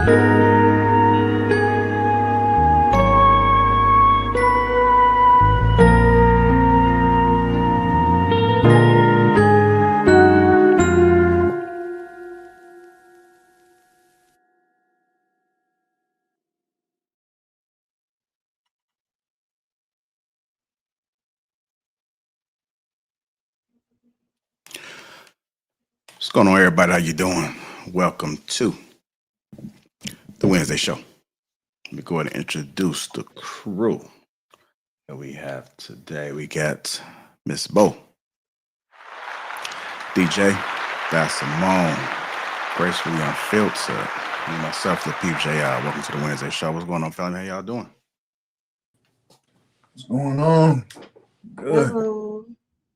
What's going on, everybody? How you doing? Welcome to the Wednesday show. Let me go ahead and introduce the crew that we have today. We got Miss Bo, DJ, that's Simone, Gracefully Unfiltered, and myself, Lapeef JR. Welcome to the Wednesday show. What's going on, family? How y'all doing? What's going on? Good. Hello.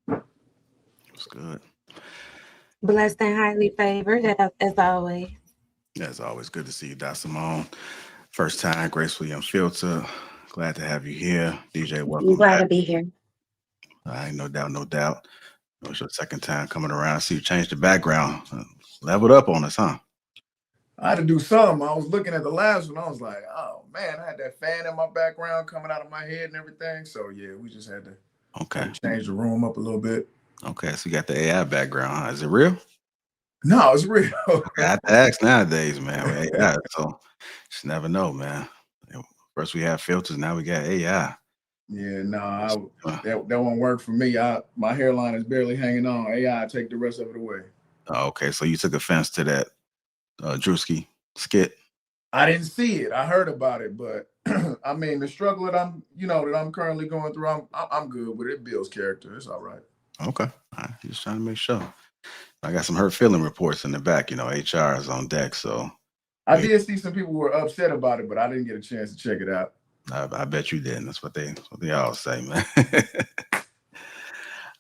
What's good? Blessed and highly favored, as always. As always, good to see you, Dot Simone. First time, Gracefully Unfiltered. Glad to have you here. DJ, welcome. I'm glad to be here. All right, no doubt, no doubt. It was your second time coming around. See you changed the background. Leveled up on us, huh? I had to do something. I was looking at the last one. I was like, oh, man, I had that fan in my background coming out of my head and everything. So, yeah, we just had to change the room up a little bit. Okay, so you got the AI background, huh? Is it real? No, it's real. I have to ask nowadays, man. With AI, so just never know, man. First we have filters, now we got AI. Yeah, no, that won't work for me. My hairline is barely hanging on. AI, take the rest of it away. Oh, okay, so you took offense to that Drewski skit. I didn't see it. I heard about it, but I mean, the struggle that I'm currently going through, I'm good with it. Builds character. It's all right. Okay, all right. Just trying to make sure. I got some hurt feeling reports in the back. HR is on deck, so I did see some people who were upset about it, but I didn't get a chance to check it out. I bet you didn't. That's what they all say, man.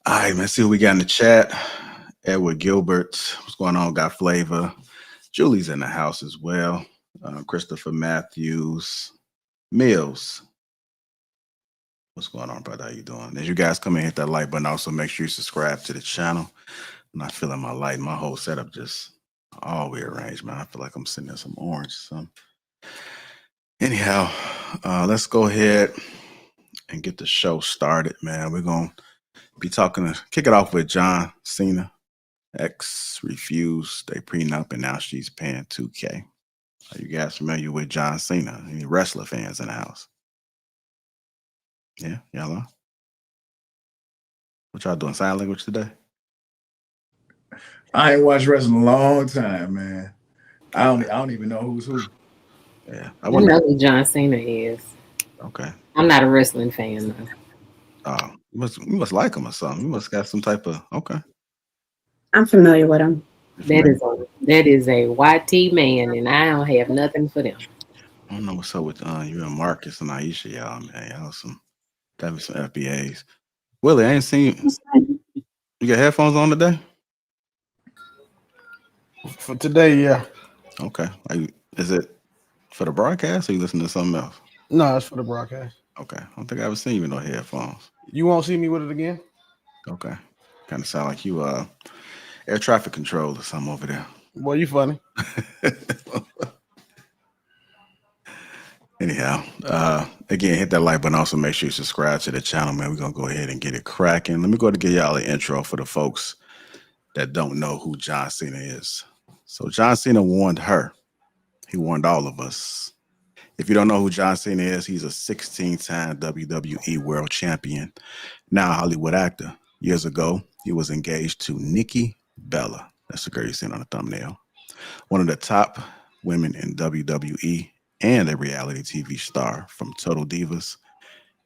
All right, man. See what we got in the chat. Edward Gilbert, what's going on? Got Flavor. Julie's in the house as well. Christopher Matthews, Mills. What's going on, brother? How you doing? As you guys come in, hit that like button. Also, make sure you subscribe to the channel. I'm not feeling my light. My whole setup just all rearranged, man. I feel like I'm sitting in some orange. So, anyhow, let's go ahead and get the show started, man. We're going to be kick it off with John Cena. Ex refused a prenup, and now she's paying $2K. Are you guys familiar with John Cena? Any wrestler fans in the house? Yeah, y'all are? What y'all doing? Sign language today? I ain't watched wrestling in a long time, man. I don't even know who's who. Yeah, I know who John Cena is. Okay. I'm not a wrestling fan, though. Oh, you must like him or something. You must got some type of okay. I'm familiar with him. That is a YT man, and I don't have nothing for them. I don't know what's up with you and Marcus and Aisha, y'all, man. Y'all gotta be some FBAs. Willie, I ain't seen you. You got headphones on today? For today, yeah. Okay. Is it for the broadcast or you listen to something else? No, it's for the broadcast. Okay. I don't think I ever seen you with no headphones. You won't see me with it again? Okay. Kind of sound like you air traffic control or something over there. Boy, you funny. Anyhow, again, hit that like button. Also, make sure you subscribe to the channel, man. We're going to go ahead and get it cracking. Let me go to give y'all an intro for the folks that don't know who John Cena is. So John Cena warned her. He warned all of us. If you don't know who John Cena is, he's a 16-time WWE World Champion, now a Hollywood actor. Years ago, he was engaged to Nikki Bella. That's the girl you're seeing on the thumbnail. One of the top women in WWE and a reality TV star from Total Divas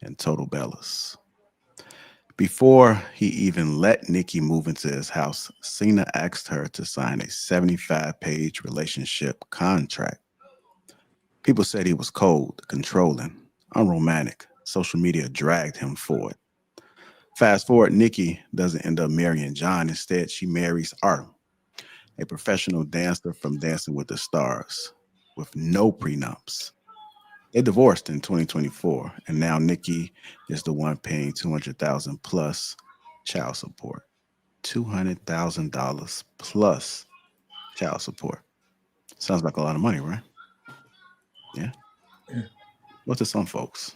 and Total Bellas. Before he even let Nikki move into his house, Cena asked her to sign a 75-page relationship contract. People said he was cold, controlling, unromantic. Social media dragged him for it. Fast forward, Nikki doesn't end up marrying John. Instead, she marries Art, a professional dancer from Dancing with the Stars, with no prenups. They divorced in 2024, and now Nikki is the one paying $200,000 plus child support. $200,000 plus child support. Sounds like a lot of money, right? Yeah. Yeah. Well, to some folks,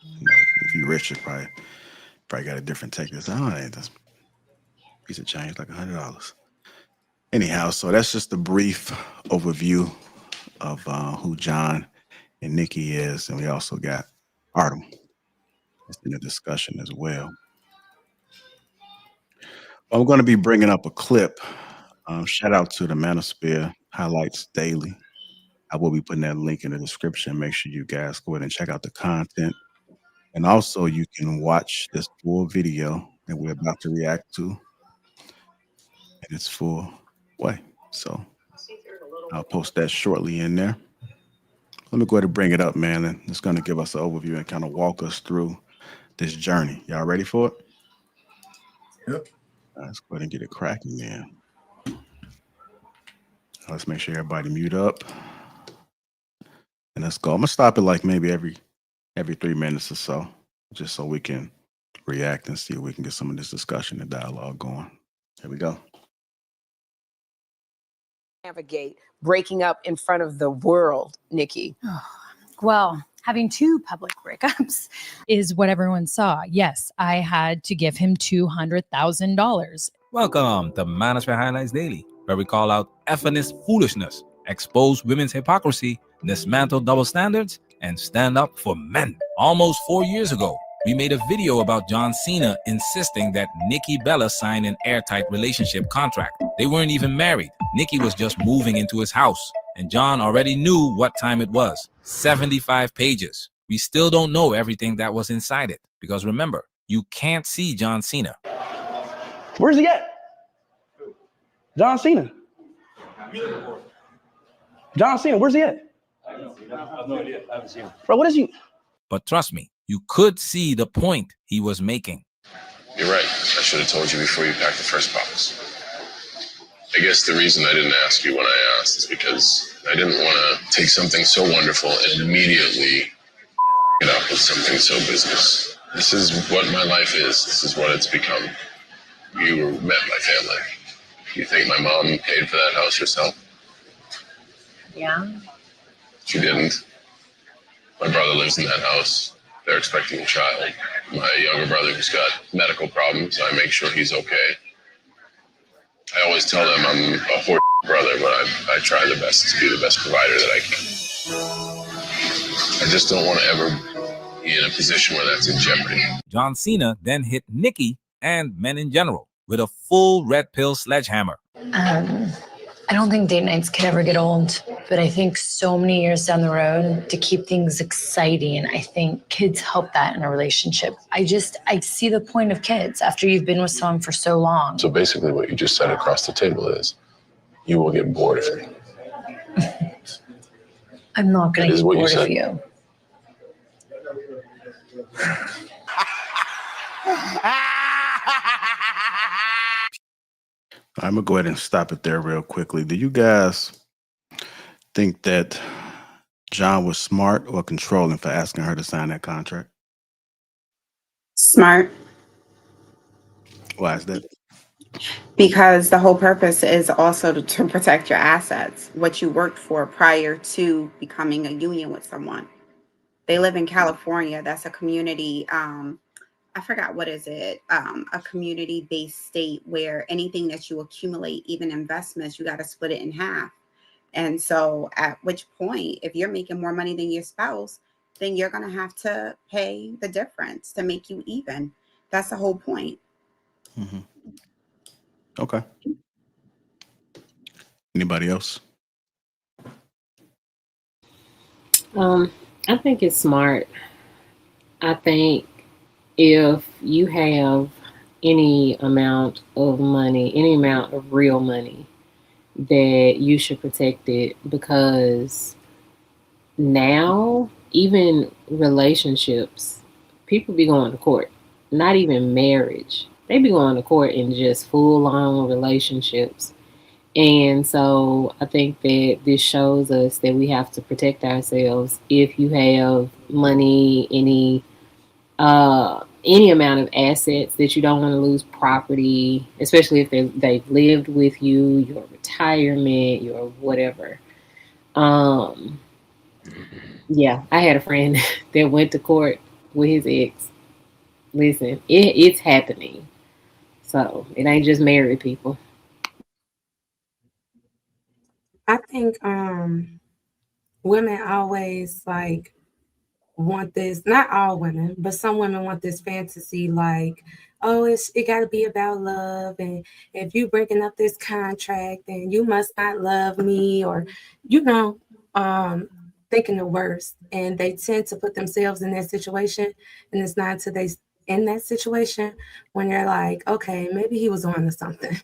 you know, if you're rich, you probably got a different take. This, oh, ain't this piece of change like $100. Anyhow, so that's just a brief overview of who John and Nikki is, and we also got Artem in the discussion as well. I'm going to be bringing up a clip. Shout out to the Manosphere Highlights Daily. I will be putting that link in the description. Make sure you guys go ahead and check out the content. And also, you can watch this full video that we're about to react to in its full way. So I'll post that shortly in there. Let me go ahead and bring it up, man. And it's going to give us an overview and kind of walk us through this journey. Y'all ready for it? Yep. Let's go ahead and get it cracking, man. Let's make sure everybody mute up. And let's go. I'm going to stop it like maybe every 3 minutes or so, just so we can react and see if we can get some of this discussion and dialogue going. Here we go. Navigate breaking up in front of the world, Nikki? Well, having two public breakups is what everyone saw. Yes, I had to give him $200,000. Welcome to Manosphere Highlights Daily, where we call out effeminist foolishness, expose women's hypocrisy, dismantle double standards, and stand up for men. Almost 4 years ago, we made a video about John Cena insisting that Nikki Bella sign an airtight relationship contract. They weren't even married. Nikki was just moving into his house, and John already knew what time it was. 75 pages. We still don't know everything that was inside it, because remember, you can't see John Cena. Where's he at? John Cena. John Cena, where's he at? I have no idea. I haven't seen him. Bro, what is you? But trust me, you could see the point he was making. You're right. I should have told you before you packed the first box. I guess the reason I didn't ask you when I asked is because I didn't want to take something so wonderful and immediately get up with something so business. This is what my life is. This is what it's become. You met my family. You think my mom paid for that house herself? Yeah. She didn't. My brother lives in that house. They're expecting a child. My younger brother who's got medical problems, I make sure he's okay. I always tell them I'm a poor brother, but I try the best to be the best provider that I can. I just don't want to ever be in a position where that's in jeopardy. John Cena then hit Nikki and men in general with a full red pill sledgehammer. I don't think date nights could ever get old, but I think so many years down the road to keep things exciting, I think kids help that in a relationship. I see the point of kids after you've been with someone for so long. So basically what you just said across the table is, you will get bored of me. I'm not going to get bored of you. I'm going to go ahead and stop it there real quickly. Do you guys think that John was smart or controlling for asking her to sign that contract? Smart. Why is that? Because the whole purpose is also to protect your assets, what you worked for prior to becoming a union with someone. They live in California. That's a community, I forgot what is it, a community-based state where anything that you accumulate, even investments, you got to split it in half. And so at which point, if you're making more money than your spouse, then you're going to have to pay the difference to make you even. That's the whole point. Mm-hmm. Okay. Anybody else? I think it's smart. I think if you have any amount of money, any amount of real money, that you should protect it, because now even relationships, people be going to court, not even marriage. They be going to court in just full-on relationships. And so I think that this shows us that we have to protect ourselves. If you have money, any amount of assets that you don't want to lose, property, especially if they've lived with you, your retirement, your whatever. Yeah, I had a friend that went to court with his ex. Listen, it's happening. So it ain't just married people. I think women always like want this, not all women, but some women want this fantasy like, oh, it got to be about love, and if you breaking up this contract then you must not love me, or you know um thinking the worst, and they tend to put themselves in that situation, and it's not until they in that situation when they're like, okay, maybe he was on to something.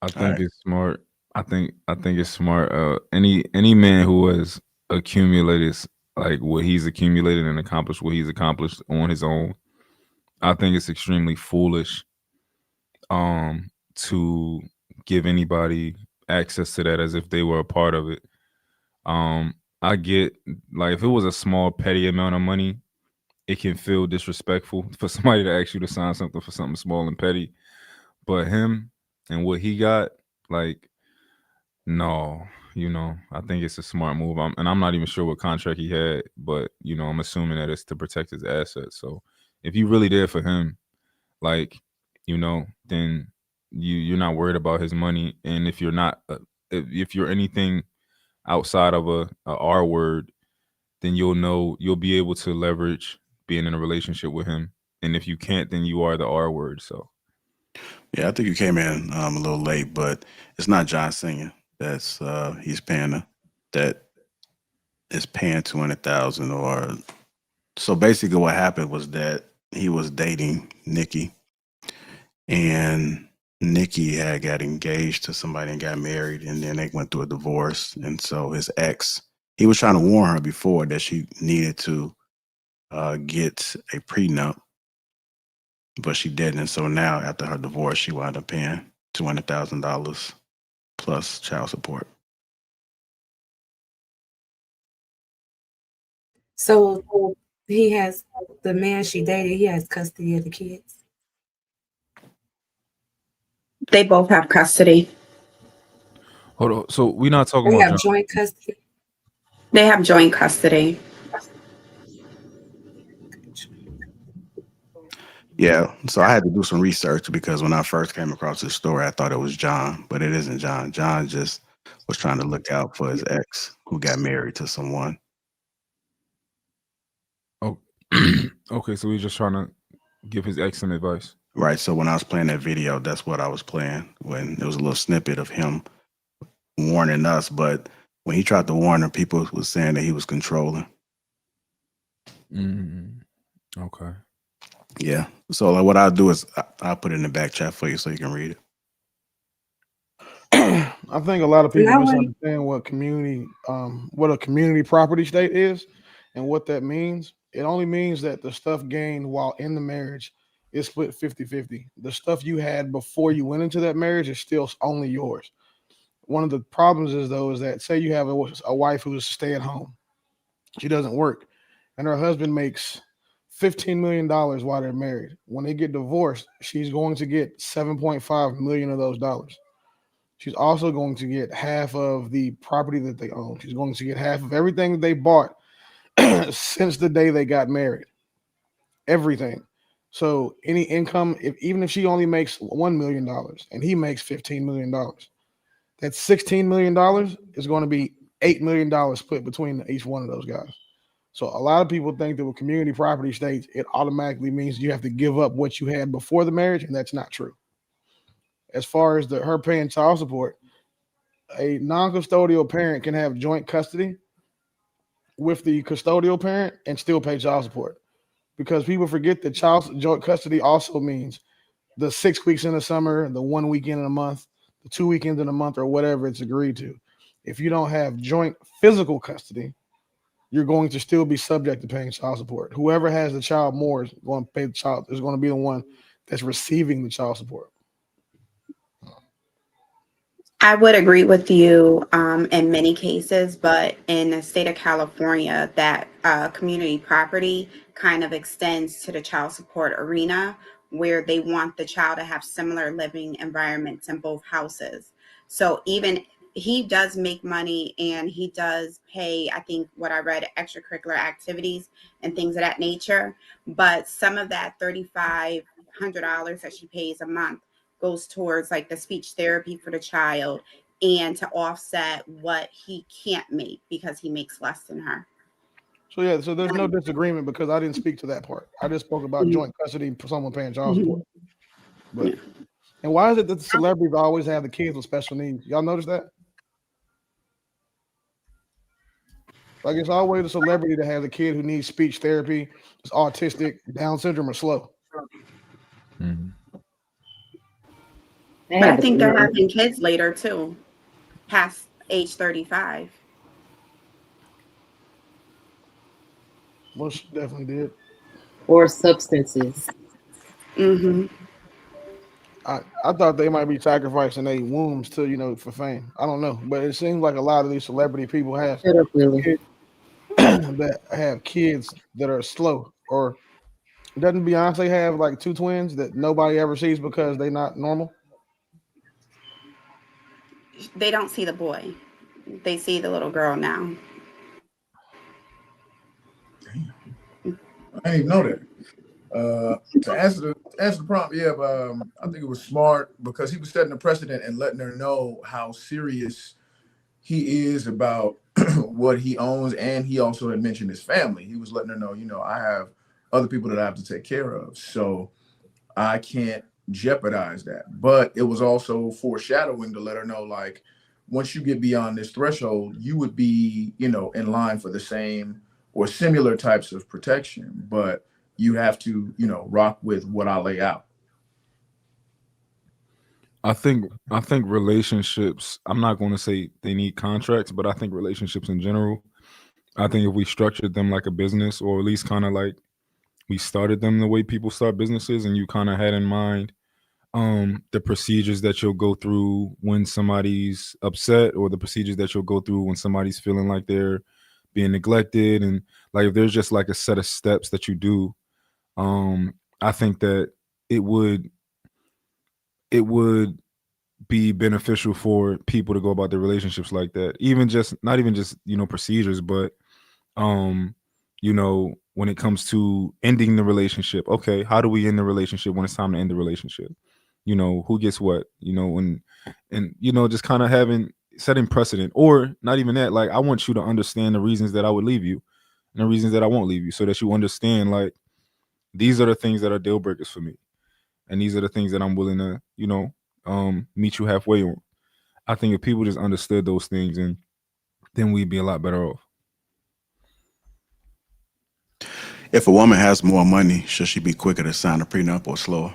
I All think right. it's smart. I think it's smart. Any man who has accumulated like what he's accumulated and accomplished what he's accomplished on his own, I think it's extremely foolish to give anybody access to that as if they were a part of it. I get like if it was a small petty amount of money, it can feel disrespectful for somebody to ask you to sign something for something small and petty. But him and what he got, like, no, I think it's a smart move. And I'm not even sure what contract he had, but I'm assuming that it's to protect his assets. So if you really there for him, like, then you're not worried about his money. And if you're not, if you're anything outside of a R word, then you'll be able to leverage being in a relationship with him. And if you can't, then you are the R word. So Yeah, I think you came in a little late, but it's not John Cena that's he's paying that is paying 200,000. Or so basically what happened was that he was dating Nikki, and Nikki had got engaged to somebody and got married, and then they went through a divorce. And so his ex, he was trying to warn her before that she needed to get a prenup, but she didn't. And so now after her divorce, she wound up paying $200,000 plus child support. So he has, the man she dated, he has custody of the kids. They both have custody. hold on. So we're not talking They about have John. joint custody. They have joint custody. Yeah, so I had to do some research because when I first came across this story, I thought it was John, but it isn't John. John just was trying to look out for his ex who got married to someone. Oh, okay. So we're just trying to give his ex some advice. Right. So when I was playing that video, that's what I was playing. When there was a little snippet of him warning us, but when he tried to warn her, people was saying that he was controlling. Okay. Yeah. So like, what I'll do is I'll put it in the back chat for you so you can read it. I think a lot of people Now, when misunderstand what a community property state is and what that means. It only means that the stuff gained while in the marriage is split 50-50. The stuff you had before you went into that marriage is still only yours. One of the problems is that say you have a wife who's stay at home, she doesn't work, and her husband makes $15 million while they're married. When they get divorced, she's going to get 7.5 million of those dollars. She's also going to get half of the property that they own. She's going to get half of everything that they bought since the day they got married. Everything. So any income, even if she only makes $1 million and he makes $15 million, that's $16 million is going to be $8 million split between each one of those guys. So a lot of people think that with community property states, it automatically means you have to give up what you had before the marriage, and that's not true. As far as her paying child support, a non-custodial parent can have joint custody with the custodial parent and still pay child support, because people forget that joint custody also means the 6 weeks in the summer, the 1 weekend in a month, the 2 weekends in a month, or whatever it's agreed to. If you don't have joint physical custody, you're going to still be subject to paying child support. Whoever has the child more is going to pay the child, is going to be the one that's receiving the child support. I would agree with you in many cases, but in the state of California, that community property kind of extends to the child support arena, where they want the child to have similar living environments in both houses. So even he does make money, and he does pay, I think what I read, extracurricular activities and things of that nature. But some of that $3,500 that she pays a month goes towards like the speech therapy for the child, and to offset what he can't make because he makes less than her. So yeah, so there's no disagreement because I didn't speak to that part. I just spoke about joint custody for someone paying child support. But and why is it that the celebrities always have the kids with special needs? Y'all notice that? Like it's always a celebrity that has a kid who needs speech therapy, is autistic, Down syndrome, or slow. But I think they're having kids later too, past age 35. Well, she definitely did. Or substances. I thought they might be sacrificing their wombs to, you know, for fame. I don't know, but it seems like a lot of these celebrity people have kids that have kids that are slow. Or doesn't Beyonce have like 2 twins that nobody ever sees because they're not normal? They don't see the boy; they see the little girl now. I didn't even know that. To answer the prompt, yeah, I think it was smart because he was setting a precedent and letting her know how serious he is about what he owns, and he also had mentioned his family. He was letting her know, you know, I have other people that I have to take care of, so I can't jeopardize that. But it was also foreshadowing to let her know, like, once you get beyond this threshold, you would be, you know, in line for the same or similar types of protection, but you have to, you know, rock with what I lay out. I think relationships, I'm not going to say they need contracts, but I think relationships in general, I think if we structured them like a business, or at least kind of like we started them the way people start businesses, and you kind of had in mind the procedures that you'll go through when somebody's upset, or the procedures that you'll go through when somebody's feeling like they're being neglected, and like if there's just like a set of steps that you do, I think that it would be beneficial for people to go about their relationships like that. Even just not even just, you know, procedures, but you know, when it comes to ending the relationship, okay, how do we end the relationship when it's time to end the relationship? You know, who gets what, you know, and you know, just kind of setting precedent. Or not even that, like I want you to understand the reasons that I would leave you and the reasons that I won't leave you, so that you understand, like, these are the things that are deal breakers for me, and these are the things that I'm willing to, you know, meet you halfway on. I think if people just understood those things, and then we'd be a lot better off. If a woman has more money, should she be quicker to sign a prenup or slower?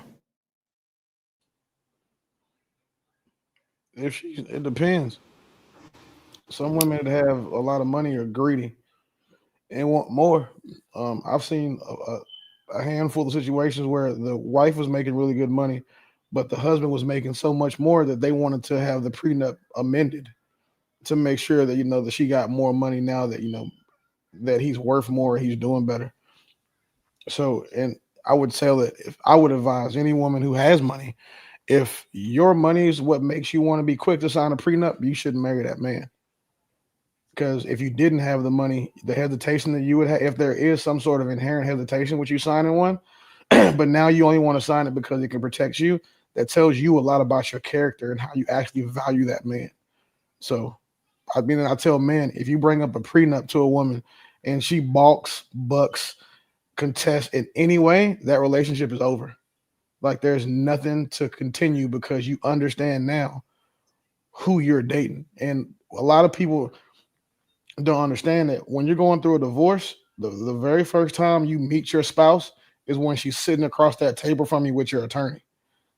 It depends. Some women that have a lot of money are greedy and want more. I've seen a handful of situations where the wife was making really good money, but the husband was making so much more that they wanted to have the prenup amended to make sure that, you know, that she got more money now that, you know, that he's worth more, he's doing better. So, and I would say that if I would advise any woman who has money, if your money is what makes you want to be quick to sign a prenup, you shouldn't marry that man. Because if you didn't have the money, the hesitation that you would have, if there is some sort of inherent hesitation with you signing one, but now you only want to sign it because it can protect you, that tells you a lot about your character and how you actually value that man. So, I mean, I tell men, if you bring up a prenup to a woman and she balks, bucks, contests in any way, that relationship is over. Like there's nothing to continue because you understand now who you're dating. And a lot of people don't understand that when you're going through a divorce, the very first time you meet your spouse is when she's sitting across that table from you with your attorney.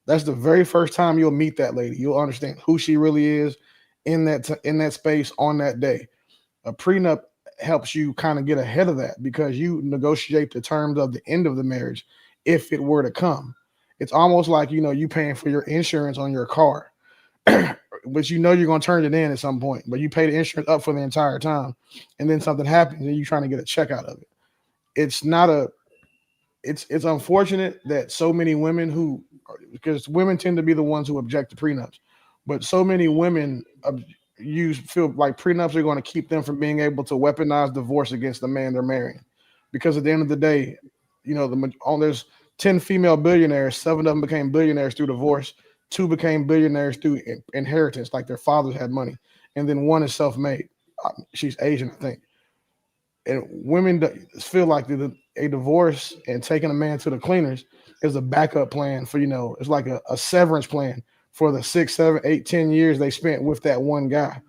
That's the very first time you'll meet that lady. You'll understand who she really is in that space on that day. A prenup helps you kind of get ahead of that because you negotiate the terms of the end of the marriage if it were to come. It's almost like, you know, you paying for your insurance on your car, but you know you're going to turn it in at some point, but you pay the insurance up for the entire time, and then something happens and you're trying to get a check out of it. It's unfortunate that so many women because women tend to be the ones who object to prenups. But so many women feel like prenups are going to keep them from being able to weaponize divorce against the man they're marrying, because at the end of the day, there's 10 female billionaires, 7 of them became billionaires through divorce, 2 became billionaires through inheritance, like their fathers had money, and then 1 is self-made. She's Asian, I think. And women feel like a divorce and taking a man to the cleaners is a backup plan for, it's like a severance plan for the 6, 7, 8, 10 years they spent with that one guy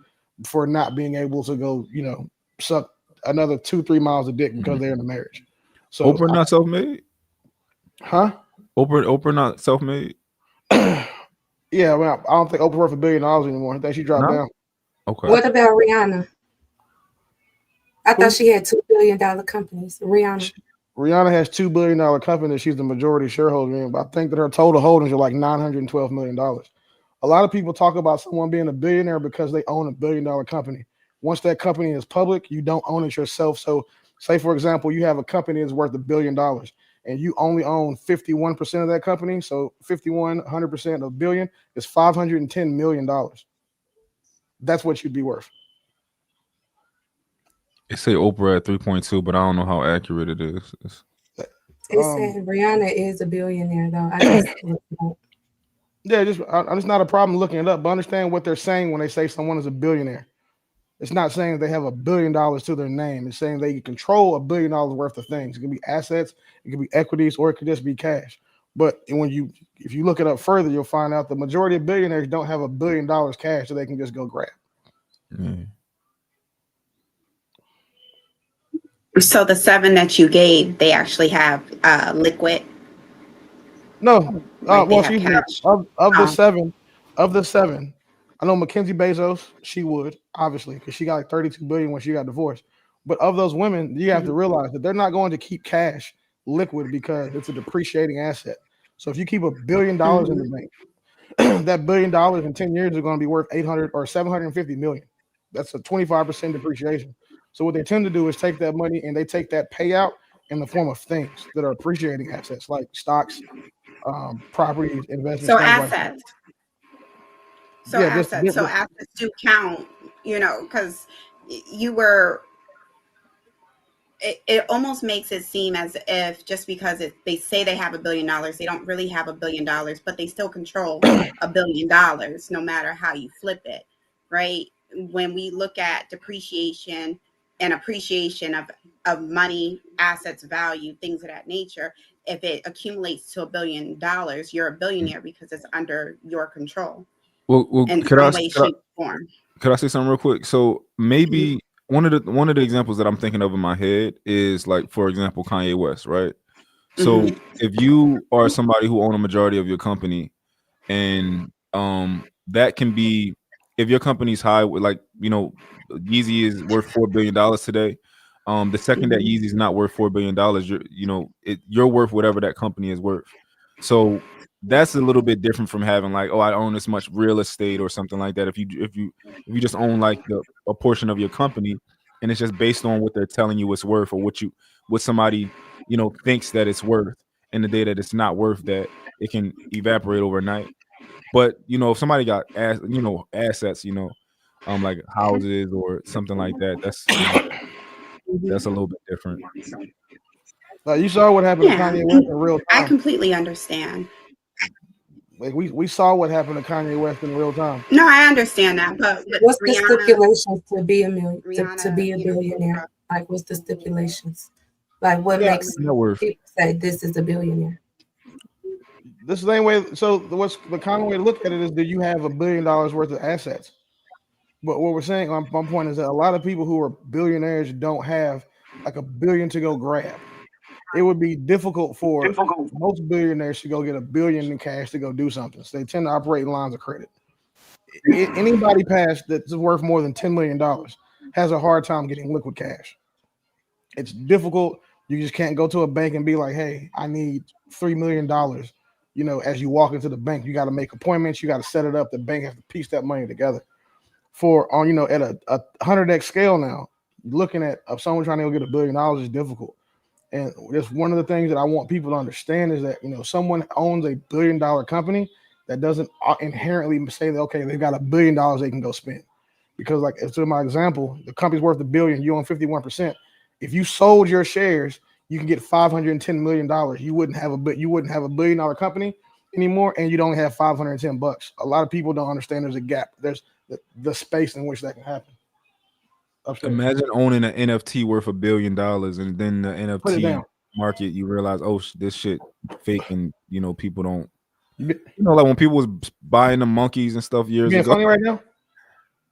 for not being able to go, suck another 2-3 miles of dick because they're in a marriage. So Oprah not self-made? Huh? Oprah not self-made? Yeah, I don't think Oprah worth $1 billion anymore. I think she dropped down. Okay. What about Rihanna? I thought she had $2 billion companies. Rihanna has $2 billion company. She's the majority shareholder in, but I think that her total holdings are like $912 million. A lot of people talk about someone being a billionaire because they own $1 billion company. Once that company is public, you don't own it yourself. So, say for example, you have a company that's worth $1 billion, and you only own 51% of that company. So 100% of $1 billion is $510 million. That's what you'd be worth. It say Oprah at 3.2, but I don't know how accurate it is. It said Rihanna is a billionaire, though. I just looked it up. Yeah, it's not a problem looking it up, but understand what they're saying when they say someone is a billionaire. It's not saying they have $1 billion to their name. It's saying they control $1 billion worth of things. It can be assets, it can be equities, or it could just be cash. But if you look it up further, you'll find out the majority of billionaires don't have $1 billion cash that they can just go grab. So the 7 that you gave, they actually have liquid. No, Like well, they have cash. of the seven, I know Mackenzie Bezos, she would obviously because she got like $32 billion when she got divorced. But of those women, you have to realize that they're not going to keep cash liquid because it's a depreciating asset. So if you keep $1 billion in the bank, that $1 billion in 10 years is going to be worth 800 or 750 million. That's a 25% depreciation. So what they tend to do is take that money and they take that payout in the form of things that are appreciating assets like stocks, properties, investments, So things assets. like that. So Yeah, assets. So assets do count, because you were. It almost makes it seem as if just because they say they have $1 billion, they don't really have $1 billion, but they still control $1 billion, no matter how you flip it, right? When we look at depreciation and appreciation of money, assets, value, things of that nature, if it accumulates to $1 billion, you're a billionaire because it's under your control. Well, in some way, shape, form. Could I say something real quick? So maybe one of the examples that I'm thinking of in my head is like, for example, Kanye West, right? So if you are somebody who own a majority of your company, and that can be, if your company's high with Yeezy is worth $4 billion today. The second that Yeezy is not worth $4 billion, you're worth whatever that company is worth. So that's a little bit different from having like, oh, I own this much real estate or something like that. If you just own like a portion of your company, and it's just based on what they're telling you it's worth, or what somebody thinks that it's worth, and the day that it's not worth that, it can evaporate overnight. But if somebody got assets, like houses or something like that, that's a little bit different. You saw what happened to Kanye West in real time. I completely understand. Like we saw what happened to Kanye West in real time. No, I understand that, but what's Rihanna, the stipulations to be a to be a Rihanna, billionaire? Like, what's the stipulations? Like, what makes people say this is a billionaire? This is the same way. So what's the common way to look at it is, do you have $1 billion worth of assets? But what we're saying, my point is that a lot of people who are billionaires don't have like $1 billion to go grab. It would be difficult for most billionaires to go get $1 billion in cash to go do something. So they tend to operate in lines of credit. Anybody past that's worth more than $10 million has a hard time getting liquid cash. It's difficult. You just can't go to a bank and be like, hey, I need $3 million. As you walk into the bank, you got to make appointments. You got to set it up. The bank has to piece that money together. At a 100x scale now, looking at someone trying to go get $1 billion is difficult. And just one of the things that I want people to understand is that, someone owns $1 billion company, that doesn't inherently say that, okay, they've got $1 billion they can go spend. Because like, if to my example, the company's worth $1 billion, you own 51%. If you sold your shares, you can get $510 million. You wouldn't have a $1 billion company anymore, and you'd only have $510. A lot of people don't understand there's a gap. There's the space in which that can happen. Upstairs. Imagine owning an NFT worth $1 billion, and then the Put it NFT down. market, you realize, oh, this shit fake, and people don't. Like when people was buying the monkeys and stuff years You being ago. funny right now?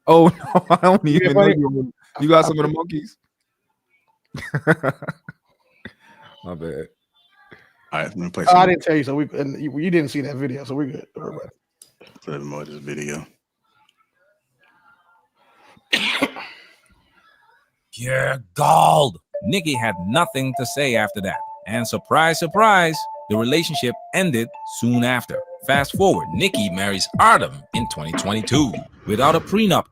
Oh no, I don't even know funny? you got some of the monkeys. My bad. All right, let me play I didn't tell you, so you didn't see that video, so we're good. play more of this video. Pure gold. Nikki had nothing to say after that. And surprise, surprise, the relationship ended soon after. Fast forward, Nikki marries Artem in 2022 without a prenup,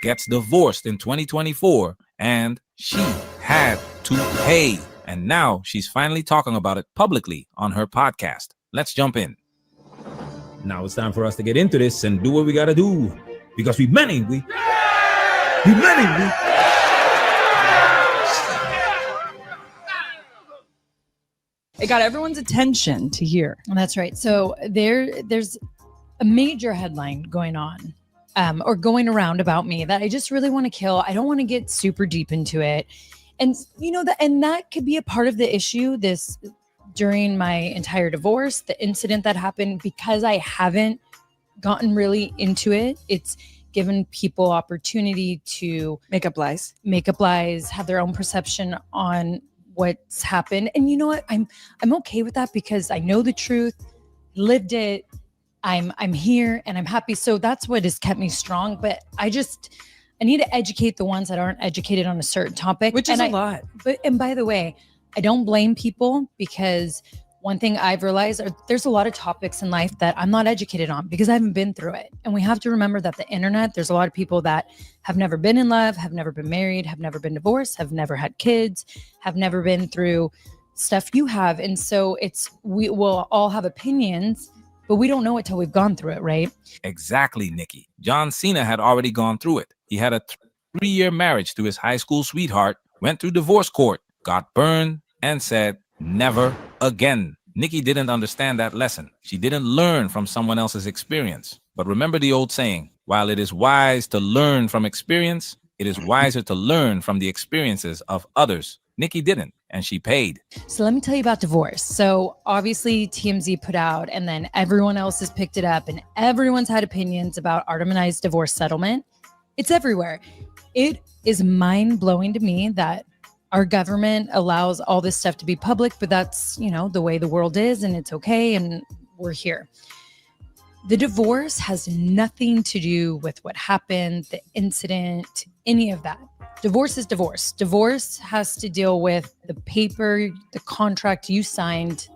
gets divorced in 2024, and she had to pay. And now she's finally talking about it publicly on her podcast. Let's jump in. Now it's time for us to get into this and do what we gotta do. Because we many. It got everyone's attention to hear. That's right. So there's a major headline going on or going around about me that I just really want to kill. I don't want to get super deep into it. And that could be a part of the issue during my entire divorce, the incident that happened, because I haven't gotten really into it. It's given people opportunity to make up lies, have their own perception on what's happened. And you know what? I'm okay with that because I know the truth, lived it. I'm here and I'm happy. So that's what has kept me strong. But I need to educate the ones that aren't educated on a certain topic. Which is a lot. And by the way, I don't blame people, because one thing I've realized, there's a lot of topics in life that I'm not educated on because I haven't been through it. And we have to remember that the internet, there's a lot of people that have never been in love, have never been married, have never been divorced, have never had kids, have never been through stuff you have. And so we will all have opinions, but we don't know it till we've gone through it, right? Exactly, Nikki. John Cena had already gone through it. He had a 3-year marriage to his high school sweetheart, went through divorce court, got burned, and said, never again. Nikki didn't understand that lesson. She didn't learn from someone else's experience. But remember the old saying, while it is wise to learn from experience, it is wiser to learn from the experiences of others. Nikki didn't, and she paid. So let me tell you about divorce. So obviously TMZ put out, and then everyone else has picked it up, and everyone's had opinions about Artem and I's divorce settlement. It's everywhere. It is mind-blowing to me that our government allows all this stuff to be public, but that's, the way the world is, and it's okay, and we're here. The divorce has nothing to do with what happened, the incident, any of that. Divorce is divorce. Divorce has to deal with the paper, the contract you signed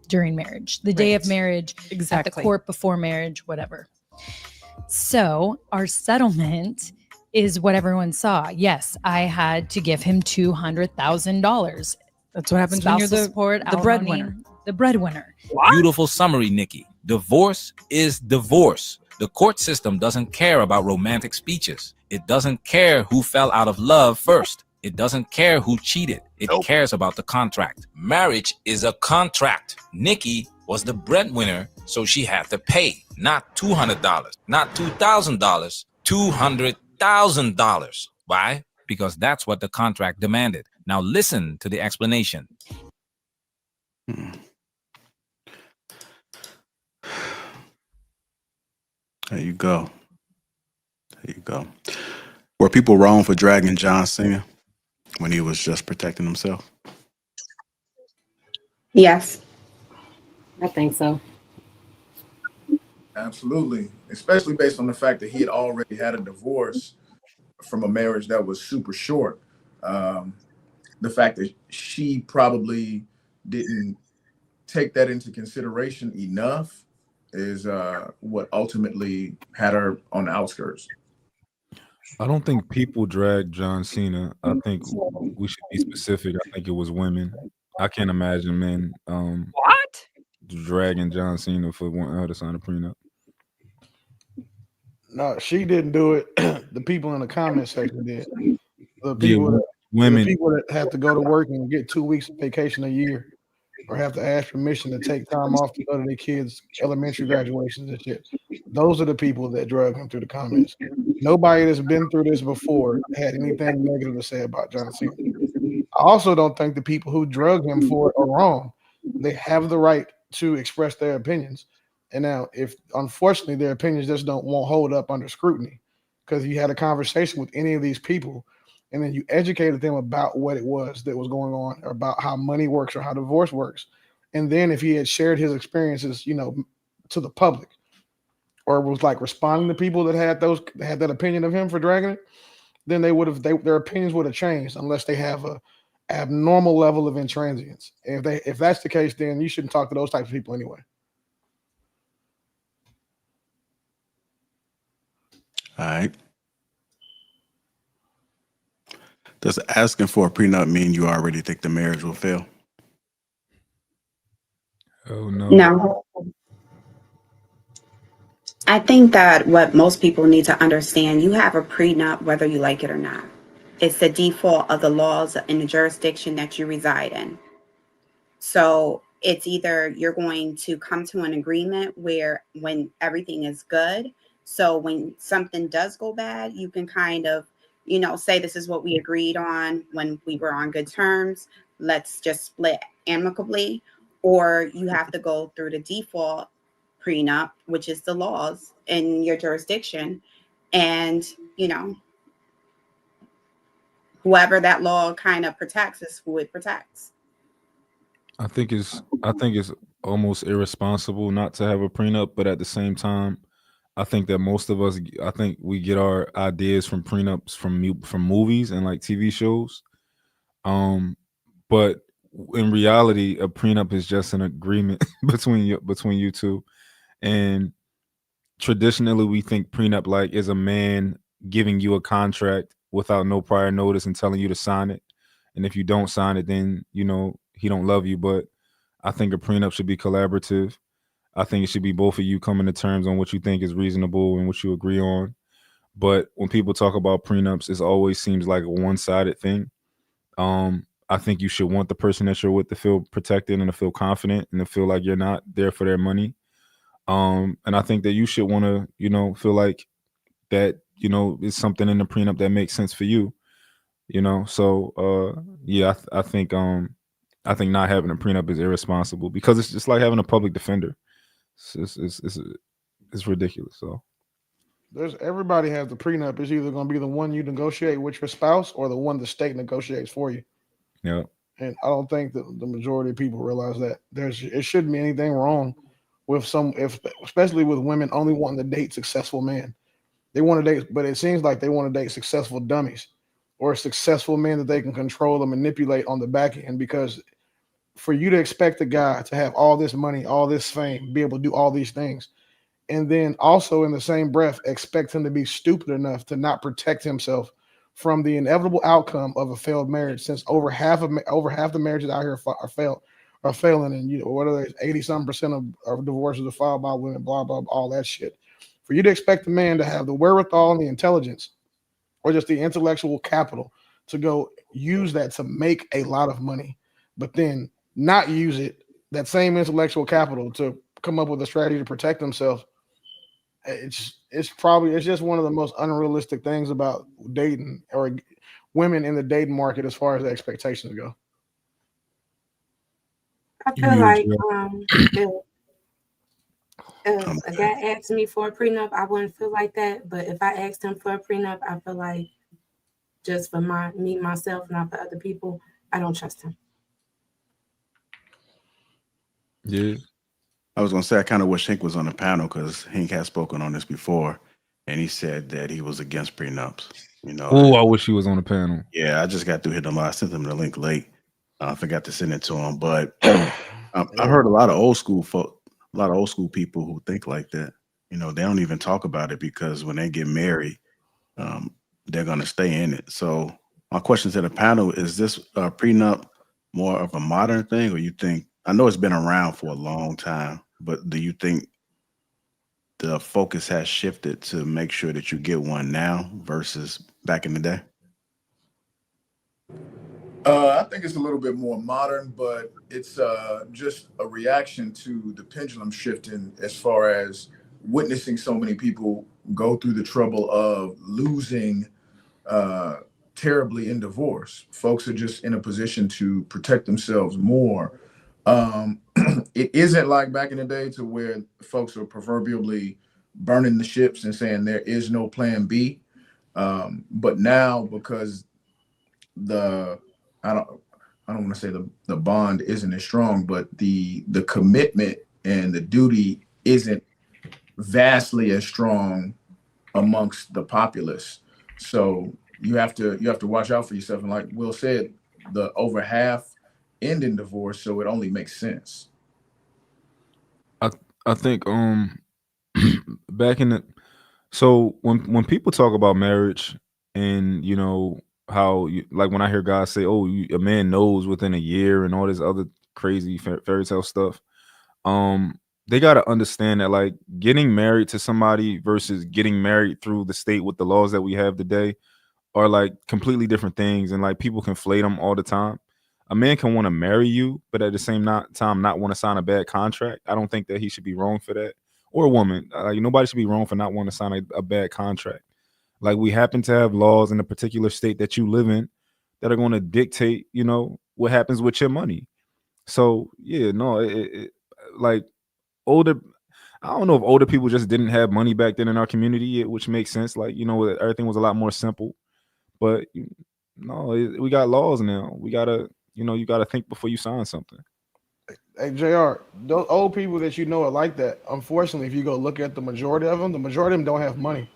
during marriage, the day of marriage, at the court before marriage, whatever. So our settlement is what everyone saw. Yes, I had to give him $200,000. That's what happens when you're the breadwinner. The breadwinner. What? Beautiful summary, Nikki. Divorce is divorce. The court system doesn't care about romantic speeches. It doesn't care who fell out of love first. It doesn't care who cheated. It cares about the contract. Marriage is a contract. Nikki was the breadwinner, so she had to pay. Not $200, not $2,000, $200,000. Why? Because that's what the contract demanded. Now listen to the explanation. There you go. There you go. Were people wrong for dragging John Cena when he was just protecting himself? Yes. I think so. Absolutely. Especially based on the fact that he had already had a divorce from a marriage that was super short. The fact that she probably didn't take that into consideration enough is what ultimately had her on the outskirts. I don't think people drag John Cena. I think we should be specific. I think it was women. I can't imagine men. What? dragging John Cena for wanting her to sign a prenup. No, she didn't do it. The people in the comment section did. The Yeah, people that women. the people that have to go to work and get 2 weeks of vacation a year, or have to ask permission to take time off to go to their kids' elementary graduations and shit. Those are the people that drug him through the comments. Nobody that's been through this before had anything negative to say about John Cena. I also don't think the people who drug him for it are wrong. They have the right to express their opinions. And now, if unfortunately their opinions just won't hold up under scrutiny, because you had a conversation with any of these people, and then you educated them about what it was that was going on, or about how money works or how divorce works, and then if he had shared his experiences, to the public, or was like responding to people that had that opinion of him for dragging it, then their opinions would have changed, unless they have a abnormal level of intransience. And if that's the case, then you shouldn't talk to those types of people anyway. All right. Does asking for a prenup mean you already think the marriage will fail? Oh no. No. I think that what most people need to understand, you have a prenup whether you like it or not. It's the default of the laws in the jurisdiction that you reside in. So it's either you're going to come to an agreement where when everything is good, so when something does go bad, you can kind of, say this is what we agreed on when we were on good terms. Let's just split amicably. Or you have to go through the default prenup, which is the laws in your jurisdiction. And, whoever that law kind of protects is who it protects. I think it's almost irresponsible not to have a prenup, but at the same time, I think that most of us, I think we get our ideas from prenups from movies and like TV shows. But in reality, a prenup is just an agreement between you two. And traditionally, we think prenup like is a man giving you a contract without no prior notice and telling you to sign it. And if you don't sign it, then he don't love you. But I think a prenup should be collaborative. I think it should be both of you coming to terms on what you think is reasonable and what you agree on. But when people talk about prenups, it always seems like a one-sided thing. I think you should want the person that you're with to feel protected and to feel confident and to feel like you're not there for their money. And I think that you should want to, feel like that, is something in the prenup that makes sense for you. So yeah, I think not having a prenup is irresponsible because it's just like having a public defender. It's ridiculous. So Everybody has the prenup. It's either going to be the one you negotiate with your spouse or the one the state negotiates for you. Yeah. And I don't think that the majority of people realize that it shouldn't be anything wrong with especially with women only wanting to date successful men. They want to date, but it seems like they want to date successful dummies or successful men that they can control and manipulate on the back end. Because for you to expect a guy to have all this money, all this fame, be able to do all these things, and then also in the same breath expect him to be stupid enough to not protect himself from the inevitable outcome of a failed marriage, since over half the marriages out here are failing, and whether there's 80% of divorces are filed by women, blah blah blah, all that shit. For you to expect a man to have the wherewithal and the intelligence, or just the intellectual capital to go use that to make a lot of money, but then not use that same intellectual capital to come up with a strategy to protect himself, it's just one of the most unrealistic things about dating or women in the dating market as far as the expectations go. I feel like if a guy asked me for a prenup, I wouldn't feel like that. But if I asked him for a prenup, I feel like just for myself, not for other people, I don't trust him. Yeah. I was going to say, I kind of wish Hank was on the panel because Hank has spoken on this before, and he said that he was against prenups. Oh, I wish he was on the panel. Yeah, I just got through hitting him. I sent him the link late. I forgot to send it to him, but I heard a lot of old school people who think like that. They don't even talk about it because when they get married, they're going to stay in it. So my question to the panel is: this prenup more of a modern thing, or you think I know it's been around for a long time, but do you think the focus has shifted to make sure that you get one now versus back in the day? I think it's a little bit more modern, but it's just a reaction to the pendulum shifting as far as witnessing so many people go through the trouble of losing terribly in divorce. Folks are just in a position to protect themselves more. It isn't like back in the day to where folks are proverbially burning the ships and saying there is no plan B. But now, because the I don't I don't want to say the bond isn't as strong, but the commitment and the duty isn't vastly as strong amongst the populace. So you have to watch out for yourself. And like Will said, the over half end in divorce, so it only makes sense. I think back in the so when people talk about marriage and you know how like when I hear guys say, "Oh, a man knows within a year" and all this other crazy fairy tale stuff, they got to understand that like getting married to somebody versus getting married through the state with the laws that we have today are like completely different things, and like people conflate them all the time. A man can want to marry you, but at the same time not want to sign a bad contract. I don't think that he should be wrong for that, or a woman. Nobody should be wrong for not wanting to sign a bad contract. Like we happen to have laws in a particular state that you live in that are going to dictate, you know, what happens with your money. So yeah, no, like older. I don't know if older people just didn't have money back then in our community, which makes sense. Like you know, everything was a lot more simple. But no, we got laws now. We gotta, you know, you gotta think before you sign something. Hey, JR, those old people that you know are like that. Unfortunately, if you go look at the majority of them, don't have money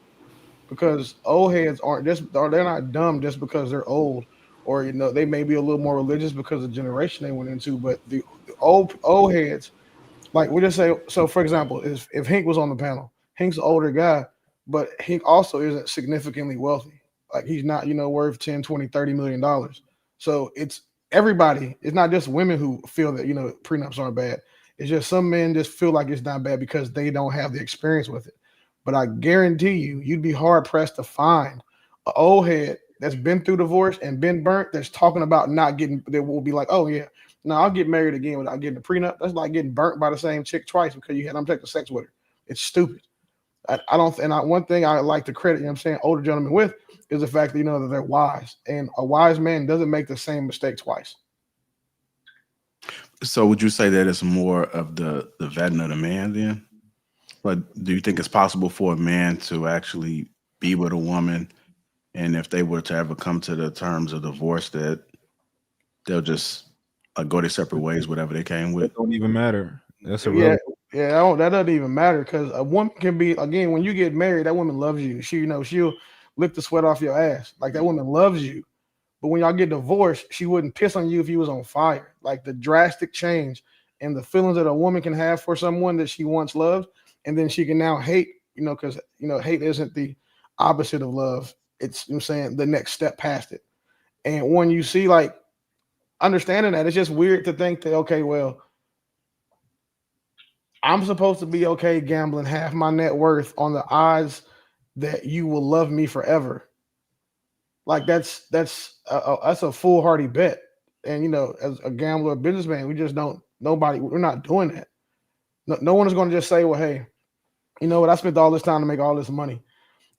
because old heads aren't just, or they're not dumb just because they're old, or you know they may be a little more religious because of the generation they went into. But the old heads, like we just say, so for example, if Hank was on the panel, Hank's an older guy, but Hank also isn't significantly wealthy. Like he's not, you know, worth 10, 20, 30 million dollars. So it's everybody, it's not just women who feel that, you know, prenups aren't bad. It's just some men just feel like it's not bad because they don't have the experience with it. But I guarantee you, you'd be hard pressed to find an old head that's been through divorce and been burnt that's talking about not getting, that will be like, oh yeah, no, I'll get married again without getting a prenup. That's like getting burnt by the same chick twice because you had unprotected sex with her. It's stupid. I don't, and one thing I like to credit, you know what I'm saying, older gentlemen with is the fact that, you know, that they're wise. And a wise man doesn't make the same mistake twice. So would you say that it's more of the vetting of the man then? But do you think it's possible for a man to actually be with a woman, and if they were to ever come to the terms of divorce, that they'll just go their separate ways, whatever they came with? It don't even matter. That's Yeah, irrelevant. that doesn't even matter because a woman can be, again, when you get married, that woman loves you. She, you know, she'll lick the sweat off your ass. Like that woman loves you. But when y'all get divorced, she wouldn't piss on you if you was on fire. Like the drastic change and the feelings that a woman can have for someone that she once loved, and then she can now hate, you know, because, you know, hate isn't the opposite of love. It's, you know what I'm saying, the next step past it. And when you see, like, understanding that, it's just weird to think that, okay, well, I'm supposed to be okay gambling half my net worth on the odds that you will love me forever. Like that's a foolhardy bet. And you know, as a gambler, businessman, we just don't. We're not doing that. No one is going to just say, "Well, hey, you know what? I spent all this time to make all this money,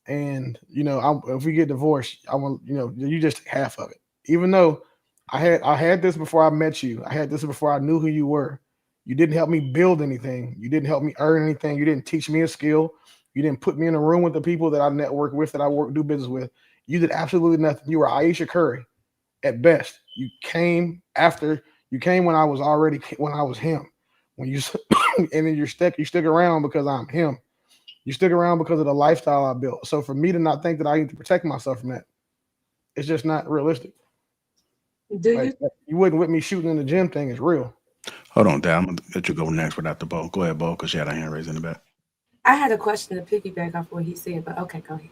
and you know, if we get divorced, I want, you know, you just take half of it." Even though I had this before I met you, I had this before I knew who you were. You didn't help me build anything. You didn't help me earn anything. You didn't teach me a skill. You didn't put me in a room with the people that I network with, that I do business with. You did absolutely nothing. You were Aisha Curry at best. You came when I was him. When you and then you stick around because I'm him. You stick around because of the lifestyle I built. So for me to not think that I need to protect myself from that, it's just not realistic. You wouldn't with me shooting in the gym thing is real. Hold on, Dad. I'm gonna let you go next without the Bo. Go ahead, Bo, because she had a hand raised in the back. I had a question to piggyback off what he said, but okay, go ahead.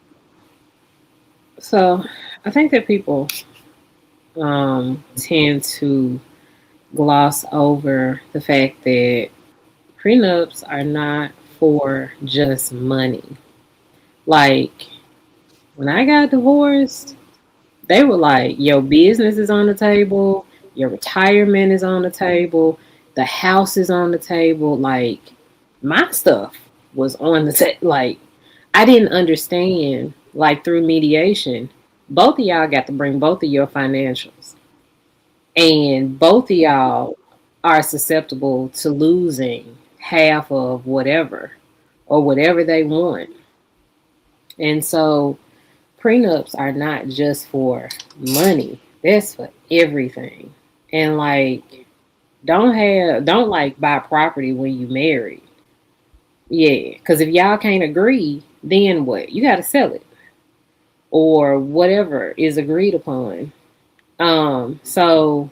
So I think that people tend to gloss over the fact that prenups are not for just money. Like, when I got divorced, they were like, your business is on the table, your retirement is on the table, the house is on the table. Like, my stuff was on the table. Like, I didn't understand, like, through mediation, both of y'all got to bring both of your financials. And both of y'all are susceptible to losing half of whatever or whatever they want. And so prenups are not just for money. That's for everything. And like, don't like buy property when you married. Yeah, because if y'all can't agree, then what? You got to sell it or whatever is agreed upon. So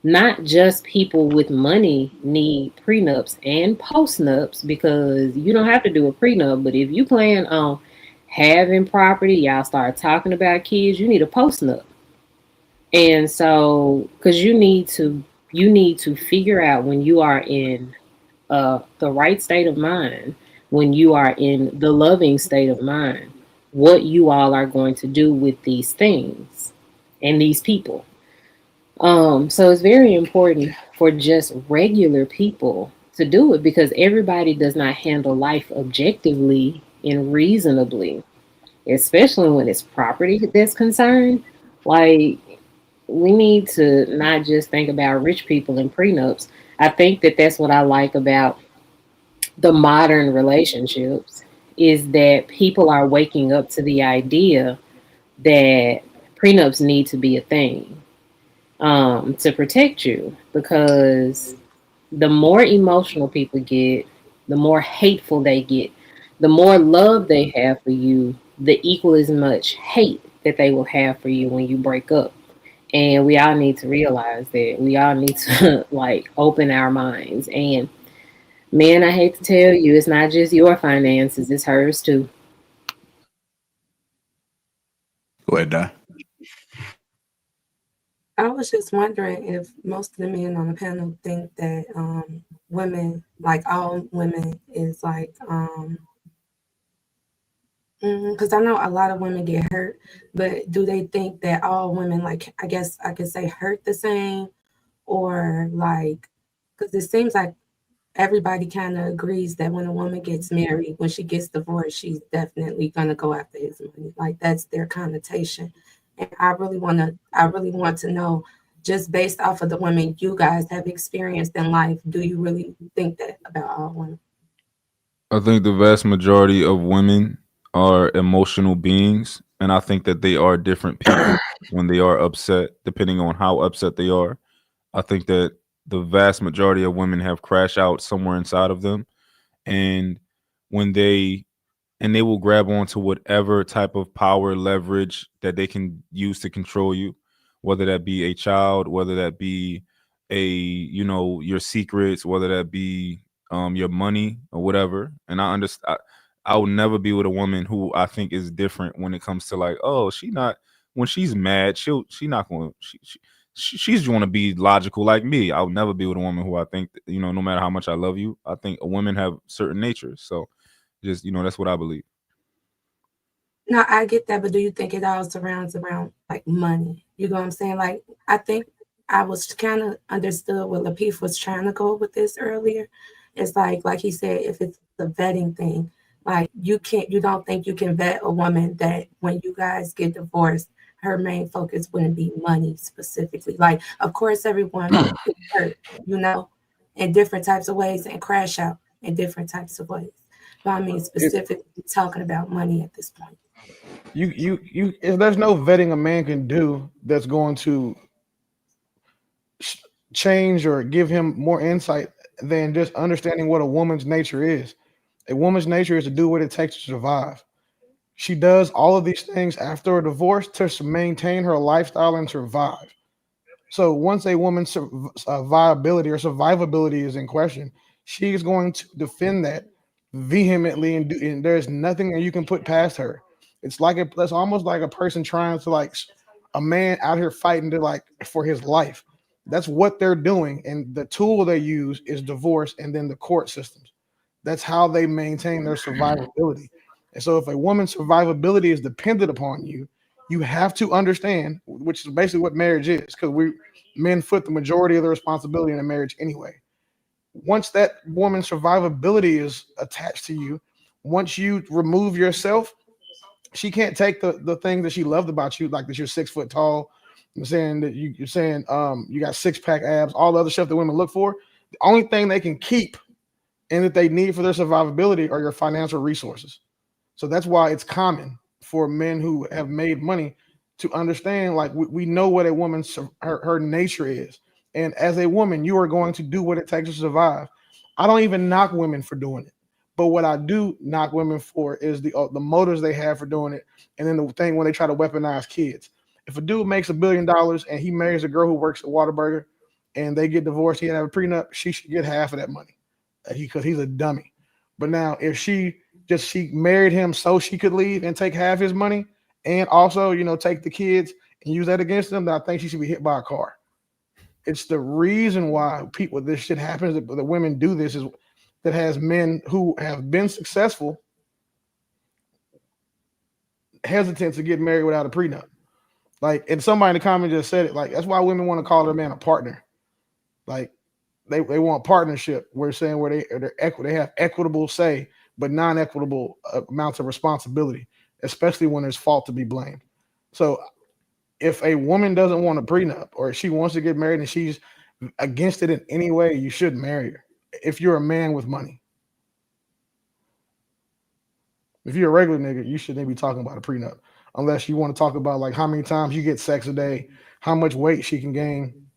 not just people with money need prenups and postnups, because you don't have to do a prenup, but if you plan on having property, y'all start talking about kids, you need a postnup. And so, because you need to figure out when you are in the right state of mind, when you are in the loving state of mind, what you all are going to do with these things and these people. So it's very important for just regular people to do it, because everybody does not handle life objectively and reasonably, especially when it's property that's concerned. Like, we need to not just think about rich people and prenups. I think that that's what I like about the modern relationships, is that people are waking up to the idea that prenups need to be a thing, to protect you, because the more emotional people get, the more hateful they get. The more love they have for you, the equal as much hate that they will have for you when you break up. And we all need to realize that. We all need to like open our minds. And man, I hate to tell you, it's not just your finances, it's hers too. Go ahead, Don. I was just wondering if most of the men on the panel think that women, like all women, is like, because I know a lot of women get hurt, but do they think that all women, like, I guess I could say, hurt the same, or like, because it seems like everybody kind of agrees that when a woman gets married, when she gets divorced, she's definitely gonna go after his money. Like, that's their connotation. And I really want to know, just based off of the women you guys have experienced in life, do you really think that about all women? I think the vast majority of women are emotional beings, and I think that they are different people when they are upset, depending on how upset they are. I think that the vast majority of women have crash out somewhere inside of them, and when they will grab onto whatever type of power leverage that they can use to control you, whether that be a child, whether that be your secrets, whether that be your money or whatever. And I understand. I would never be with a woman who I think is different when it comes to, like, oh, she not, when she's mad, she not going, she's going to be logical like me. I would never be with a woman who I think, no matter how much I love you, I think women have certain natures. So just, that's what I believe. No, I get that, but do you think it all surrounds around like money? You know what I'm saying? Like, I think I was kind of understood what Lapeef was trying to go with this earlier. It's like he said, if it's the vetting thing, like you don't think you can vet a woman that when you guys get divorced, her main focus wouldn't be money specifically. Like, of course, everyone is hurt, in different types of ways and crash out in different types of ways. But I mean, specifically talking about money at this point. If there's no vetting a man can do that's going to change or give him more insight than just understanding what a woman's nature is. A woman's nature is to do what it takes to survive. She does all of these things after a divorce to maintain her lifestyle and survive. So once a woman's viability or survivability is in question, she is going to defend that vehemently, and there's nothing that you can put past her. That's almost like a person trying to, like, a man out here fighting to, like, for his life. That's what they're doing. And the tool they use is divorce and then the court systems. That's how they maintain their survivability. And so if a woman's survivability is dependent upon you, you have to understand, which is basically what marriage is, because men foot the majority of the responsibility in a marriage anyway. Once that woman's survivability is attached to you, once you remove yourself, she can't take the things that she loved about you, like that you're 6 foot tall. You're saying that you're saying you got 6-pack abs, all the other stuff that women look for. The only thing they can keep and that they need for their survivability are your financial resources. So that's why it's common for men who have made money to understand, like we know what a woman's her nature is. And as a woman, you are going to do what it takes to survive. I don't even knock women for doing it. But what I do knock women for is the motives they have for doing it. And then the thing when they try to weaponize kids. If a dude makes $1 billion and he marries a girl who works at Whataburger and they get divorced, he have a prenup, she should get half of that money because he's a dummy. But now if she married him so she could leave and take half his money and also, take the kids and use that against them, then I think she should be hit by a car. It's the reason why this shit happens, that the women do this, is that has men who have been successful hesitant to get married without a prenup. Like, and somebody in the comment just said it, like, that's why women want to call their man a partner. Like, they want partnership. We're saying where they have equitable say, but non-equitable amounts of responsibility, especially when there's fault to be blamed. So if a woman doesn't want a prenup, or she wants to get married and she's against it in any way, you should marry her. If you're a man with money. If you're a regular nigga, you shouldn't be talking about a prenup unless you want to talk about like how many times you get sex a day, how much weight she can gain,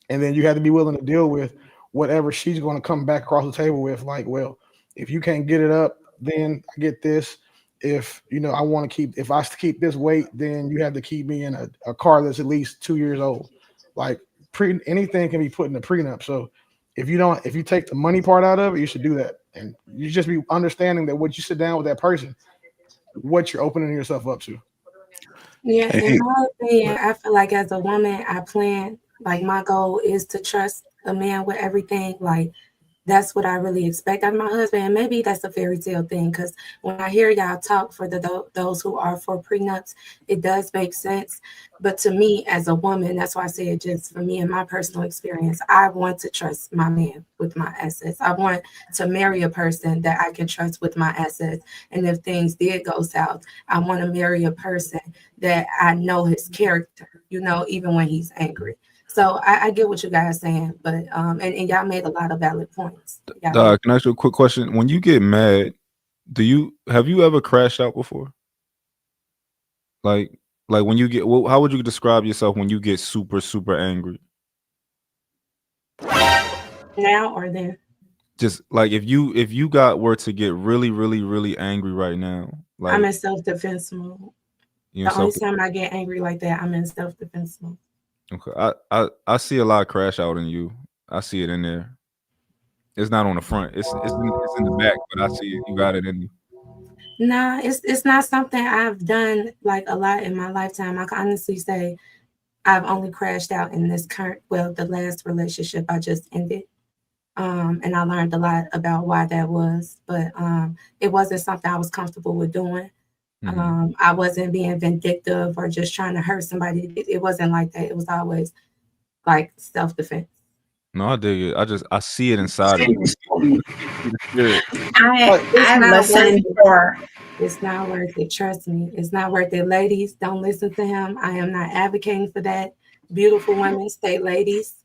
and then you have to be willing to deal with whatever she's going to come back across the table with. Like, well, if you can't get it up, then I get this. If I want to keep, if I keep this weight, then you have to keep me in a car that's at least 2 years old. Like anything can be put in the prenup. So if you take the money part out of it, you should do that. And you just be understanding that when you sit down with that person, what you're opening yourself up to. Yeah, in my opinion, I feel like as a woman, I plan, like my goal is to trust a man with everything. Like that's what I really expect out of my husband. And maybe that's a fairy tale thing, because when I hear y'all talk for those who are for prenups, it does make sense. But to me, as a woman, that's why I say it, just for me and my personal experience, I want to trust my man with my assets. I want to marry a person that I can trust with my assets. And if things did go south, I want to marry a person that I know his character, even when he's angry. So I get what you guys are saying, but and y'all made a lot of valid points. Doc, can I ask you a quick question? When you get mad, have you ever crashed out before? Like when you get, how would you describe yourself when you get super, super angry? Now or then? Just like if you were to get really, really, really angry right now, like I'm in self-defense mode. The only time I get angry like that, I'm in self-defense mode. Okay, I see a lot of crash out in you. I see it in there. It's not on the front. It's in the back, but I see it. You got it in you. Nah, it's not something I've done like a lot in my lifetime. I can honestly say I've only crashed out in the last relationship I just ended. And I learned a lot about why that was, but it wasn't something I was comfortable with doing. I wasn't being vindictive or just trying to hurt somebody. It wasn't like that. It was always like self-defense. No, I dig it. I see it inside of you. I listened for. It's not worth it. Trust me. It's not worth it. Ladies, don't listen to him. I am not advocating for that. Beautiful women, stay ladies.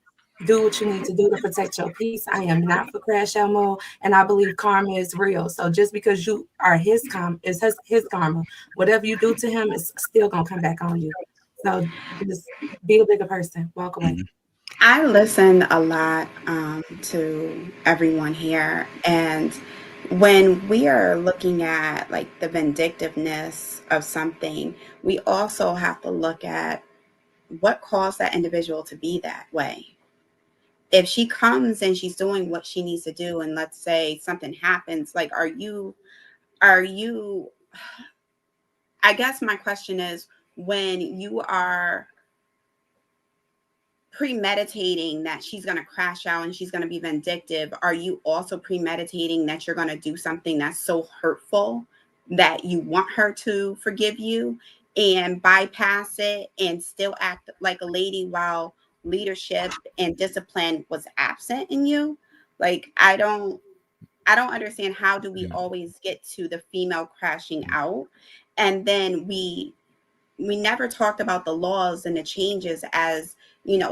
Do what you need to do to protect your peace. I am not for crash out mode, and I believe karma is real. So just because you are his karma, is his karma. Whatever you do to him is still gonna come back on you. So just be a bigger person. Walk away. I listen a lot to everyone here, and when we are looking at like the vindictiveness of something, we also have to look at what caused that individual to be that way. If she comes and she's doing what she needs to do, and let's say something happens, like, are you, I guess my question is, when you are premeditating that she's going to crash out and she's going to be vindictive, are you also premeditating that you're going to do something that's so hurtful that you want her to forgive you and bypass it and still act like a lady while leadership and discipline was absent in you? Like, I don't understand, how do we always get to the female crashing out, and then we never talked about the laws and the changes as,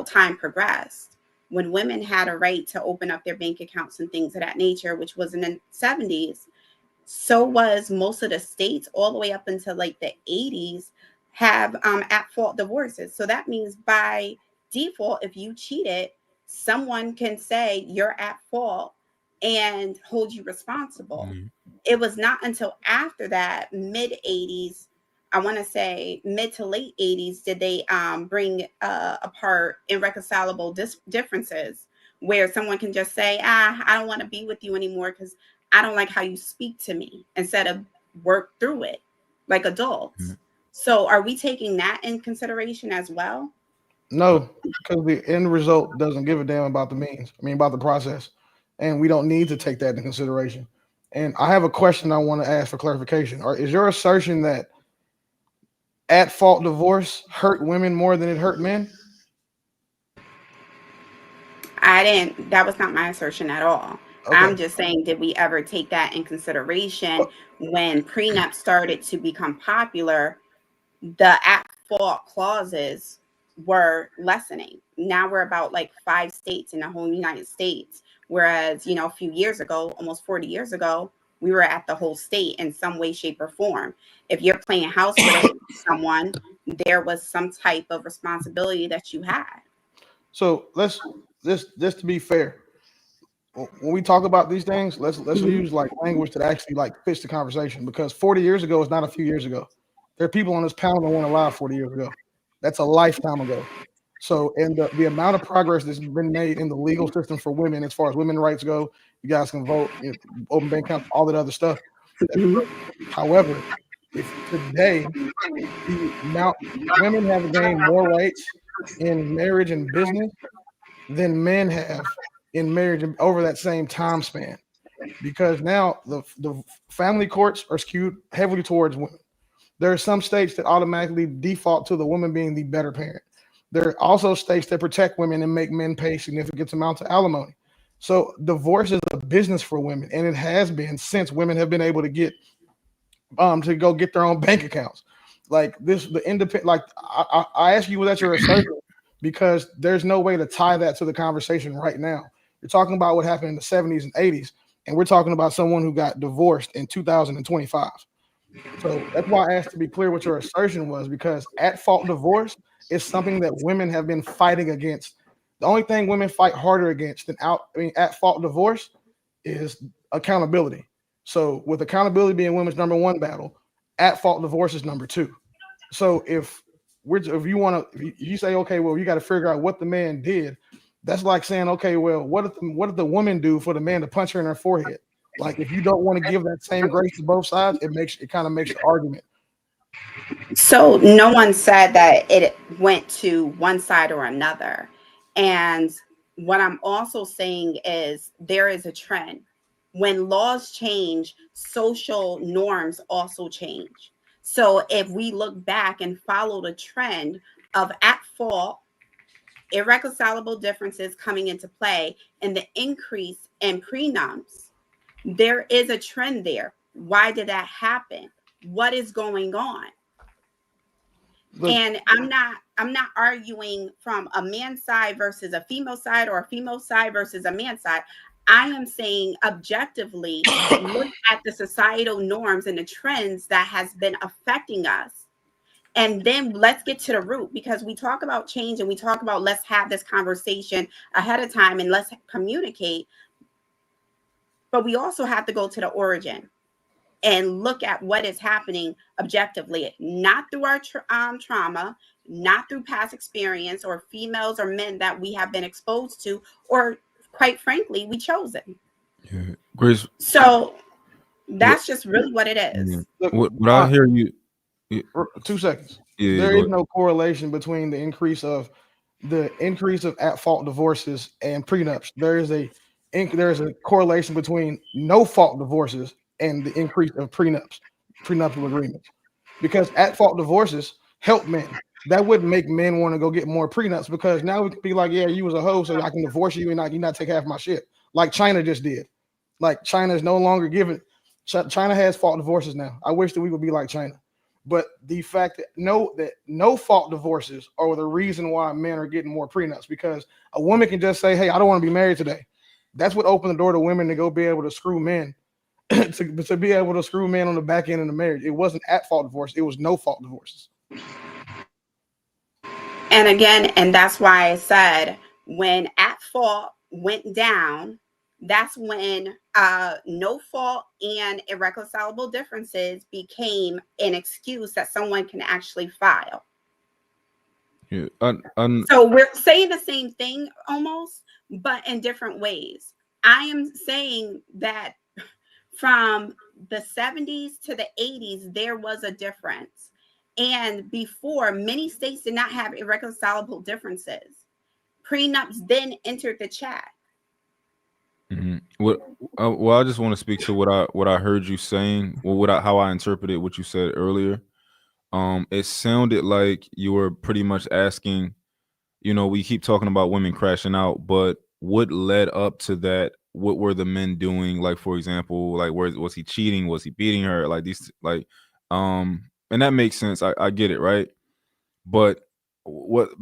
time progressed. When women had a right to open up their bank accounts and things of that nature, which was in the 70s, so was most of the states all the way up until like the 80s have at fault divorces. So that means by default, if you cheated, someone can say you're at fault and hold you responsible. It was not until after that, mid 80s, I want to say mid to late 80s, did they bring apart irreconcilable differences, where someone can just say, I don't want to be with you anymore because I don't like how you speak to me, instead of work through it like adults. So are we taking that in consideration as well? No, because the end result doesn't give a damn about the means. I mean, about the process. And we don't need to take that into consideration. And I have a question I want to ask for clarification. Is your assertion that at fault divorce hurt women more than it hurt men? That was not my assertion at all. Okay. I'm just saying, did we ever take that in consideration when prenup started to become popular? The at fault clauses were lessening. Now we're about like 5 states in the whole United States. Whereas, a few years ago, almost 40 years ago, we were at the whole state in some way, shape, or form. If you're playing house with someone, there was some type of responsibility that you had. So let's just to be fair, when we talk about these things, let's use like language that actually like fits the conversation, because 40 years ago is not a few years ago. There are people on this panel that weren't alive 40 years ago. That's a lifetime ago. So, and the amount of progress that's been made in the legal system for women, as far as women's rights go, you guys can vote, open bank accounts, all that other stuff. However, if today the amount women have gained more rights in marriage and business than men have in marriage over that same time span, because now the family courts are skewed heavily towards women. There are some states that automatically default to the woman being the better parent. There are also states that protect women and make men pay significant amounts of alimony. So divorce is a business for women, and it has been since women have been able to get to go get their own bank accounts. Like this, the independent. Like I ask you, was that your assertion? Because there's no way to tie that to the conversation right now. You're talking about what happened in the 70s and 80s, and we're talking about someone who got divorced in 2025. So that's why I asked to be clear what your assertion was, because at fault divorce is something that women have been fighting against. The only thing women fight harder against than at fault divorce is accountability. So with accountability being women's number one battle, at fault divorce is number two. So if you say, okay, well, you got to figure out what the man did. That's like saying, okay, well, what did the woman do for the man to punch her in her forehead? Like, if you don't want to give that same grace to both sides, it kind of makes the argument. So no one said that it went to one side or another. And what I'm also saying is there is a trend. When laws change, social norms also change. So if we look back and follow the trend of at fault, irreconcilable differences coming into play, and the increase in prenups, there is a trend there. Why did that happen? What is going on? And I'm not arguing from a man's side versus a female side, or a female side versus a man's side. I am saying objectively, look at the societal norms and the trends that has been affecting us. And then let's get to the root, because we talk about change and we talk about let's have this conversation ahead of time and let's communicate. But we also have to go to the origin and look at what is happening objectively, not through our trauma, not through past experience or females or men that we have been exposed to, or quite frankly, we chosen. Yeah, Grace. So that's just really what it is. Yeah. What I hear you. 2 seconds. Yeah, there is no correlation between the increase of the increase of at-fault divorces and prenups, there is a correlation between no-fault divorces and the increase of prenuptial agreements. Because at-fault divorces help men. That wouldn't make men want to go get more prenups, because now we can be like, yeah, you was a hoe, so I can divorce you and you not take half my shit, like China just did. Like China is no longer giving. China has fault divorces now. I wish that we would be like China. But the fact that no fault divorces are the reason why men are getting more prenups, because a woman can just say, hey, I don't want to be married today. That's what opened the door to women to go be able to screw men, to be able to screw men on the back end of the marriage. It wasn't at fault divorce. It was no fault divorces. And again, and that's why I said when at fault went down, that's when no fault and irreconcilable differences became an excuse that someone can actually file. Yeah. So we're saying the same thing almost, but in different ways. I am saying that from the 70s to the 80s, there was a difference. And before, many states did not have irreconcilable differences. Prenups then entered the chat. Mm-hmm. Well, I just want to speak to what I heard you saying. Well, how I interpreted what you said earlier. It sounded like you were pretty much asking, we keep talking about women crashing out, but what led up to that? What were the men doing? Like, for example, like, where was he cheating? Was he beating her? Like these, and that makes sense. I get it, right? But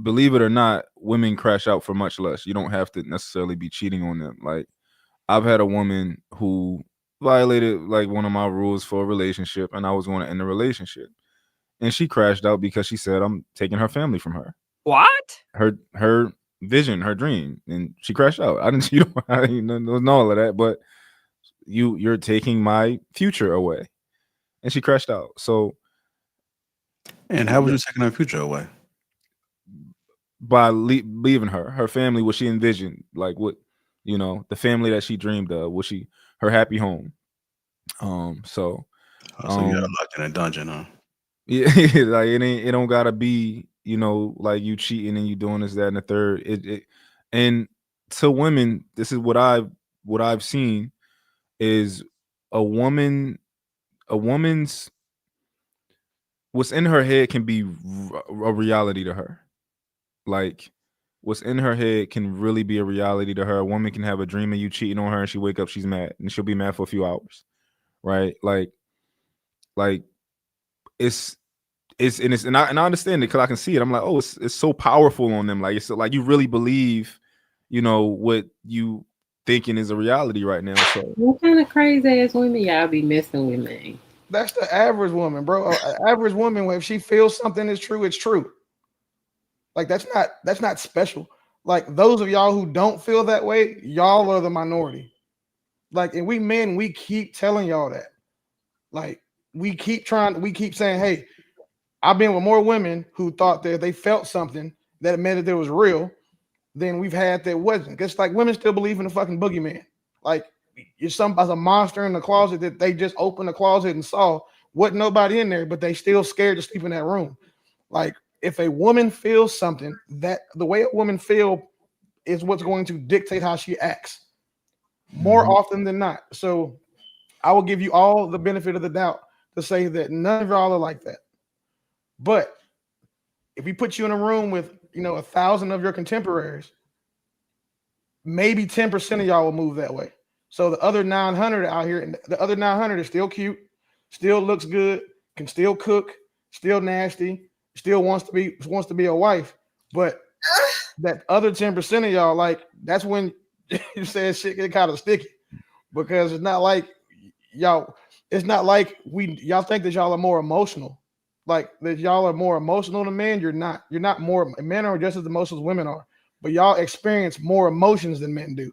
believe it or not, women crash out for much less. You don't have to necessarily be cheating on them. Like, I've had a woman who violated like one of my rules for a relationship, and I was going to end the relationship, and she crashed out because she said I'm taking her family from her. What? Her vision, her dream, and she crashed out. I didn't, I didn't know all of that, but you're taking my future away, and she crashed out. So, and how was you taking her future away? By leaving her family, what she envisioned, like what the family that she dreamed of, was her happy home. So you got locked in a dungeon, huh? Yeah, like it don't gotta be, like you cheating and you doing this, that, and the third. And to women, this is what I've seen is a woman's what's in her head can be a reality to her. Like, what's in her head can really be a reality to her. A woman can have a dream of you cheating on her, and she wake up, she's mad, and she'll be mad for a few hours, right? Like and I understand it because I can see it. I'm like, oh, it's so powerful on them. Like, it's like you really believe, what you thinking is a reality right now. So what kind of crazy ass women y'all be messing with me? That's the average woman, bro. Average woman, if she feels something is true, it's true. Like, that's not special. Like, those of y'all who don't feel that way, y'all are the minority. Like, and we men, we keep telling y'all that. Like, we keep saying, hey, I've been with more women who thought that they felt something that meant that it was real than we've had that wasn't. It's like women still believe in the fucking boogeyman. Like, you're somebody's a monster in the closet that they just opened the closet and saw wasn't nobody in there, but they still scared to sleep in that room. Like, if a woman feels something, that the way a woman feel is what's going to dictate how she acts more often than not. So I will give you all the benefit of the doubt to say that none of y'all are like that. But if we put you in a room with 1,000 of your contemporaries, maybe 10% of y'all will move that way. So the other 900 out here, and the other 900 is still cute, still looks good, can still cook, still nasty, still wants to be a wife. But that other 10% of y'all, like, that's when you said shit get kind of sticky, because it's not like y'all think that y'all are more emotional. Like, that y'all are more emotional than men. You're not more. Men are just as emotional as women are, but y'all experience more emotions than men do.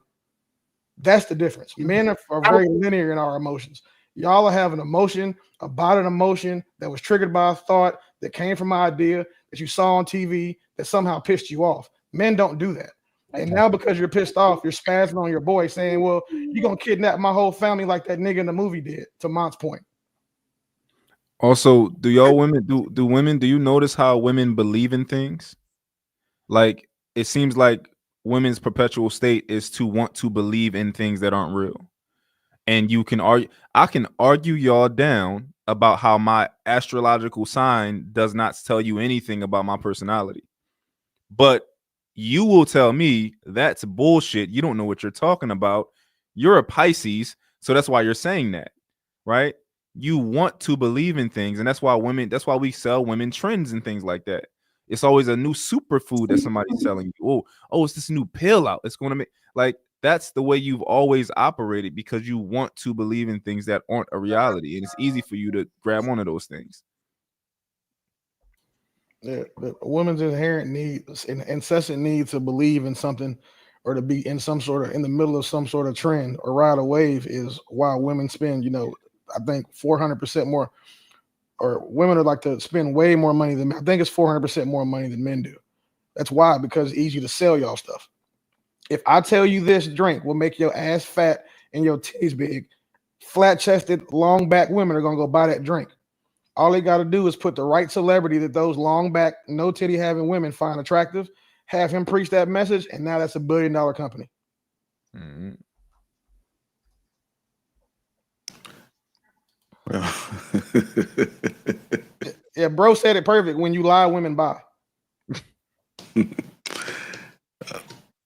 That's the difference. Men are very linear in our emotions. Y'all have an emotion about an emotion that was triggered by a thought that came from an idea that you saw on TV that somehow pissed you off. Men don't do that. And now, because you're pissed off, you're spazzing on your boy saying, well, you're going to kidnap my whole family like that nigga in the movie did, to Mont's point. Also, do y'all women do you notice how women believe in things? Like, it seems like women's perpetual state is to want to believe in things that aren't real. And you can argue, I can argue y'all down about how my astrological sign does not tell you anything about my personality. But you will tell me that's bullshit. You don't know what you're talking about. You're a Pisces, so that's why you're saying that, right? You want to believe in things, and that's why we sell women trends and things like that. It's always a new superfood that somebody's selling you. Oh, it's this new pill out. It's going to make, like, that's the way you've always operated, because you want to believe in things that aren't a reality, and it's easy for you to grab one of those things. The woman's inherent need, an incessant need to believe in something, or to be in some sort of, in the middle of some sort of trend or ride a wave, is why women spend, I think 400% more, or women are like to spend way more money than, I think it's 400% more money than men do. That's why, because it's easy to sell y'all stuff. If I tell you this drink will make your ass fat and your titties big, flat-chested, long-back women are going to go buy that drink. All they got to do is put the right celebrity that those long-back, no-titty having women find attractive, have him preach that message, and now that's $1 billion company. Mm-hmm. Yeah, bro said it perfect. When you lie, women buy.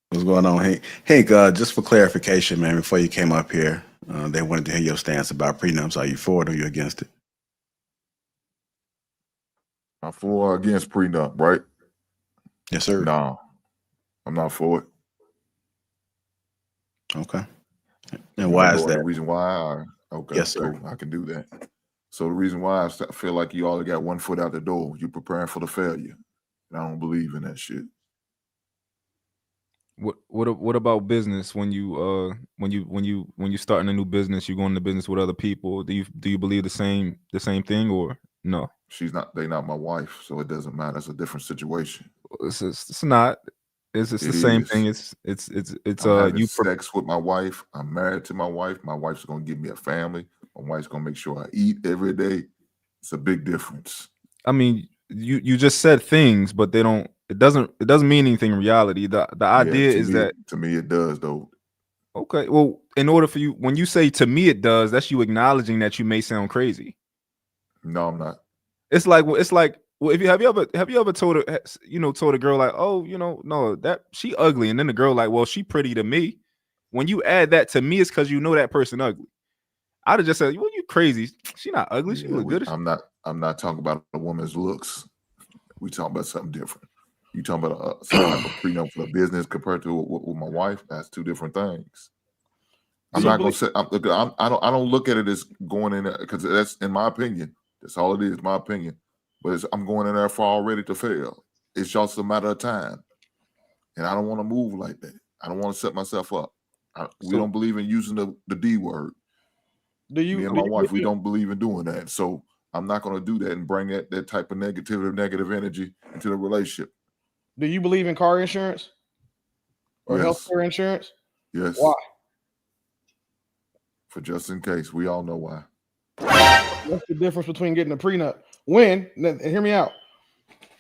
What's going on, Hank? Hank, just for clarification, man, before you came up here, they wanted to hear your stance about prenups. Are you for it or are you against it? I'm for or against prenup, right? Yes, sir. No, I'm not for it. Okay. And why is that? The reason why? Okay, yes, sir. Cool. I can do that. So the reason why I feel like you already got one foot out the door, you're preparing for the failure. And I don't believe in that shit. What about business? When you starting a new business, you go into business with other people. Do you believe the same thing, or no? They're not my wife, so it doesn't matter. It's a different situation. It's not. It's the same thing. It's I'm having sex with my wife. I'm married to my wife. My wife's gonna give me a family. My wife's gonna make sure I eat every day. It's a big difference. I mean, you just said things, but they don't. It doesn't mean anything in reality. The idea is that, to me it does though. Okay, well, in order for you, when you say to me it does, that's you acknowledging that you may sound crazy. No, I'm not. It's like well, if you have you ever told a girl like, oh, no, that she ugly, and then the girl like, well, she pretty to me. When you add that to me, it's because you know that person ugly. I'd have just said, well, you crazy. She not ugly. She look good. I'm not talking about a woman's looks. We talking about something different. You talking about some type of prenup for a business compared to with my wife? That's two different things. I'm not gonna say. I don't look at it as going in there, because that's, in my opinion, that's all it is. My opinion, but I'm going in there for already to fail. It's just a matter of time, and I don't want to move like that. I don't want to set myself up. We don't believe in using the D word. Me and my wife, we don't believe in doing that. So I'm not going to do that and bring that type of negative energy into the relationship. Do you believe in car insurance or healthcare insurance? Yes. Why? For just in case. We all know why. What's the difference between getting a prenup? And hear me out.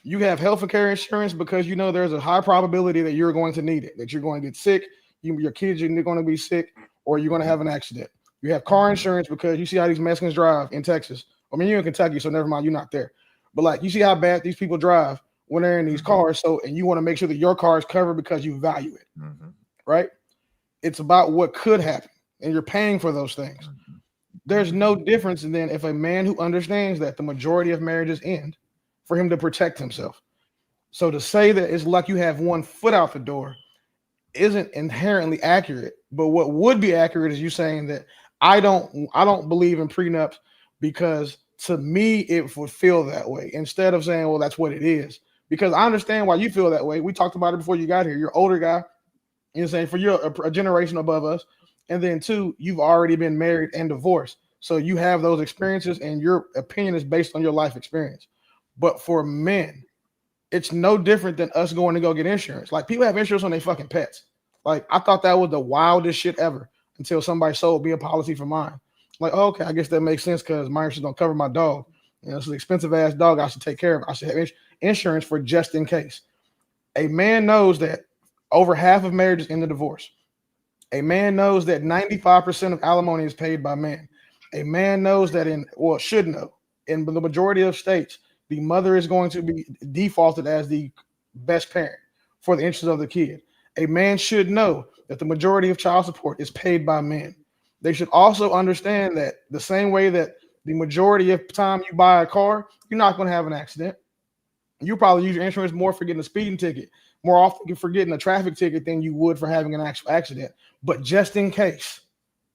You have health care insurance because you know there's a high probability that you're going to need it, that you're going to get sick, your kids are going to be sick, or you're going to have an accident. You have car insurance because you see how these Mexicans drive in Texas. I mean, you're in Kentucky, so never mind, you're not there. But like, you see how bad these people drive when they're in these cars. And you want to make sure that your car is covered because you value it, right? It's about what could happen, and you're paying for those things. There's no difference than if a man who understands that the majority of marriages end for him to protect himself. So to say that it's like you have one foot out the door isn't inherently accurate. But what would be accurate is you saying that I don't believe in prenups because to me it would feel that way, instead of saying, well, that's what it is. Because I understand why you feel that way. We talked about it before you got here. You're an older guy. You're saying for you're a generation above us. And then two, you've already been married and divorced. So you have those experiences and your opinion is based on your life experience. But for men, it's no different than us going to go get insurance. Like, people have insurance on their fucking pets. Like, I thought that was the wildest shit ever until somebody sold me a policy for mine. Like, oh, okay, I guess that makes sense because my insurance don't cover my dog. It's an expensive ass dog I should take care of. I should have insurance for just in case. A man knows that over half of marriages end in divorce. A man knows that 95% of alimony is paid by men. A man knows that should know, in the majority of states, the mother is going to be defaulted as the best parent for the interests of the kid. A man should know that the majority of child support is paid by men. They should also understand that the same way that the majority of time you buy a car, you're not going to have an accident. You probably use your insurance more for getting a speeding ticket, more often for getting a traffic ticket than you would for having an actual accident. But just in case,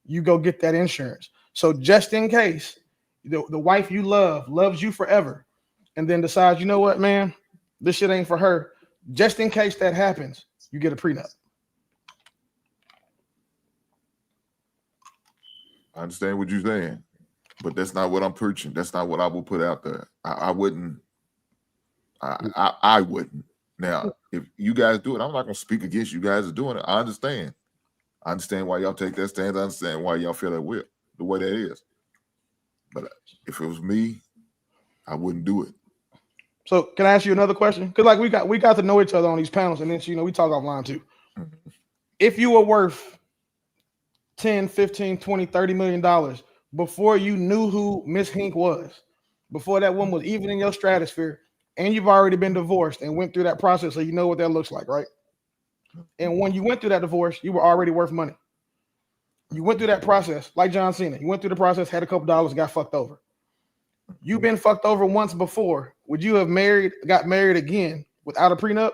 you go get that insurance. So just in case the wife you love loves you forever and then decides, you know what, man, this shit ain't for her. Just in case that happens, you get a prenup. I understand what you're saying, but that's not what I'm preaching. That's not what I will put out there. I wouldn't. I wouldn't. Now, if you guys do it, I'm not going to speak against you guys doing it. I understand. I understand why y'all take that stance. I understand why y'all feel that way, the way that is. But if it was me, I wouldn't do it. So can I ask you another question? Because like we got to know each other on these panels, and then we talk offline too. Mm-hmm. If you were worth 10, 15, 20, $30 million before you knew who Miss Hink was, before that woman was even in your stratosphere, and you've already been divorced and went through that process, so you know what that looks like, right? And when you went through that divorce, you were already worth money. You went through that process like John Cena. You went through the process, had a couple dollars, got fucked over. You've been fucked over once before. Would you have got married again without a prenup?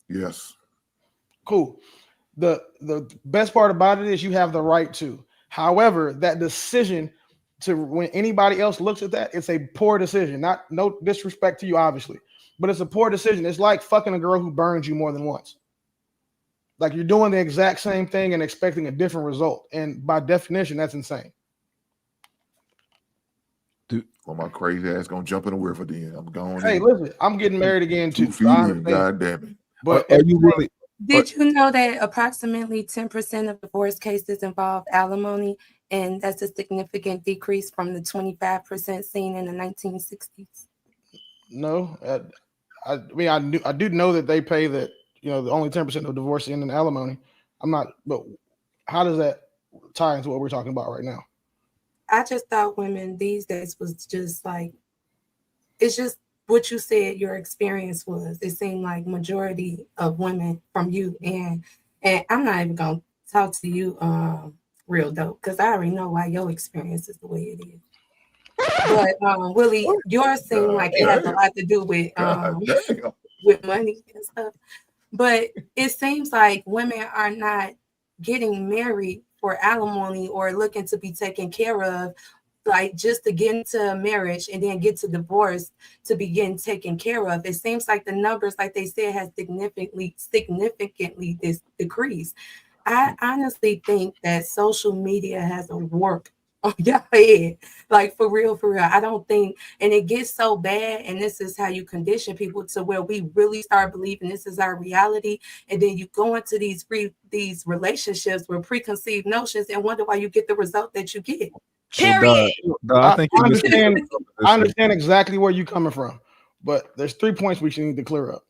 Yes. Cool. The best part about it is you have the right to. However, that decision when anybody else looks at that, it's a poor decision. No disrespect to you, obviously, but it's a poor decision. It's like fucking a girl who burns you more than once. Like you're doing the exact same thing and expecting a different result. And by definition, that's insane. Dude, well, my crazy ass gonna jump in the river then. I'm going. Hey, listen, I'm getting married again too. 2 feet in, God damn it. But are you really? Did you know that approximately 10% of divorce cases involve alimony, and that's a significant decrease from the 25% seen in the 1960s? No, I mean I do know that they pay that. The only 10% of divorce end in alimony. I'm not, but how does that tie into what we're talking about right now? I just thought women these days was just like, it's just what you said your experience was. It seemed like majority of women from you, and I'm not even gonna talk to you real dope, because I already know why your experience is the way it is. But Willie, yours seemed like it has a lot to do with money and stuff. But it seems like women are not getting married for alimony or looking to be taken care of, like just to get into a marriage and then get to divorce to be getting taken care of. It seems like the numbers, like they said, has significantly decreased. I honestly think that social media has a work on your head, like for real. I don't think, and it gets so bad, and this is how you condition people to where we really start believing this is our reality, and then you go into these relationships with preconceived notions and wonder why you get the result that you get. Period. I understand exactly where you're coming from, but there's 3 points we should need to clear up.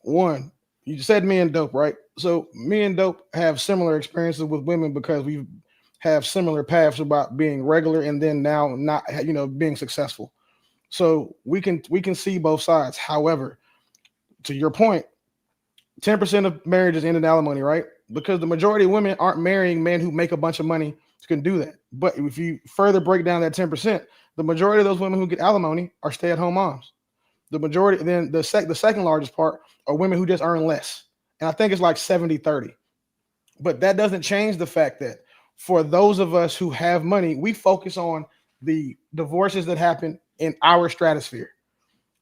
One, you said me and Dope, right? So me and Dope have similar experiences with women because we have similar paths about being regular and then now not, being successful. So we can see both sides. However, to your point, 10% of marriages end in alimony, right? Because the majority of women aren't marrying men who make a bunch of money can do that. But if you further break down that 10%, the majority of those women who get alimony are stay-at-home moms. The majority, then the second largest part are women who just earn less. And I think it's like 70-30. But that doesn't change the fact that for those of us who have money, we focus on the divorces that happen in our stratosphere.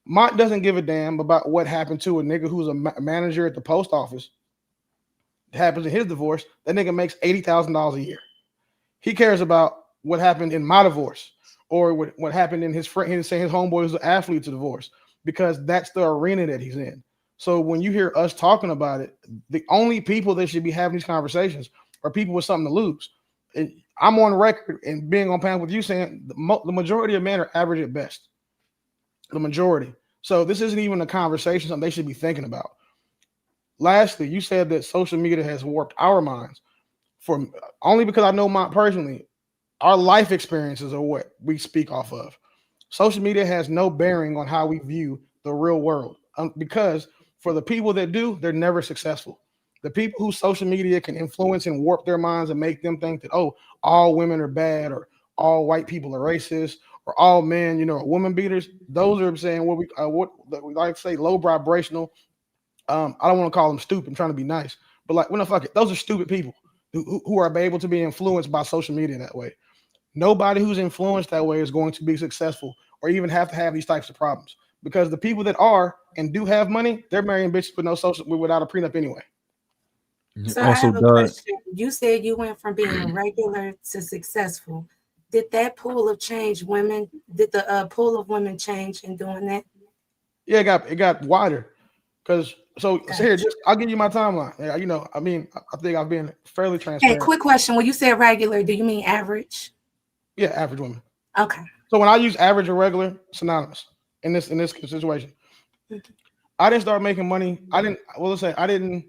Mott doesn't give a damn about what happened to a nigga who's a manager at the post office. It happens in his divorce. That nigga makes $80,000 a year. He cares about what happened in my divorce or what happened in his friend. He's saying his homeboy was an athlete to divorce because that's the arena that he's in. So when you hear us talking about it, the only people that should be having these conversations are people with something to lose. And I'm on record and being on panel with you saying the majority of men are average at best. The majority. So this isn't even a conversation, something they should be thinking about. Lastly, you said that social media has warped our minds. For only because I know mine personally, our life experiences are what we speak off of. Social media has no bearing on how we view the real world, because for the people that do, they're never successful. The people who social media can influence and warp their minds and make them think that, oh, all women are bad, or all white people are racist, or all men, are woman beaters. Those are saying what we like to say low vibrational. I don't want to call them stupid. I'm trying to be nice, but like, well, no, fuck it. Those are stupid people who are able to be influenced by social media that way. Nobody who's influenced that way is going to be successful or even have to have these types of problems, because the people that are and do have money, they're marrying bitches without a prenup anyway. So I have a question. You said you went from being regular to successful. Did that pool of change women? Did the pool of women change in doing that? Yeah, it got wider. Because here, I'll give you my timeline. Yeah, I think I've been fairly transparent. Hey, quick question. When you say regular, do you mean average? Yeah, average women. Okay. So when I use average or regular, synonymous in this situation. I didn't start making money. I didn't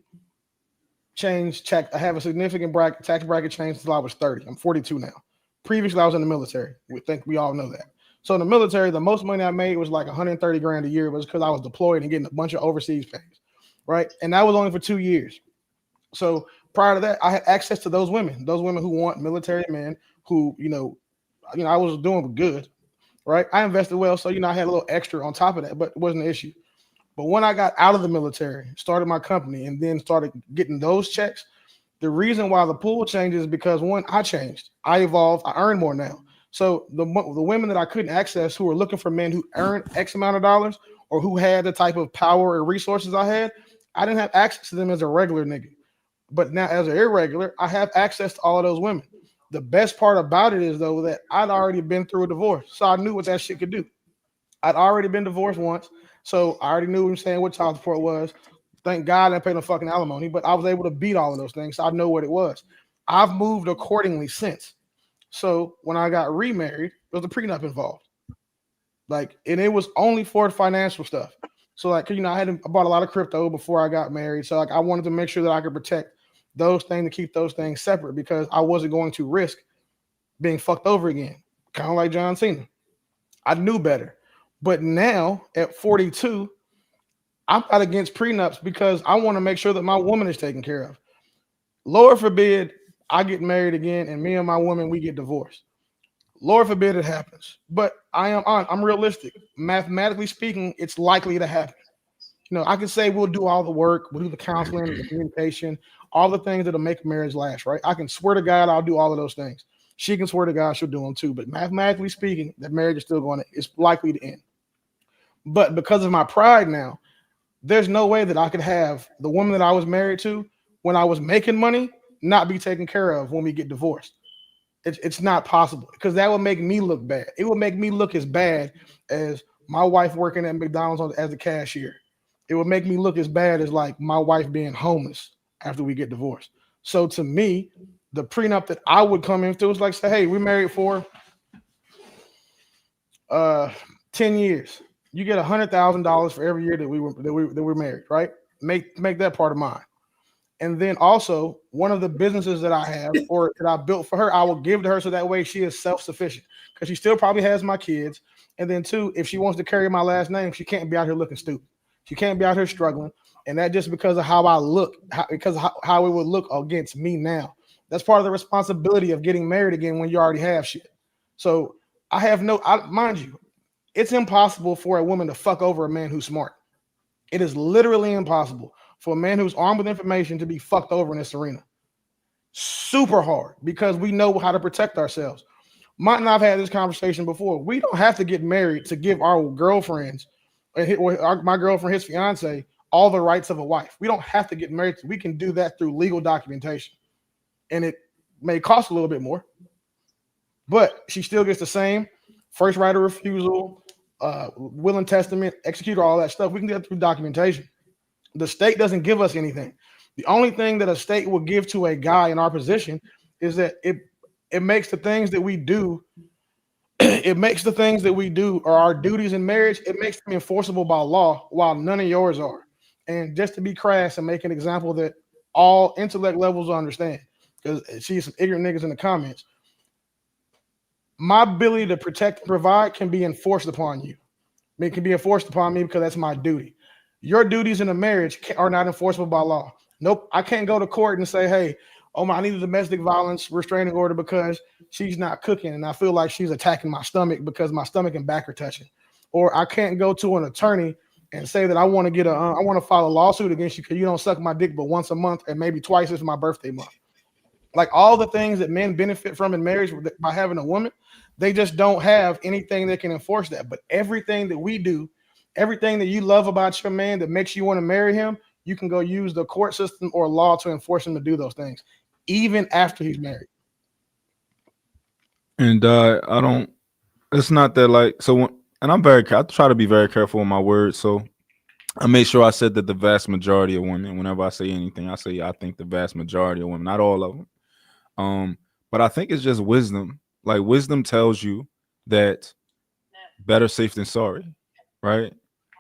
change check. I have a significant tax bracket change until I was 30. I'm 42 now. Previously, I was in the military. We think we all know that. So in the military, the most money I made was like 130 grand a year. It was because I was deployed and getting a bunch of overseas pays, right? And that was only for 2 years. So prior to that, I had access to those women who want military men who, I was doing good, right? I invested well. So, I had a little extra on top of that, but it wasn't an issue. But when I got out of the military, started my company, and then started getting those checks, the reason why the pool changes is because, one, I changed. I evolved. I earn more now. So the women that I couldn't access, who were looking for men who earned X amount of dollars or who had the type of power or resources I had, I didn't have access to them as a regular nigga. But now as an irregular, I have access to all of those women. The best part about it is, though, that I'd already been through a divorce. So I knew what that shit could do. I'd already been divorced once. So I already knew what child support was. Thank God I didn't pay no fucking alimony, but I was able to beat all of those things. So I know what it was. I've moved accordingly since. So when I got remarried, there was a prenup involved. And it was only for financial stuff. So I bought a lot of crypto before I got married. So I wanted to make sure that I could protect those things and keep those things separate, because I wasn't going to risk being fucked over again. Kind of like John Cena. I knew better. But now at 42, I'm not against prenups because I want to make sure that my woman is taken care of. Lord forbid I get married again and me and my woman, we get divorced. Lord forbid it happens. But I'm realistic. Mathematically speaking, it's likely to happen. I can say we'll do all the work, we'll do the counseling, the communication, all the things that'll make marriage last, right? I can swear to God I'll do all of those things. She can swear to God she'll do them too. But mathematically speaking, that marriage is still it's likely to end. But because of my pride now, there's no way that I could have the woman that I was married to when I was making money not be taken care of when we get divorced. It's not possible, because that would make me look bad. It would make me look as bad as my wife working at McDonald's as a cashier. It would make me look as bad as like my wife being homeless after we get divorced. So to me, the prenup that I would come into is like, say, hey, we're married for 10 years. You get $100,000 for every year that we're married, right? Make that part of mine. And then also, one of the businesses that I have or that I built for her, I will give to her, so that way she is self-sufficient, because she still probably has my kids. And then two, if she wants to carry my last name, she can't be out here looking stupid. She can't be out here struggling. And that just because of how I look, because of how it would look against me now. That's part of the responsibility of getting married again when you already have shit. So mind you, it's impossible for a woman to fuck over a man who's smart. It is literally impossible for a man who's armed with information to be fucked over in this arena. Super hard, because we know how to protect ourselves. Mike and I've had this conversation before. We don't have to get married to give our girlfriends, my girlfriend, his fiance, all the rights of a wife. We don't have to get married. We can do that through legal documentation. And it may cost a little bit more, but she still gets the same first right of refusal, will and testament, executor, all that stuff. We can do that through documentation. The state doesn't give us anything. The only thing that a state will give to a guy in our position is that it makes the things that we do it makes the things that we do or our duties in marriage, it makes them enforceable by law while none of yours are. And just to be crass and make an example that all intellect levels will understand, because see some ignorant niggas in the comments, my ability to protect and provide can be enforced upon you. It can be enforced upon me because that's my duty. Your duties in a marriage are not enforceable by law. Nope, I can't go to court and say, hey, I need a domestic violence restraining order because she's not cooking and I feel like she's attacking my stomach because my stomach and back are touching. Or I can't go to an attorney and say that I want to file a lawsuit against you because you don't suck my dick but once a month and maybe twice as my birthday month. Like all the things that men benefit from in marriage by having a woman, they just don't have anything that can enforce that. But everything that we do, everything that you love about your man that makes you want to marry him, you can go use the court system or law to enforce him to do those things, even after he's married. And I don't. It's not that like so. And I try to be very careful with my words. So I made sure I said that the vast majority of women. Whenever I say anything, I say I think the vast majority of women, not all of them. But I think it's just wisdom. Like wisdom tells you that better safe than sorry, right?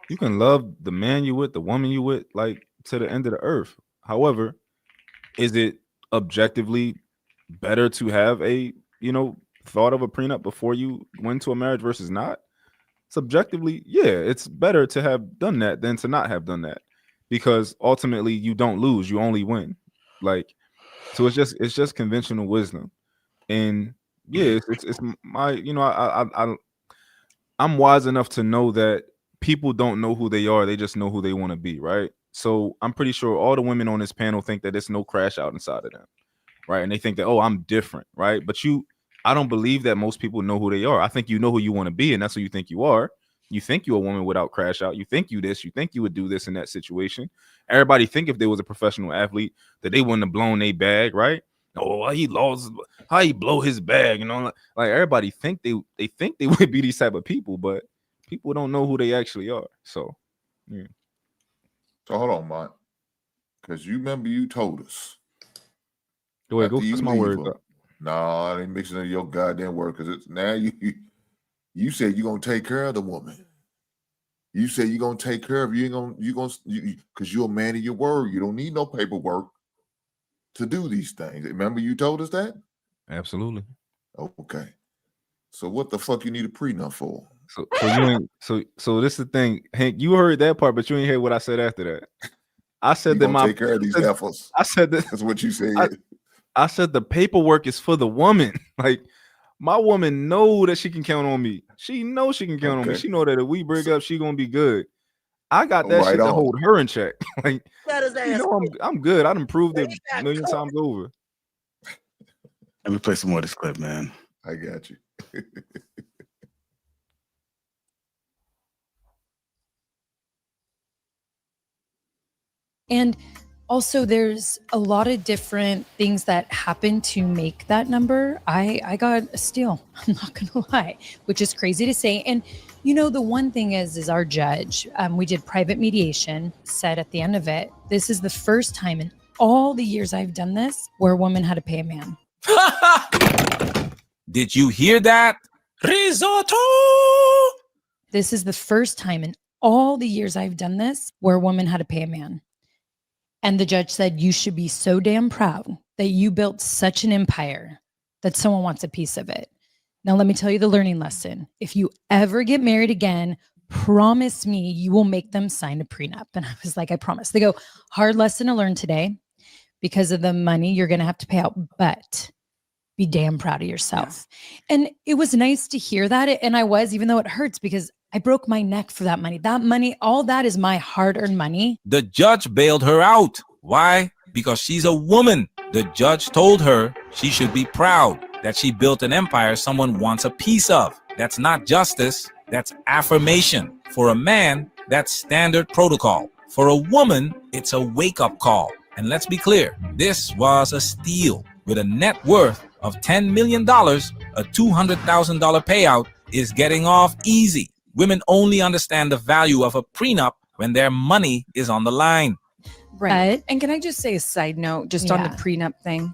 You can love the man you with, the woman you with, like to the end of the earth. However, is it objectively better to have a, thought of a prenup before you went to a marriage versus not? Subjectively, yeah, it's better to have done that than to not have done that, because ultimately you don't lose, you only win. Like, so it's just conventional wisdom. And yeah, it's my, I'm wise enough to know that people don't know who they are, they just know who they want to be, right? So I'm pretty sure all the women on this panel think that there's no crash out inside of them, right? And they think that, oh, I'm different, right? But I don't believe that most people know who they are. I think you know who you want to be, and that's who you think you are. You think you're a woman without crash out. You think you this. You think you would do this in that situation. Everybody think if they was a professional athlete that they wouldn't have blown their bag, right? Oh, he lost. How he blow his bag? Like everybody think they think they would be these type of people, but people don't know who they actually are. So, yeah. So hold on, Mike, because you remember you told us. Go ahead, go fix my words up. No, I ain't mixing up your goddamn word, because it's now you said you're gonna take care of the woman. You said you're gonna take care of you because you're a man of your word. You don't need no paperwork to do these things. Remember you told us that? Absolutely. Okay. So what the fuck you need a prenup for? So you ain't so this is the thing, Hank. You heard that part, but you ain't hear what I said after that. I said that take care of these efforts. I said that. That's what you said. I said the paperwork is for the woman. Like my woman know that she can count on me. She knows she can count on me. She know that if we break up, she gonna be good. I got that shit to hold her in check. Like I'm good. I'd improved it a million times over. Let me play some more of this clip, man. I got you. And also, there's a lot of different things that happen to make that number. I got a steal, I'm not gonna lie, which is crazy to say. And the one thing is our judge, we did private mediation, said at the end of it, this is the first time in all the years I've done this where a woman had to pay a man. Did you hear that? Risotto! This is the first time in all the years I've done this where a woman had to pay a man. And the judge said, you should be so damn proud that you built such an empire that someone wants a piece of it. Now, let me tell you the learning lesson. If you ever get married again, promise me you will make them sign a prenup. And I was like, I promise. They go, hard lesson to learn today because of the money you're going to have to pay out, but be damn proud of yourself. Yeah. And it was nice to hear that. And I was, even though it hurts, because I broke my neck for that money. That money, all that is my hard-earned money. The judge bailed her out. Why? Because she's a woman. The judge told her she should be proud that she built an empire someone wants a piece of. That's not justice. That's affirmation. For a man, that's standard protocol. For a woman, it's a wake-up call. And let's be clear, this was a steal. With a net worth of $10 million, a $200,000 payout is getting off easy. Women only understand the value of a prenup when their money is on the line. Right. And can I just say a side note just on the prenup thing?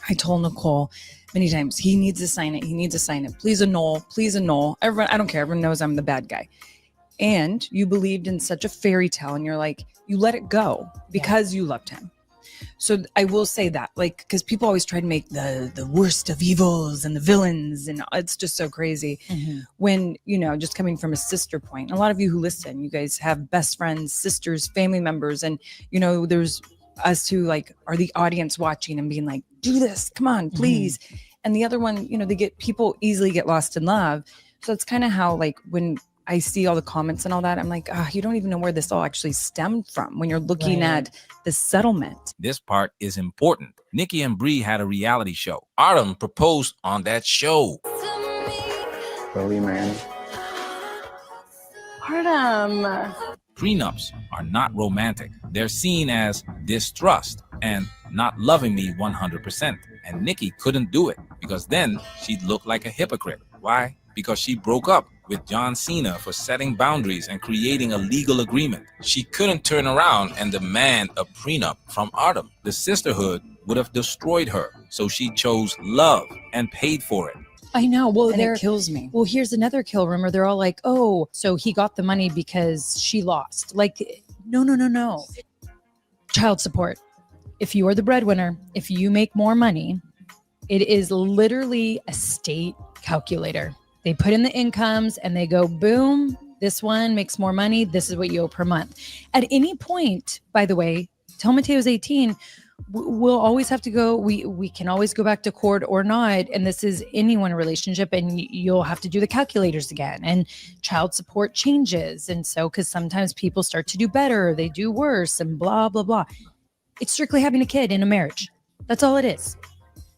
I told Nicole many times, he needs to sign it. He needs to sign it. Please annul. Please annul. Everyone, I don't care. Everyone knows I'm the bad guy. And you believed in such a fairy tale, and you're like, you let it go because you loved him. So I will say that, like, because people always try to make the worst of evils and the villains, and it's just so crazy. When, you know, just coming from a sister point, a lot of you who listen, you guys have best friends, sisters, family members, and, you know, there's us who like are the audience watching and being like, do this, come on, please. And the other one, you know, people easily get lost in love. So it's kind of how, like, when I see all the comments and all that, I'm like, you don't even know where this all actually stemmed from when you're looking at the settlement. This part is important. Nikki and Bree had a reality show. Artem proposed on that show. Really, man? Artem. Prenups are not romantic. They're seen as distrust and not loving me 100%. And Nikki couldn't do it because then she'd look like a hypocrite. Why? Because she broke up with John Cena for setting boundaries and creating a legal agreement. She couldn't turn around and demand a prenup from Artem. The sisterhood would have destroyed her. So she chose love and paid for it. I know. Well, And it kills me. Well, here's another kill rumor. They're all like, oh, so he got the money because she lost. Like, no. Child support. If you are the breadwinner, if you make more money, it is literally a state calculator. They put in the incomes and they go, boom, this one makes more money. This is what you owe per month. At any point, by the way, till Mateo's 18, we'll always have to go. We can always go back to court or not. And this is anyone relationship, and you'll have to do the calculators again. And child support changes. And so, because sometimes people start to do better, they do worse, and blah, blah, blah. It's strictly having a kid in a marriage. That's all it is.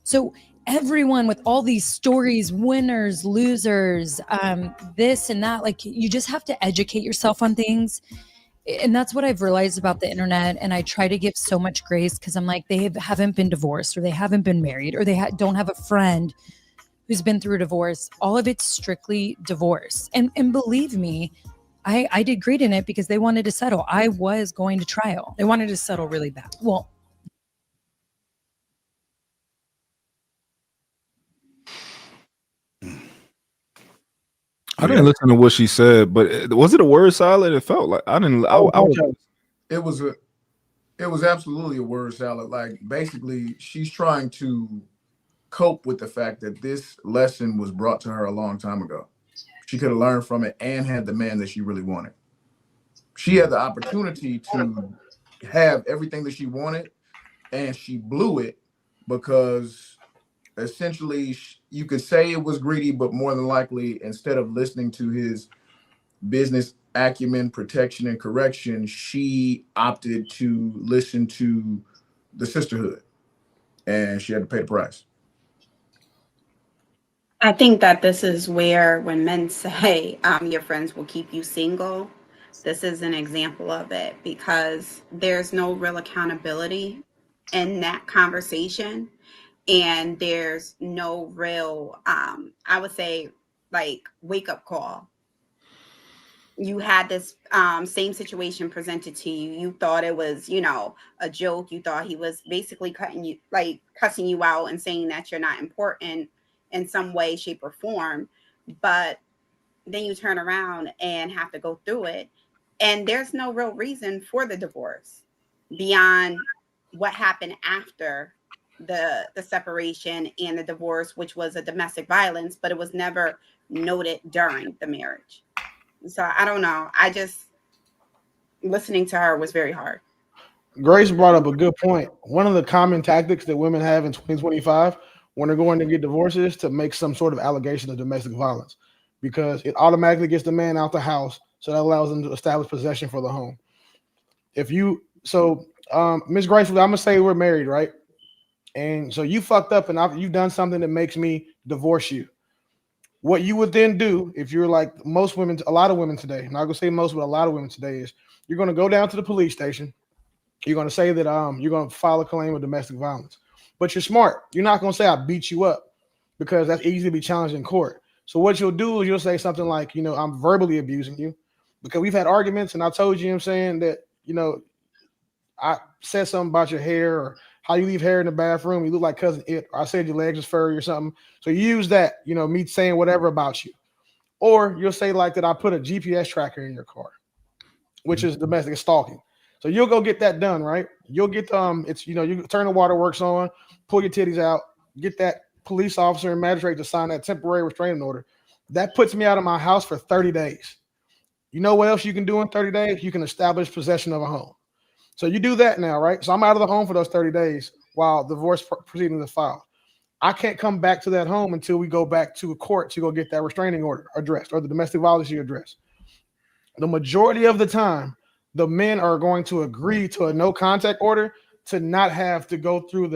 So everyone with all these stories, winners, losers, this and that, like, you just have to educate yourself on things. And that's what I've realized about the internet. And I try to give so much grace because I'm like, they haven't been divorced, or they haven't been married, or they don't have a friend who's been through a divorce. All of it's strictly divorce. And believe me, I did great in it because they wanted to settle. I was going to trial. They wanted to settle really bad. Well, I didn't listen to what she said, but was it a word salad? It felt like I didn't. It was absolutely a word salad. Like, basically, she's trying to cope with the fact that this lesson was brought to her a long time ago. She could have learned from it and had the man that she really wanted. She had the opportunity to have everything that she wanted, and she blew it because essentially you could say it was greedy, but more than likely, instead of listening to his business acumen, protection, and correction, she opted to listen to the sisterhood, and she had to pay the price. I think that this is where, when men say your friends will keep you single, this is an example of it, because there's no real accountability in that conversation. And there's no real, I would say, like, wake up call. You had this same situation presented to you. You thought it was, a joke. You thought he was basically cussing you out and saying that you're not important in some way, shape, or form. But then you turn around and have to go through it. And there's no real reason for the divorce beyond what happened after the separation and the divorce, which was a domestic violence, but it was never noted during the marriage. So I don't know. Listening to her was very hard. Grace brought up a good point. One of the common tactics that women have in 2025 when they're going to get divorces is to make some sort of allegation of domestic violence, because it automatically gets the man out the house. So that allows them to establish possession for the home. Ms. Grace, I'm going to say we're married, right? And so you fucked up and you've done something that makes me divorce you. What you would then do, if you're like most women, a lot of women today, I'm not going to say most, but a lot of women today, is you're going to go down to the police station. You're going to say that you're going to file a claim of domestic violence. But you're smart. You're not going to say I beat you up, because that's easy to be challenged in court. So what you'll do is you'll say something like, I'm verbally abusing you because we've had arguments and I told you, that, I said something about your hair, or how you leave hair in the bathroom, you look like cousin It, or I said your legs is furry or something. So you use that, me saying whatever about you. Or you'll say like that I put a GPS tracker in your car, which is domestic stalking. So you'll go get that done, right? You'll get it's you turn the waterworks on, pull your titties out, get that police officer and magistrate to sign that temporary restraining order. That puts me out of my house for 30 days. You know what else you can do in 30 days? You can establish possession of a home. So you do that now, right? So I'm out of the home for those 30 days while divorce proceedings are filed. I can't come back to that home until we go back to a court to go get that restraining order addressed or the domestic violence issue addressed. The majority of the time, the men are going to agree to a no contact order to not have to go through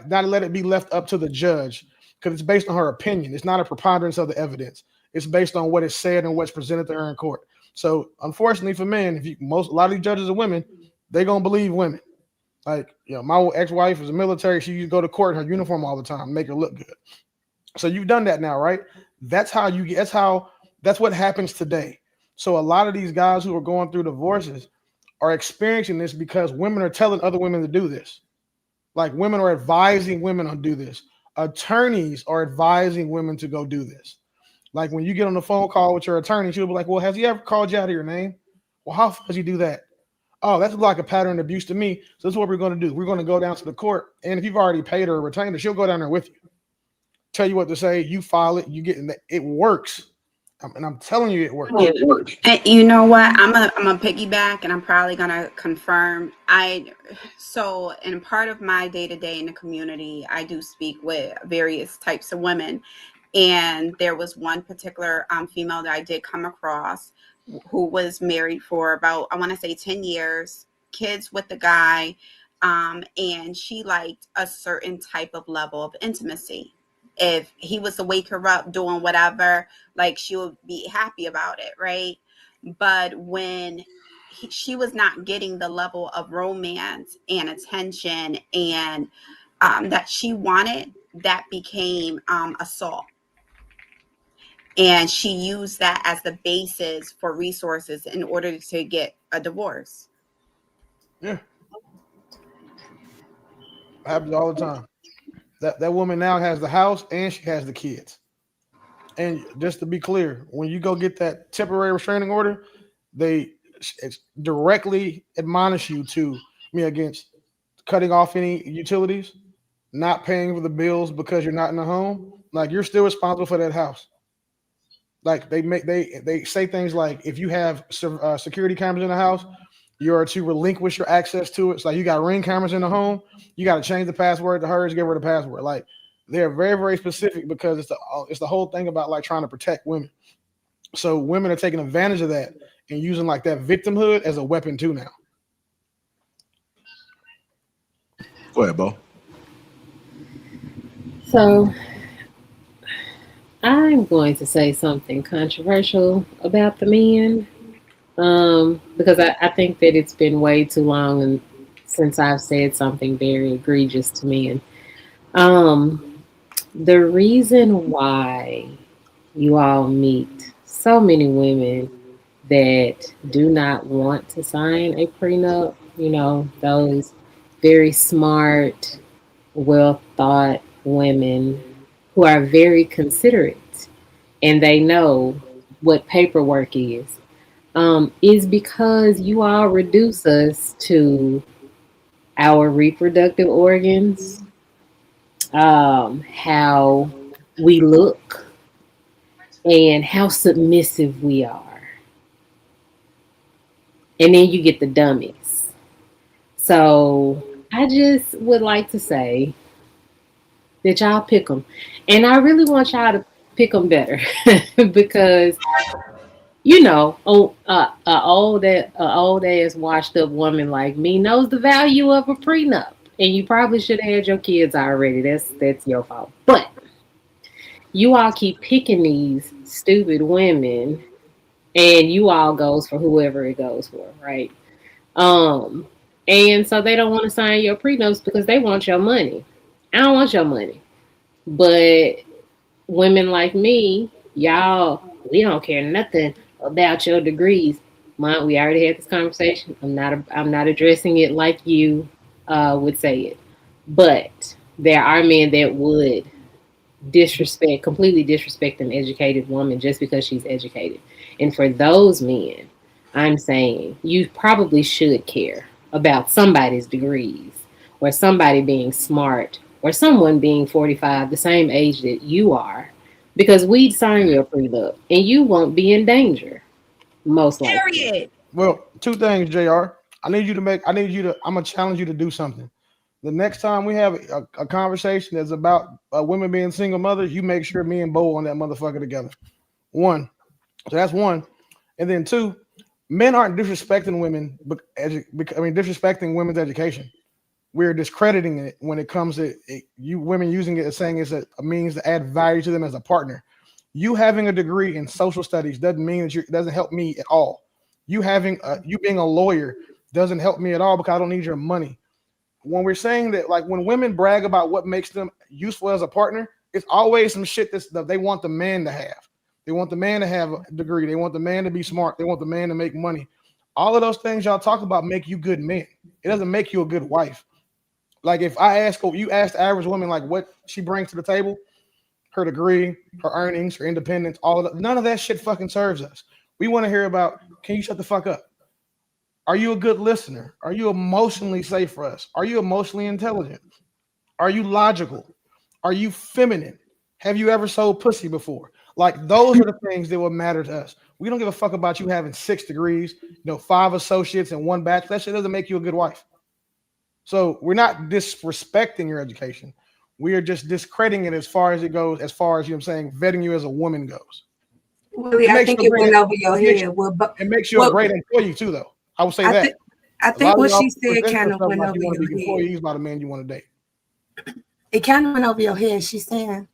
not let it be left up to the judge because it's based on her opinion. It's not a preponderance of the evidence. It's based on what is said and what's presented to her in court. So unfortunately for men, a lot of these judges are women, they're gonna believe women. Like, my ex-wife was a military. She used to go to court in her uniform all the time, make her look good. So you've done that now, right? That's what happens today. So a lot of these guys who are going through divorces are experiencing this because women are telling other women to do this. Like women are advising women to do this. Attorneys are advising women to go do this. Like when you get on the phone call with your attorney, she'll be like, well, has he ever called you out of your name? Well, how does he do that? Oh, that's like a pattern of abuse to me. So that's what we're going to do. We're going to go down to the court. And if you've already paid her a retainer, she'll go down there with you. Tell you what to say. You file it. You get in that. It works. And I'm telling you, it works. And you know what? I'm a piggyback, and I'm probably gonna confirm. So in part of my day-to-day in the community, I do speak with various types of women, and there was one particular female that I did come across who was married for about, I want to say 10 years, kids with the guy, and she liked a certain type of level of intimacy. If he was to wake her up doing whatever, like she would be happy about it, right? But when she was not getting the level of romance and attention and that she wanted, that became assault. And she used that as the basis for resources in order to get a divorce. Yeah. Happens all the time. That woman now has the house and she has the kids. And just to be clear, when you go get that temporary restraining order, they directly admonish you to against cutting off any utilities, not paying for the bills because you're not in the home. Like you're still responsible for that house. Like they say things like if you have security cameras in the house, you are to relinquish your access to it. It's like you got Ring cameras in the home, you got to change the password to hers, give her the password. Like they're very, very specific because it's the whole thing about like trying to protect women. So women are taking advantage of that and using like that victimhood as a weapon too now. Go ahead, Bo. So I'm going to say something controversial about the men, because I think that it's been way too long since I've said something very egregious to men. The reason why you all meet so many women that do not want to sign a prenup, those very smart, well thought women who are very considerate and they know what paperwork is because you all reduce us to our reproductive organs, how we look, and how submissive we are. And then you get the dummies. So I just would like to say that y'all pick them. And I really want y'all to pick them better because, a old ass washed up woman like me knows the value of a prenup. And you probably should have had your kids already. That's your fault. But you all keep picking these stupid women and you all goes for whoever it goes for, right? And so they don't want to sign your prenups because they want your money. I don't want your money. But women like me, y'all, we don't care nothing about your degrees. We already had this conversation. I'm not addressing it like you. would say it. But there are men that would completely disrespect an educated woman just because she's educated. And for those men, I'm saying you probably should care about somebody's degrees or somebody being smart or someone being 45, the same age that you are, because we'd sign your prenup and you won't be in danger, most likely. Period. Well, two things, JR. I'm gonna challenge you to do something. The next time we have a conversation that's about women being single mothers, you make sure me and Bo on that motherfucker together. One. So that's one. And then two, men aren't disrespecting women, but disrespecting women's education. We're discrediting it when it comes to you women using it as saying it's a means to add value to them as a partner. You having a degree in social studies doesn't mean that doesn't help me at all. You being a lawyer doesn't help me at all because I don't need your money. When we're saying that, like when women brag about what makes them useful as a partner, it's always some shit that they want the man to have. They want the man to have a degree. They want the man to be smart. They want the man to make money. All of those things y'all talk about make you good men. It doesn't make you a good wife. Like if you ask the average woman like what she brings to the table, her degree, her earnings, her independence, all of that, none of that shit fucking serves us. We want to hear about, can you shut the fuck up? Are you a good listener? Are you emotionally safe for us? Are you emotionally intelligent? Are you logical? Are you feminine? Have you ever sold pussy before? Like those are the things that will matter to us. We don't give a fuck about you having 6 degrees, 5 associates and 1 bachelor. That shit doesn't make you a good wife. So we're not disrespecting your education. We are just discrediting it as far as it goes, as far as vetting you as a woman goes. Willie, I think it went over your head. It makes you a great employee too, though. I would say that. I think what she said kind of went over you want to your be head. employees by the man you want to date. It kind of went over your head. She's saying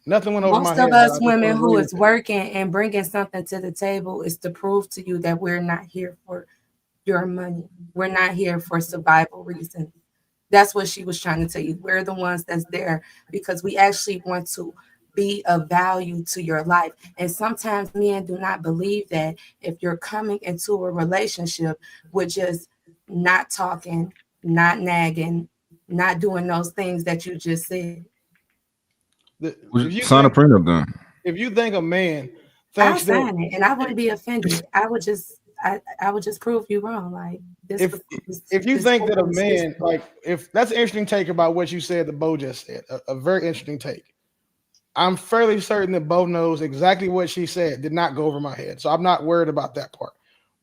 nothing went over my head. Most of us women who is working and bringing something to the table is to prove to you that we're not here for your money. We're not here for survival reasons. That's what she was trying to tell you. We're the ones that's there because we actually want to be of value to your life. And sometimes men do not believe that if you're coming into a relationship with just not talking, not nagging, not doing those things that you just said. Sign a prenup then. If you think a man I'll sign it and I wouldn't be offended. I would just prove you wrong. Like this. If you think that a man, like if that's an interesting take about what you said that Bo just said, a very interesting take. I'm fairly certain that Bo knows exactly what she said did not go over my head. So I'm not worried about that part.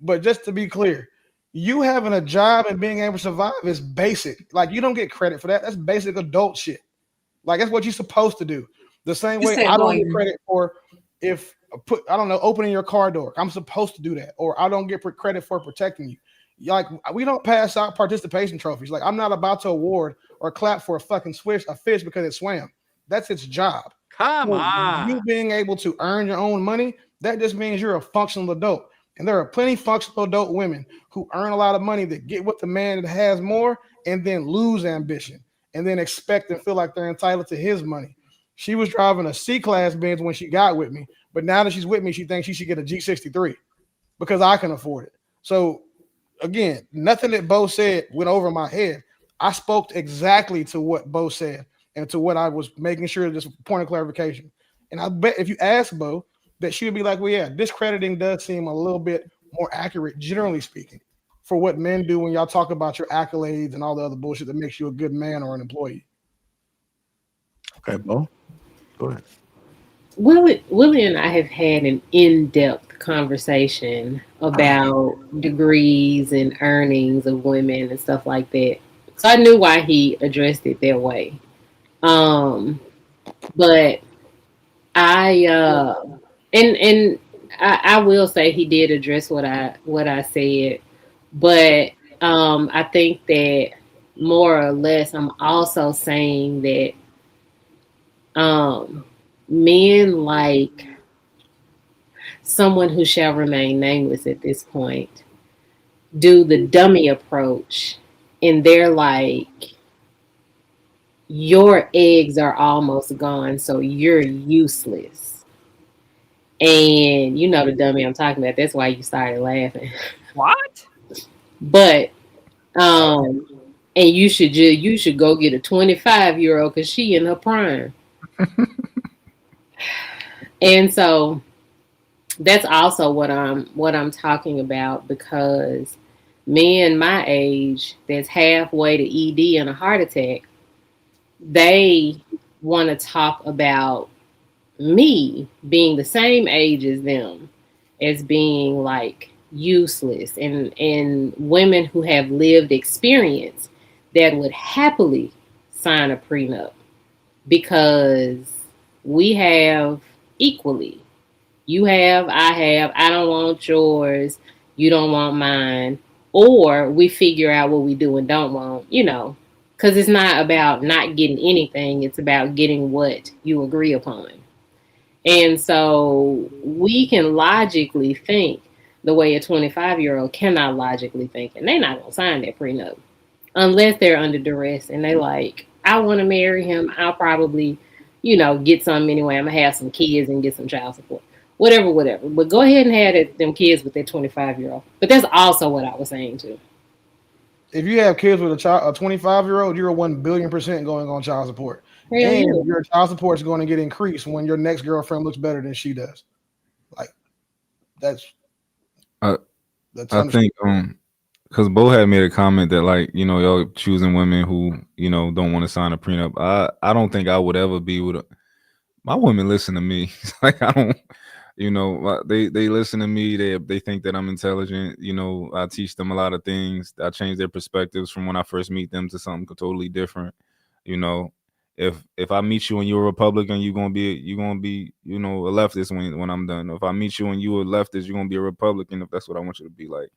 But just to be clear, you having a job and being able to survive is basic. Like you don't get credit for that. That's basic adult shit. Like that's what you're supposed to do. The same way I don't get credit for opening your car door. I'm supposed to do that. Or I don't get credit for protecting you. Like we don't pass out participation trophies. Like I'm not about to award or clap for a fucking fish because it swam. That's its job. Come on. You being able to earn your own money, that just means you're a functional adult. And there are plenty functional adult women who earn a lot of money that get with the man that has more and then lose ambition and then expect and feel like they're entitled to his money. She was driving a C-Class Benz when she got with me, but now that she's with me, she thinks she should get a G63 because I can afford it. So again, nothing that Bo said went over my head. I spoke exactly to what Bo said and to what I was making sure, just a point of clarification. And I bet if you ask Bo, that she would be like, well, yeah, discrediting does seem a little bit more accurate, generally speaking, for what men do when y'all talk about your accolades and all the other bullshit that makes you a good man or an employee. Okay, Bo, go ahead. Willie and I have had an in-depth conversation about degrees and earnings of women and stuff like that. So I knew why he addressed it that way. But I will say he did address what I said, but I think that more or less I'm also saying that men like someone who shall remain nameless at this point do the dummy approach, and they're like, your eggs are almost gone, so you're useless. And you know the dummy I'm talking about. That's why you started laughing. What? But And you should go get a 25-year-old because she in her prime. And so that's also what I'm talking about, because men my age that's halfway to ED and a heart attack, they want to talk about me being the same age as them as being like useless, and women who have lived experience that would happily sign a prenup because we have equally. You have, I don't want yours, you don't want mine. Or we figure out what we do and don't want, because it's not about not getting anything, it's about getting what you agree upon. And so we can logically think the way a 25-year-old cannot logically think, and they're not going to sign that prenup unless they're under duress and they like, I want to marry him. I'll probably, get something anyway. I'm going to have some kids and get some child support. Whatever. But go ahead and have them kids with that 25-year-old. But that's also what I was saying too. If you have kids with a 25-year-old, you're 1,000,000,000% going on child support. And your child support is going to get increased when your next girlfriend looks better than she does. Like that's I think because Bo had made a comment that like, y'all choosing women who, don't want to sign a prenup. I don't think I would ever be with my women listen to me. Like I don't, they listen to me. They think that I'm intelligent. I teach them a lot of things. I change their perspectives from when I first meet them to something totally different. If I meet you and you're a Republican, you're gonna be a leftist when I'm done. If I meet you and you're a leftist, you're gonna be a Republican. If that's what I want you to be like,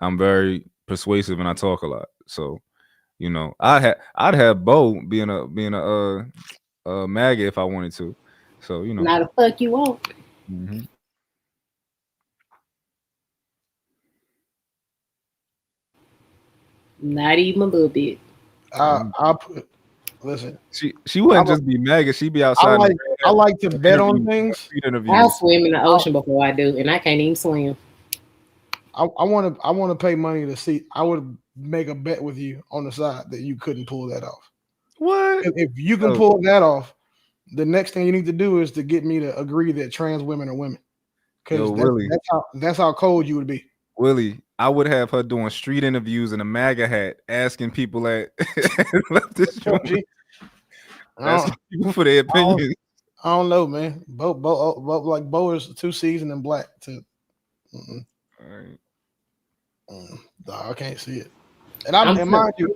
I'm very persuasive and I talk a lot. So, I'd have Bo being a MAGA if I wanted to. So not a fuck you won't. Mm-hmm. Not even a little bit. I'll put. Listen, she wouldn't just be MAGA. She'd be outside. I like to bet on things. I'll swim in the ocean before I do, and I can't even swim. I want to pay money to see. I would make a bet with you on the side that you couldn't pull that off. What? If you can pull that off, the next thing you need to do is to get me to agree that trans women are women. Because that's how cold you would be. Willie, I would have her doing street interviews in a MAGA hat, asking people at asking people for their opinions. I don't know, man. Bo is too seasoned and black to. I can't see it. And I'm not a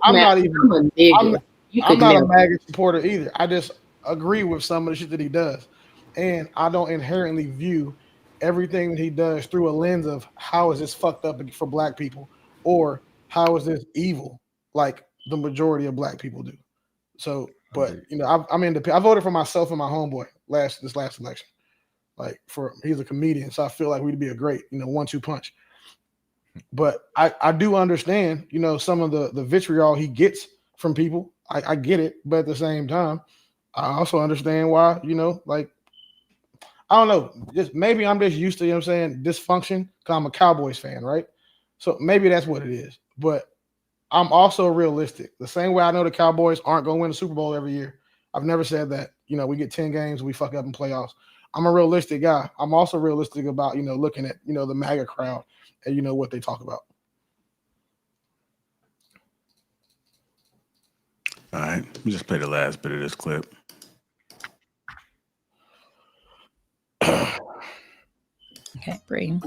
MAGA supporter either. I just agree with some of the shit that he does, and I don't inherently view everything that he does through a lens of how is this fucked up for black people or how is this evil like the majority of black people do. So, but I voted for myself and my homeboy this last election. Like he's a comedian, so I feel like we'd be a great 1-2 punch. But I do understand some of the vitriol he gets from people. I get it, but at the same time, I also understand why like. I don't know. Maybe I'm just used to, dysfunction because I'm a Cowboys fan, right? So maybe that's what it is. But I'm also realistic. The same way I know the Cowboys aren't going to win the Super Bowl every year. I've never said that. We get 10 games, we fuck up in playoffs. I'm a realistic guy. I'm also realistic about, looking at, the MAGA crowd and, what they talk about. All right. Let me just play the last bit of this clip. Okay, Bree,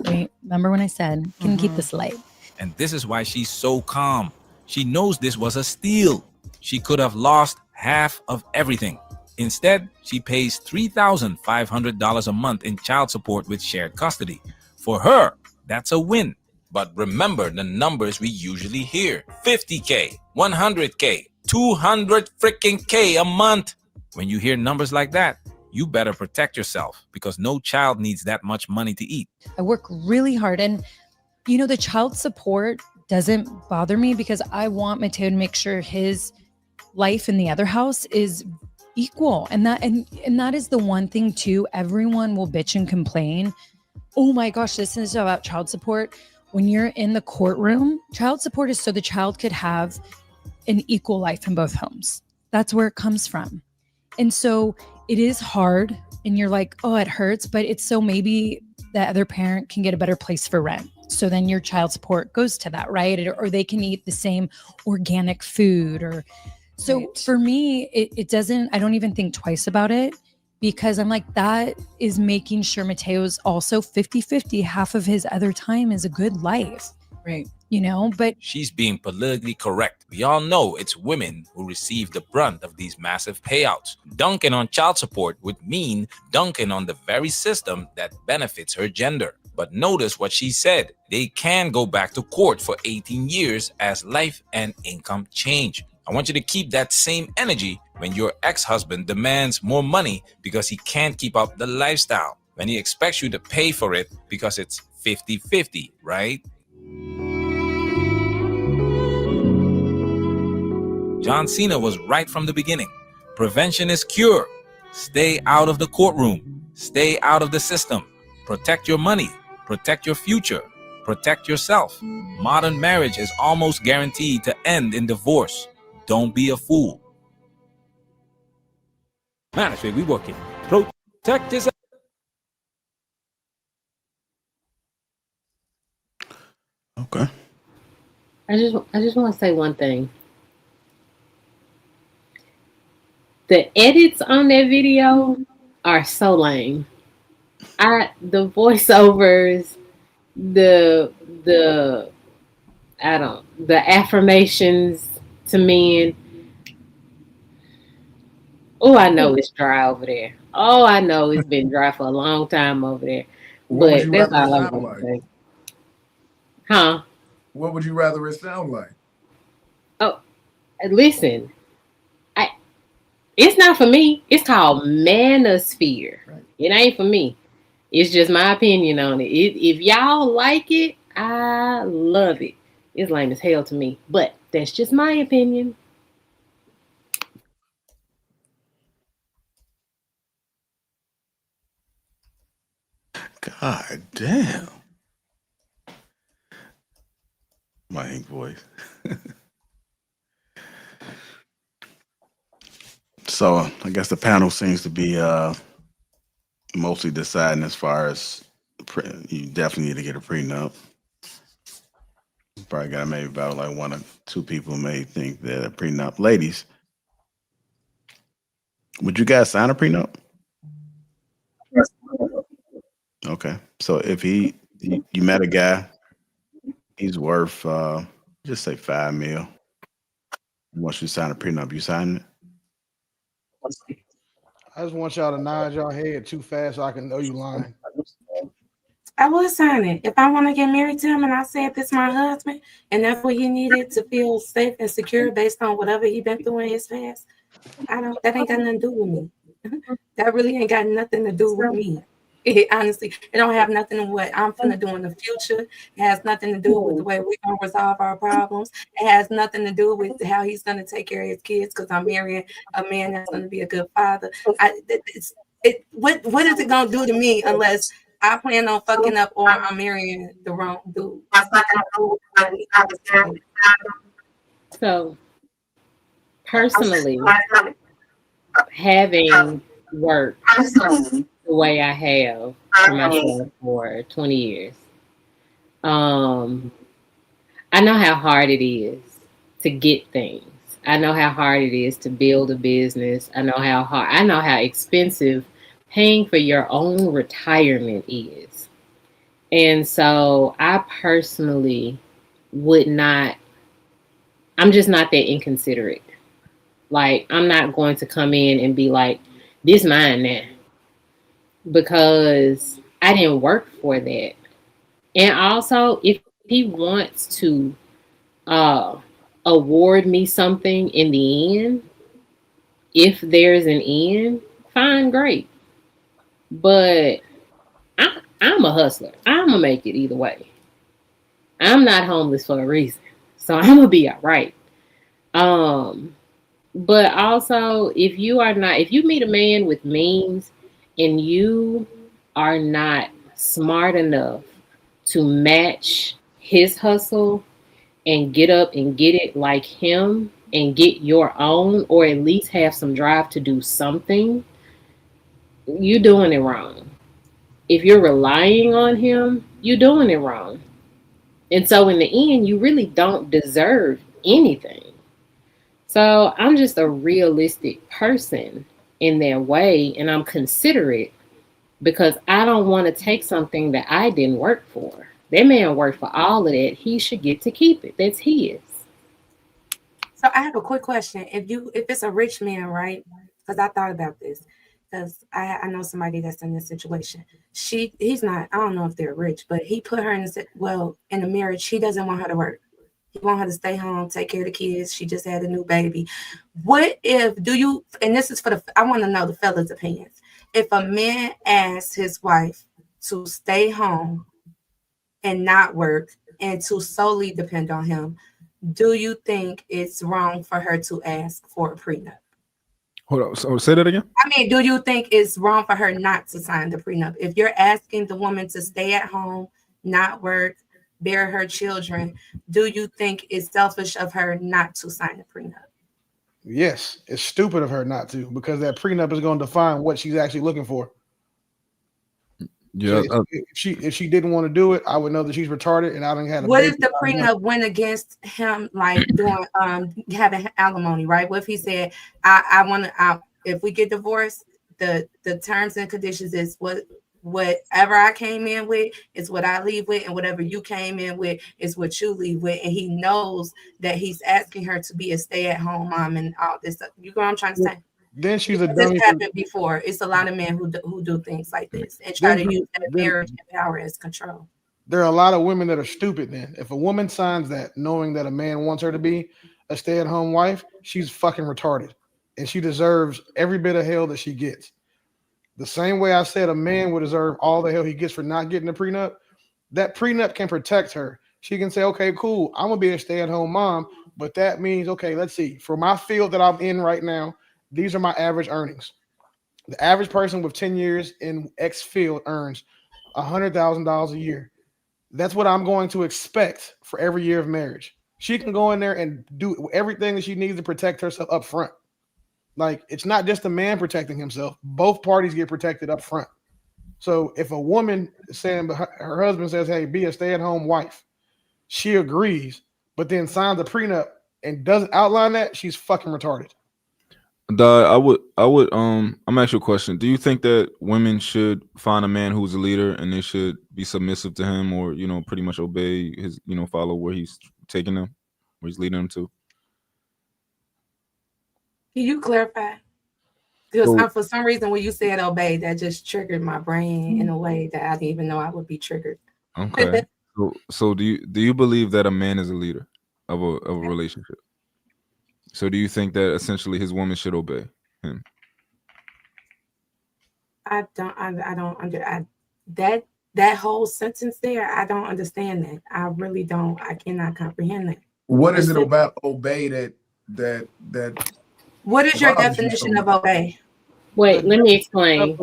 remember when I said, can keep this light? And this is why she's so calm. She knows this was a steal. She could have lost half of everything. Instead, she pays $3,500 a month in child support with shared custody. For her, that's a win. But remember the numbers we usually hear. 50K, 100K, 200 freaking K a month. When you hear numbers like that, you better protect yourself because no child needs that much money to eat. I work really hard, and the child support doesn't bother me because I want Mateo to make sure his life in the other house is equal. And that is the one thing too. Everyone will bitch and complain. Oh my gosh, this is about child support. when you're in the courtroom, child support is so the child could have an equal life in both homes. That's where it comes from. And so it is hard, and you're like, oh, it hurts, but it's so maybe the other parent can get a better place for rent. So then your child support goes to that, right? Or they can eat the same organic food. Or so Right. for me, it doesn't, I don't even think twice about it, because I'm like, that is making sure Mateo's also 50-50. Half of his other time is a good life. Right. You know, but She's being politically correct. We all know it's women who receive the brunt of these massive payouts. Dunking on child support would mean dunking on the very system that benefits her gender. But notice what she said. They can go back to court for 18 years as life and income change. I want you to keep that same energy when your ex-husband demands more money because he can't keep up the lifestyle, when he expects you to pay for it because it's 50-50, right? John Cena was right from the beginning. Prevention is cure. Stay out of the courtroom. Stay out of the system. Protect your money. Protect your future. Protect yourself. Modern marriage is almost guaranteed to end in divorce. Don't be a fool. Man, that's where we working. Protect yourself. Okay. I just want to say one thing. The edits on that video are so lame. The voiceovers, the affirmations to men. Oh, I know it's dry over there. Oh, I know it's been dry for a long time over there. What would But you that's rather it all I'm sound gonna like? say. Huh? What would you rather it sound like? Oh, listen. It's not for me. It's called manosphere. Right. It ain't for me. It's just my opinion on it. If y'all like it, I love it. It's lame as hell to me, but that's just my opinion. God damn. My ink voice. So I guess the panel seems to be mostly deciding as far as you definitely need to get a prenup. Probably got maybe about like one or two people may think that a prenup. Ladies, would you guys sign a prenup? Okay. So if you met a guy, he's worth just say 5 mil. Once you sign a prenup, you sign it? I just want y'all to nod y'all head too fast so I can know you lying. I would sign it. If I want to get married to him and I said this is my husband and that's what he needed to feel safe and secure based on whatever he been through in his past, that ain't got nothing to do with me. That really ain't got nothing to do with me. Honestly, it don't have nothing to what I'm finna do in the future. It has nothing to do with the way we're gonna resolve our problems. It has nothing to do with how he's gonna take care of his kids because I'm marrying a man that's gonna be a good father. What is it gonna do to me unless I plan on fucking up or I'm marrying the wrong dude? So, personally, having worked the way I have for myself for 20 years, I know how hard it is to get things. I know how hard it is to build a business. I know how expensive paying for your own retirement is. And so I personally I'm just not that inconsiderate. Like, I'm not going to come in and be like, this mine now. Because I didn't work for that. And also, if he wants to award me something in the end, if there's an end, fine, great. But I'm a hustler. I'm going to make it either way. I'm not homeless for a reason. So I'm going to be all right. But also, if you meet a man with means and you are not smart enough to match his hustle and get up and get it like him and get your own, or at least have some drive to do something, you're doing it wrong. If you're relying on him, you're doing it wrong. And so in the end, you really don't deserve anything. So I'm just a realistic person in their way, and I'm considerate because I don't want to take something that I didn't work for. That man worked for all of that. He should get to keep it. That's his. So I have a quick question. If it's a rich man, right? Because I thought about this. Because I know somebody that's in this situation. He's not, I don't know if they're rich, but he put her in in a marriage. He doesn't want her to work. He want her to stay home, take care of the kids. She just had a new baby. What if, and this is I want to know the fellas' opinions. If a man asks his wife to stay home and not work and to solely depend on him, do you think it's wrong for her to ask for a prenup? Hold on. So say that again. I mean, do you think it's wrong for her not to sign the prenup? If you're asking the woman to stay at home, not work, bear her children, do you think it's selfish of her not to sign the prenup? Yes, it's stupid of her not to, because that prenup is going to define what she's actually looking for. Yeah. So if she didn't want to do it, I would know that she's retarded, and I don't have. What if the prenup went against him, like doing having alimony, right? What if he said, "I want to, if we get divorced, the terms and conditions is whatever I came in with is what I leave with, and whatever you came in with is what you leave with," and he knows that he's asking her to be a stay-at-home mom and all this stuff. You know what I'm trying to say? Then she's a This dummy. happened before. It's a lot of men who do things like this and try to use that marriage and power as control. There are a lot of women that are stupid. Then, if a woman signs that knowing that a man wants her to be a stay-at-home wife, she's fucking retarded, and she deserves every bit of hell that she gets. The same way I said a man would deserve all the hell he gets for not getting a prenup, that prenup can protect her. She can say, okay, cool, I'm gonna be a stay-at-home mom, but that means, okay, let's see, for my field that I'm in right now, these are my average earnings. The average person with 10 years in X field earns $100,000 a year. That's what I'm going to expect for every year of marriage. She can go in there and do everything that she needs to protect herself up front. Like, it's not just the man protecting himself. Both parties get protected up front. So if a woman is saying, her husband says, hey, be a stay-at-home wife, she agrees, but then signs a prenup and doesn't outline that, she's fucking retarded. I'm gonna ask you a question. Do you think that women should find a man who's a leader and they should be submissive to him, or pretty much obey his, follow where he's taking them, where he's leading them to? Can you clarify? Because for some reason when you said obey, that just triggered my brain in a way that I didn't even know I would be triggered. Okay. So do you believe that a man is a leader of a relationship? So do you think that essentially his woman should obey him? I don't that whole sentence there. I don't understand that. I really don't. I cannot comprehend that. What is it about obey that? What is your definition of obey? Wait, let me explain.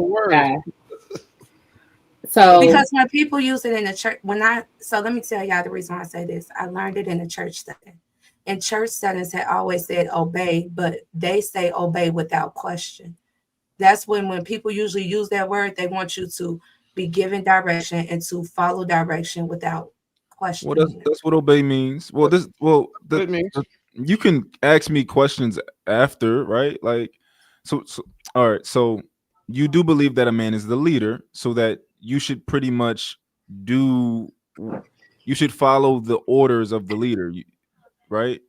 So because when people use it in the church, let me tell y'all the reason why I say this. I learned it in the church setting. And church settings had always said obey, but they say obey without question. That's when people usually use that word, they want you to be given direction and to follow direction without question. Well, that's what obey means. It means you can ask me questions after, right? Like, so all right. So you do believe that a man is the leader, so that you should pretty much you should follow the orders of the leader, right?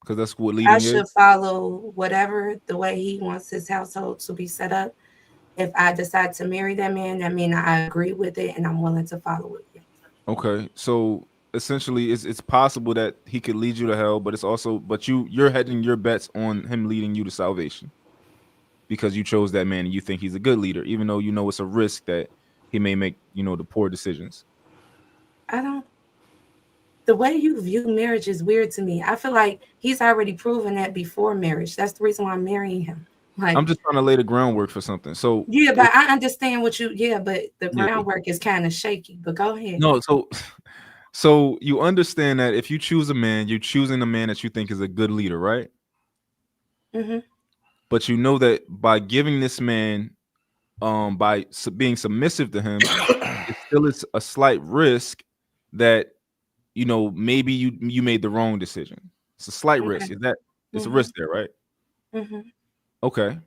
Because that's what leading is. I should follow whatever the way he wants his household to be set up. If I decide to marry that man, that means I agree with it and I'm willing to follow it. Okay, so essentially, it's possible that he could lead you to hell, but it's also, but you're hedging your bets on him leading you to salvation because you chose that man and you think he's a good leader, even though it's a risk that he may make the poor decisions. The way you view marriage is weird to me. I feel like he's already proven that before marriage. That's the reason why I'm marrying him. Like, I'm just trying to lay the groundwork for something. So yeah, but I understand but the groundwork is kind of shaky. But go ahead. No, so So you understand that if you choose a man, you're choosing a man that you think is a good leader, right? Mm-hmm. But you know that by giving this man, being submissive to him, it still is a slight risk that maybe you made the wrong decision. It's a slight risk. Okay. Is that it's a Mm-hmm. risk there, right? Mm-hmm. Okay.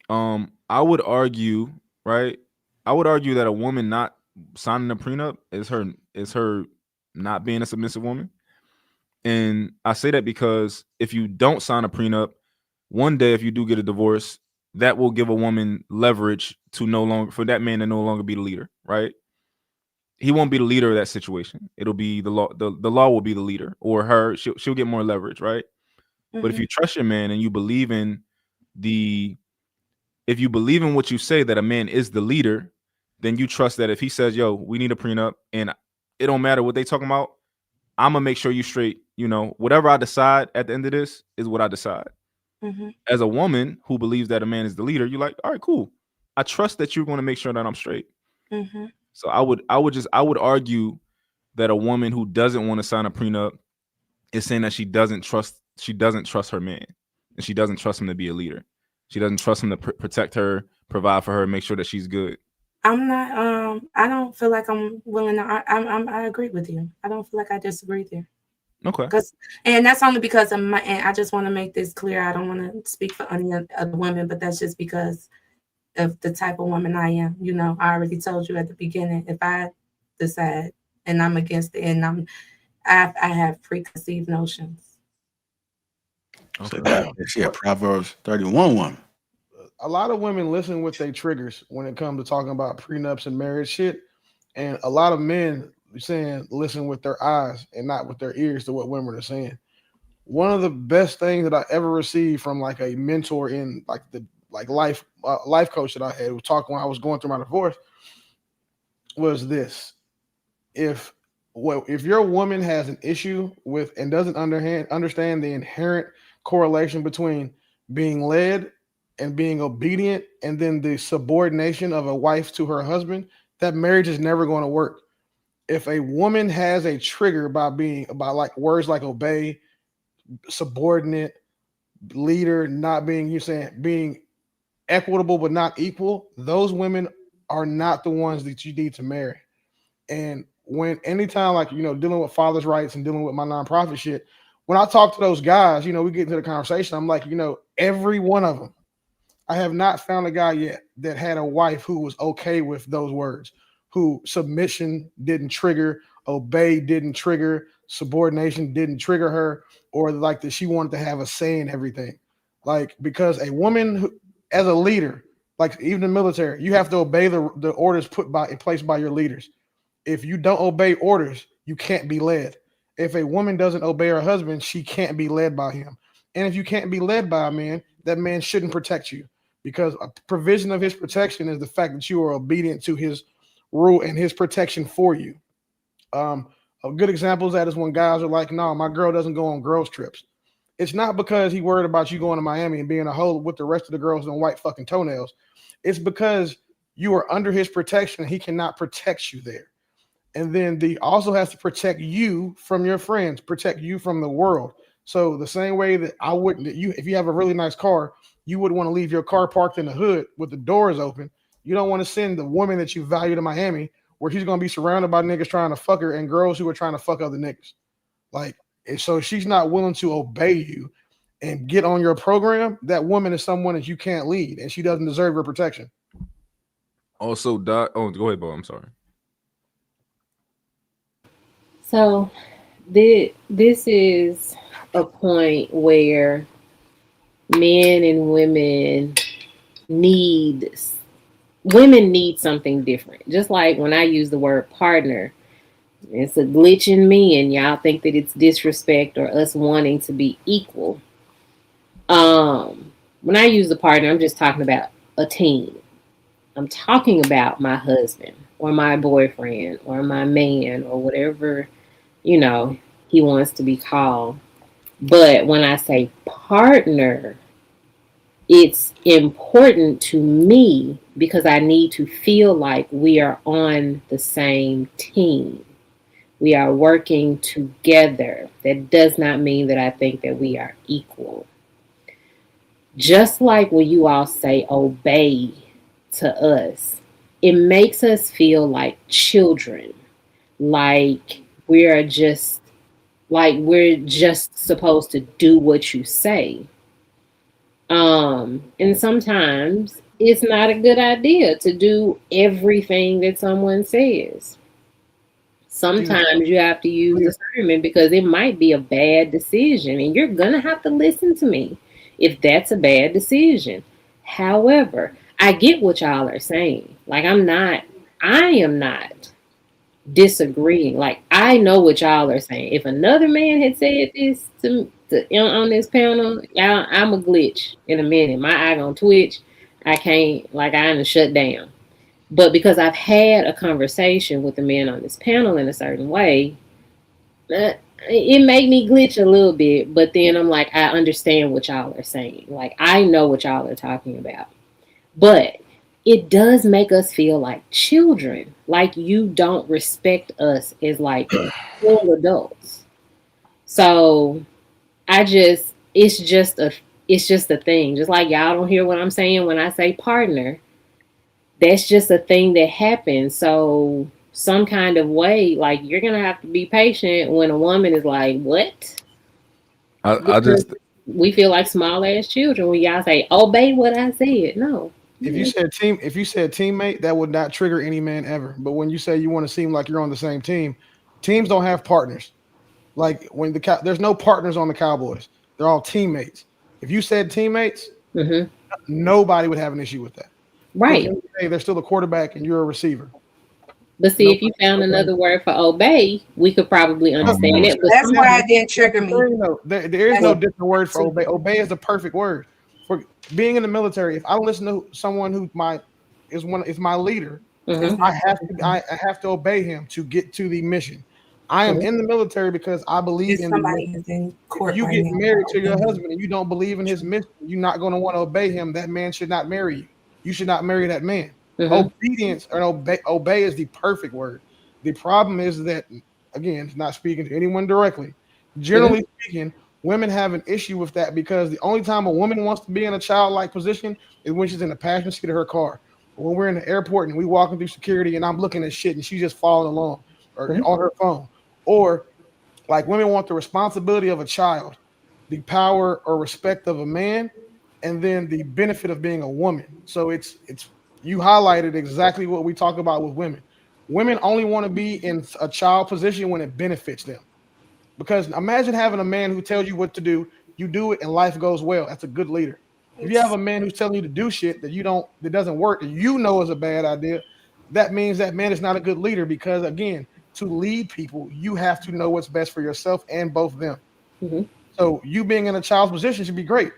I would argue, right? I would argue that a woman not signing a prenup is her not being a submissive woman. And I say that because if you don't sign a prenup, one day if you do get a divorce, that will give a woman leverage to for that man to no longer be the leader, right? He won't be the leader of that situation. It'll be the law. The law will be the leader, or her. She'll get more leverage, right? But if Mm-hmm. you trust your man and you believe in if you believe in what you say that a man is the leader, then you trust that if he says, "Yo, we need a prenup," and it don't matter what they talking about, I'm gonna make sure you straight. Whatever I decide at the end of this is what I decide. Mm-hmm. As a woman who believes that a man is the leader, you're like, all right, cool. I trust that you're going to make sure that I'm straight. Mm-hmm. So I would argue that a woman who doesn't want to sign a prenup is saying that she doesn't trust her man, and she doesn't trust him to be a leader. She doesn't trust him to protect her, provide for her, make sure that she's good. I'm not. I don't feel like I'm willing to. I agree with you. I don't feel like I disagree there. Okay. And that's only because of my. And I just want to make this clear. I don't want to speak for any other women, but that's just because of the type of woman I am. I already told you at the beginning. If I decide and I'm against it, and I have preconceived notions. So she a Proverbs 31 woman. A lot of women listen with their triggers when it comes to talking about prenups and marriage shit, and a lot of men saying listen with their eyes and not with their ears to what women are saying. One of the best things that I ever received from like a mentor in like the life coach that I had was talking when I was going through my divorce was this: if your woman has an issue with and doesn't understand the inherent correlation between being led and being obedient, and then the subordination of a wife to her husband, that marriage is never going to work. If a woman has a trigger by like words like obey, subordinate, leader, not being being equitable but not equal, those women are not the ones that you need to marry. And anytime like dealing with fathers' rights and dealing with my nonprofit shit, when I talk to those guys, we get into the conversation. I'm like, every one of them. I have not found a guy yet that had a wife who was okay with those words, who submission didn't trigger, obey didn't trigger, subordination didn't trigger her, or like that she wanted to have a say in everything. Like, because a woman as a leader, like even the military, you have to obey the orders placed by your leaders. If you don't obey orders, you can't be led. If a woman doesn't obey her husband, she can't be led by him. And if you can't be led by a man, that man shouldn't protect you, because a provision of his protection is the fact that you are obedient to his rule and his protection for you. A good example of that is when guys are like, no, my girl doesn't go on girls trips. It's not because he worried about you going to Miami and being a hoe with the rest of the girls on white fucking toenails. It's because you are under his protection and he cannot protect you there. And then he also has to protect you from your friends, protect you from the world. So the same way that if you have a really nice car, you wouldn't want to leave your car parked in the hood with the doors open. You don't want to send the woman that you value to Miami where she's going to be surrounded by niggas trying to fuck her and girls who are trying to fuck other niggas. Like, so she's not willing to obey you and get on your program. That woman is someone that you can't lead, and she doesn't deserve your protection. Also, Doc. Oh, go ahead, Bo. I'm sorry. So, this is a point where men and women need something different. Just like when I use the word partner, it's a glitch in me, and y'all think that it's disrespect or us wanting to be equal. When I use the partner, I'm just talking about a team. I'm talking about my husband or my boyfriend or my man or whatever, he wants to be called. But when I say partner, it's important to me because I need to feel like we are on the same team. We are working together. That does not mean that I think that we are equal. Just like when you all say obey to us, it makes us feel like children, like we're just we're just supposed to do what you say. And sometimes it's not a good idea to do everything that someone says. Sometimes you have to use discernment because it might be a bad decision and you're going to have to listen to me if that's a bad decision. However, I get what y'all are saying. Like, I am not disagreeing. Like, I know what y'all are saying. If another man had said this on this panel, y'all, I'm a glitch in a minute. My eye gonna twitch. I can't, like, I done shut down. But because I've had a conversation with the men on this panel in a certain way, it made me glitch a little bit. But then I'm like, I understand what y'all are saying. Like, I know what y'all are talking about. But it does make us feel like children. Like, you don't respect us as like full adults. So it's just a thing. Just like y'all don't hear what I'm saying when I say partner. That's just a thing that happens. So some kind of way, like, you're gonna have to be patient when a woman is like, what? I just We feel like small ass children when y'all say, obey what I said. No. If you said teammate, that would not trigger any man ever. But when you say you want to seem like you're on the same team, teams don't have partners. Like when there's no partners on the Cowboys. They're all teammates. If you said teammates, nobody would have an issue with that. Right. Hey, they're still a quarterback and you're a receiver. But see, if you found another word for obey, we could probably understand it. But That's why it didn't trigger me. There is no different word for obey. Obey is the perfect word. For being in the military, if I listen to someone who is my leader, I have to obey him to get to the mission. I am in the military because I believe in somebody is in court. If you right get now. married to your husband and you don't believe in his mission, you're not going to want to obey him. That man should not marry you. You should not marry that man. Obedience or obey is the perfect word. The problem is that, again, not speaking to anyone directly, generally speaking, women have an issue with that because the only time a woman wants to be in a childlike position is when she's in the passenger seat of her car. When we're in the airport and we walking through security and I'm looking at shit and she's just following along or on her phone. Or like women want the responsibility of a child, the power or respect of a man, and then the benefit of being a woman. So it's you highlighted exactly what we talk about with women. Women only want to be in a child position when it benefits them. Because imagine having a man who tells you what to do, you do it, and life goes well. That's a good leader. If you have a man who's telling you to do shit that doesn't work, and you know is a bad idea, that means that man is not a good leader. Because again, to lead people, you have to know what's best for yourself and both of them. So you being in a child's position should be great.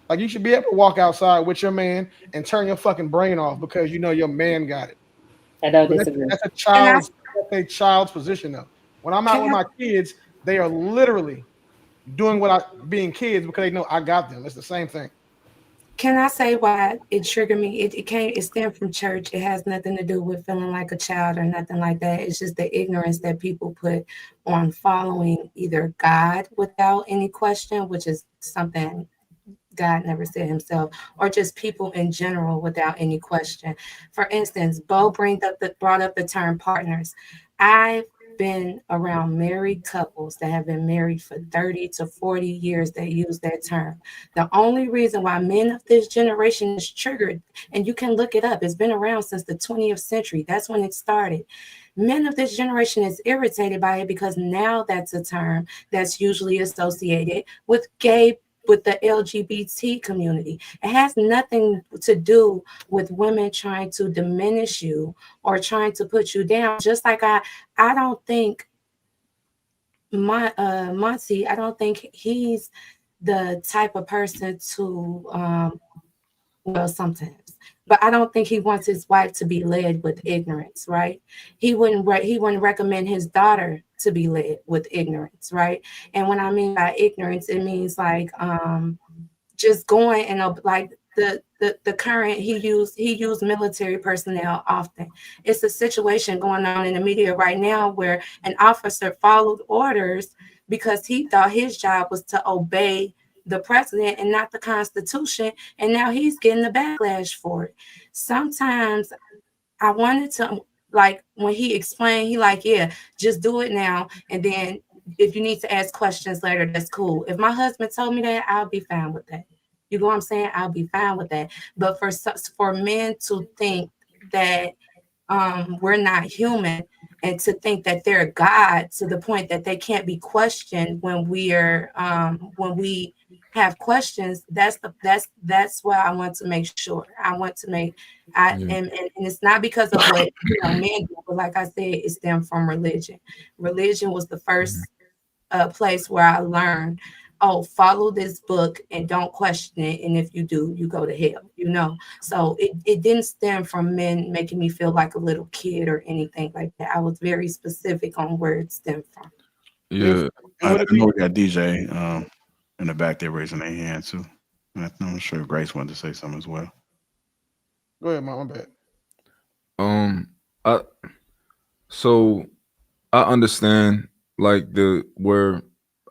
Like you should be able to walk outside with your man and turn your fucking brain off because you know your man got it. I don't disagree. That's a child's position though. When I'm out with my kids, they are literally doing being kids because they know I got them. It's the same thing. Can I say why it triggered me? It stemmed from church. It has nothing to do with feeling like a child or nothing like that. It's just the ignorance that people put on following either God without any question, which is something God never said himself, or just people in general without any question. For instance, Bo brought up the term partners. I've been around married couples that have been married for 30 to 40 years that use that term. The only reason why men of this generation is triggered, and you can look it up, it's been around since the 20th century. That's when it started. Men of this generation is irritated by it because now that's a term that's usually associated with the LGBT community. It has nothing to do with women trying to diminish you or trying to put you down. Just like I don't think Monty, I don't think he's the type of person to well, sometimes, but I don't think he wants his wife to be led with ignorance, right? He wouldn't recommend his daughter to be led with ignorance, right? And when I mean by ignorance, it means like just going and like the the current, he used military personnel often. It's a situation going on in the media right now where an officer followed orders because he thought his job was to obey the president and not the Constitution, and now he's getting the backlash for it. Sometimes I wanted to, like, when he explained, he like, yeah, just do it now, and then if you need to ask questions later, that's cool. If my husband told me that, I'll be fine with that. You know what I'm saying? I'll be fine with that. But for men to think that we're not human, and to think that they're God to the point that they can't be questioned when we have questions, that's what I want to make sure. I want to make and it's not because of what men do, but like I said, it stems from religion. Religion was the first place where I learned, oh, follow this book and don't question it, and if you do, you go to hell. So it didn't stem from men making me feel like a little kid or anything like that. I was very specific on where it stemmed from. Yeah, I know we got DJ in the back there raising their hand too. I'm sure Grace wanted to say something as well. Go ahead, my bad. So I understand like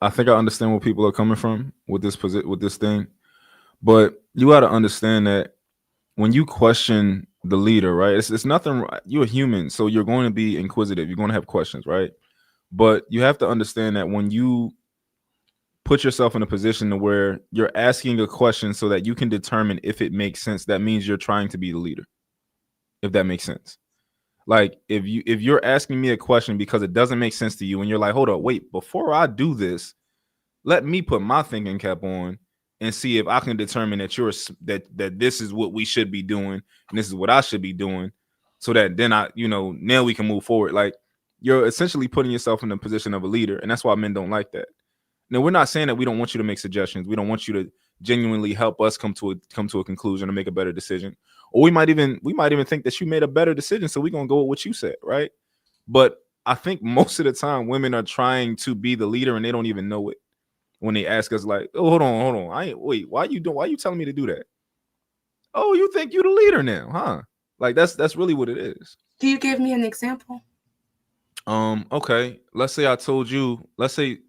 I think I understand where people are coming from with this thing, but you got to understand that when you question the leader, right? It's nothing. You're a human, so you're going to be inquisitive. You're going to have questions, right? But you have to understand that when you put yourself in a position to where you're asking a question so that you can determine if it makes sense, that means you're trying to be the leader. If that makes sense. Like if you're asking me a question because it doesn't make sense to you and you're like, hold up, wait, before I do this, let me put my thinking cap on and see if I can determine that this is what we should be doing and this is what I should be doing, so that then now we can move forward. Like you're essentially putting yourself in the position of a leader, and that's why men don't like that. Now, we're not saying that we don't want you to make suggestions. We don't want you to genuinely help us come to a conclusion or make a better decision. Or we might even think that you made a better decision, so we're gonna go with what you said, right? But I think most of the time women are trying to be the leader and they don't even know it. When they ask us, like, oh, hold on, why you telling me to do that? Oh, you think you're the leader now, huh? Like that's really what it is. Do you give me an example? Okay. Let's say I told you, let's say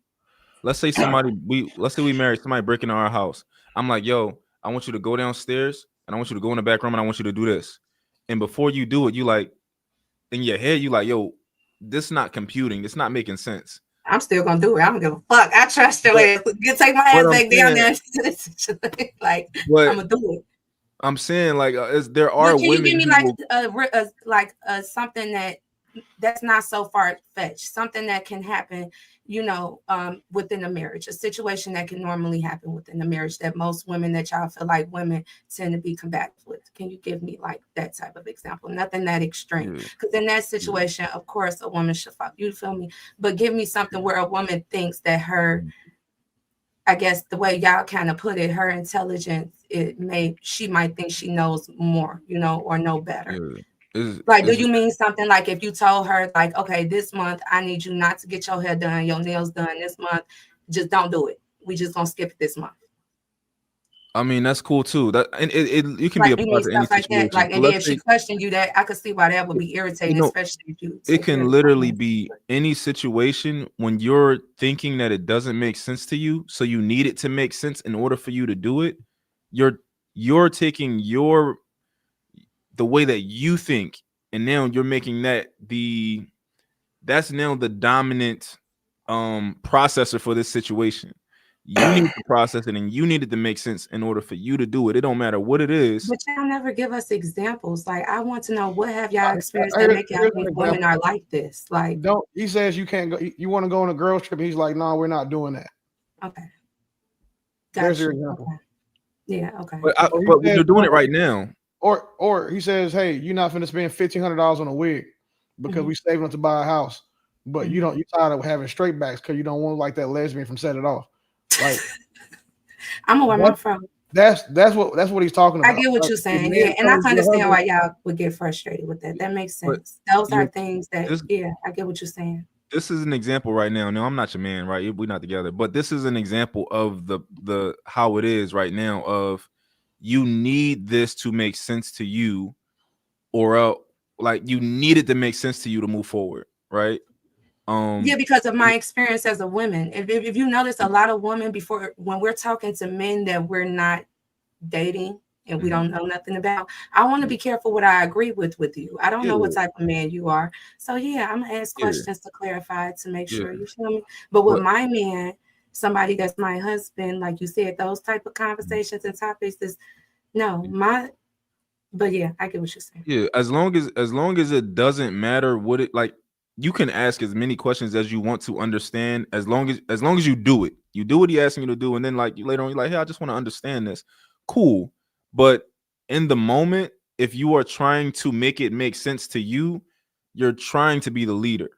we married somebody breaking into our house. I'm like, yo, I want you to go downstairs and I want you to go in the back room and I want you to do this. And before you do it, you like in your head, you like, yo, this not computing. It's not making sense. I'm still gonna do it. I don't give a fuck. I trust your ass. You take my ass back down there. Like I'm gonna do it. I'm saying like there are women. Can you give me like something that's not so far fetched, something that can happen, within a marriage, a situation that can normally happen within a marriage that most women that y'all feel like women tend to be combative with? Can you give me like that type of example? Nothing that extreme, because in that situation, of course, a woman should follow. You feel me? But give me something where a woman thinks that her, I guess the way y'all kind of put it, her intelligence, she might think she knows more, or know better. Do you mean something like if you told her like, okay, this month I need you not to get your hair done, your nails done this month, just don't do it. We just gonna skip it this month. I mean, that's cool too. That and you can like be a part of any like situation. that. Like, and then if she questioned you, that I could see why that would be irritating, especially if you. It can literally be any situation when you're thinking that it doesn't make sense to you, so you need it to make sense in order for you to do it. You're taking the way that you think, and now you're making that's now the dominant processor for this situation. You need to process it and you need it to make sense in order for you to do it. It don't matter what it is. But y'all never give us examples. Like, I want to know, what have y'all experienced that make y'all think women are like this? Like, he says you can't go, you want to go on a girls trip. He's like, no, we're not doing that. Okay. There's your example. Okay. Yeah, okay. But you're doing it right now. Or he says, hey, you're not going to spend $1,500 on a wig because we saving up to buy a house. But you're tired of having straight backs because you don't want like that lesbian from Set It Off. Like, I'm gonna wear my fro. That's what he's talking about. I get what you're saying, yeah, and I understand why y'all would get frustrated with that. That makes sense. Those are things that, I get what you're saying. This is an example right now. No, I'm not your man, right? We're not together, but this is an example of the how it is right now. Of you need this to make sense to you, or like you need it to make sense to you to move forward, right? Yeah, because of my experience as a woman. If you notice, a lot of women, before, when we're talking to men that we're not dating and we don't know nothing about, I want to be careful what I agree with you. I don't know what type of man you are. So yeah, I'm gonna ask questions to clarify, to make sure, you feel me? But with my man, somebody that's my husband, like you said, those type of conversations and topics is no, but yeah, I get what you're saying. Yeah, as long as it doesn't matter what it, like, you can ask as many questions as you want to understand, as long as you do it. You do what he asking you to do, and then like later on you're like, hey, I just want to understand this. Cool. But in the moment, if you are trying to make it make sense to you, you're trying to be the leader.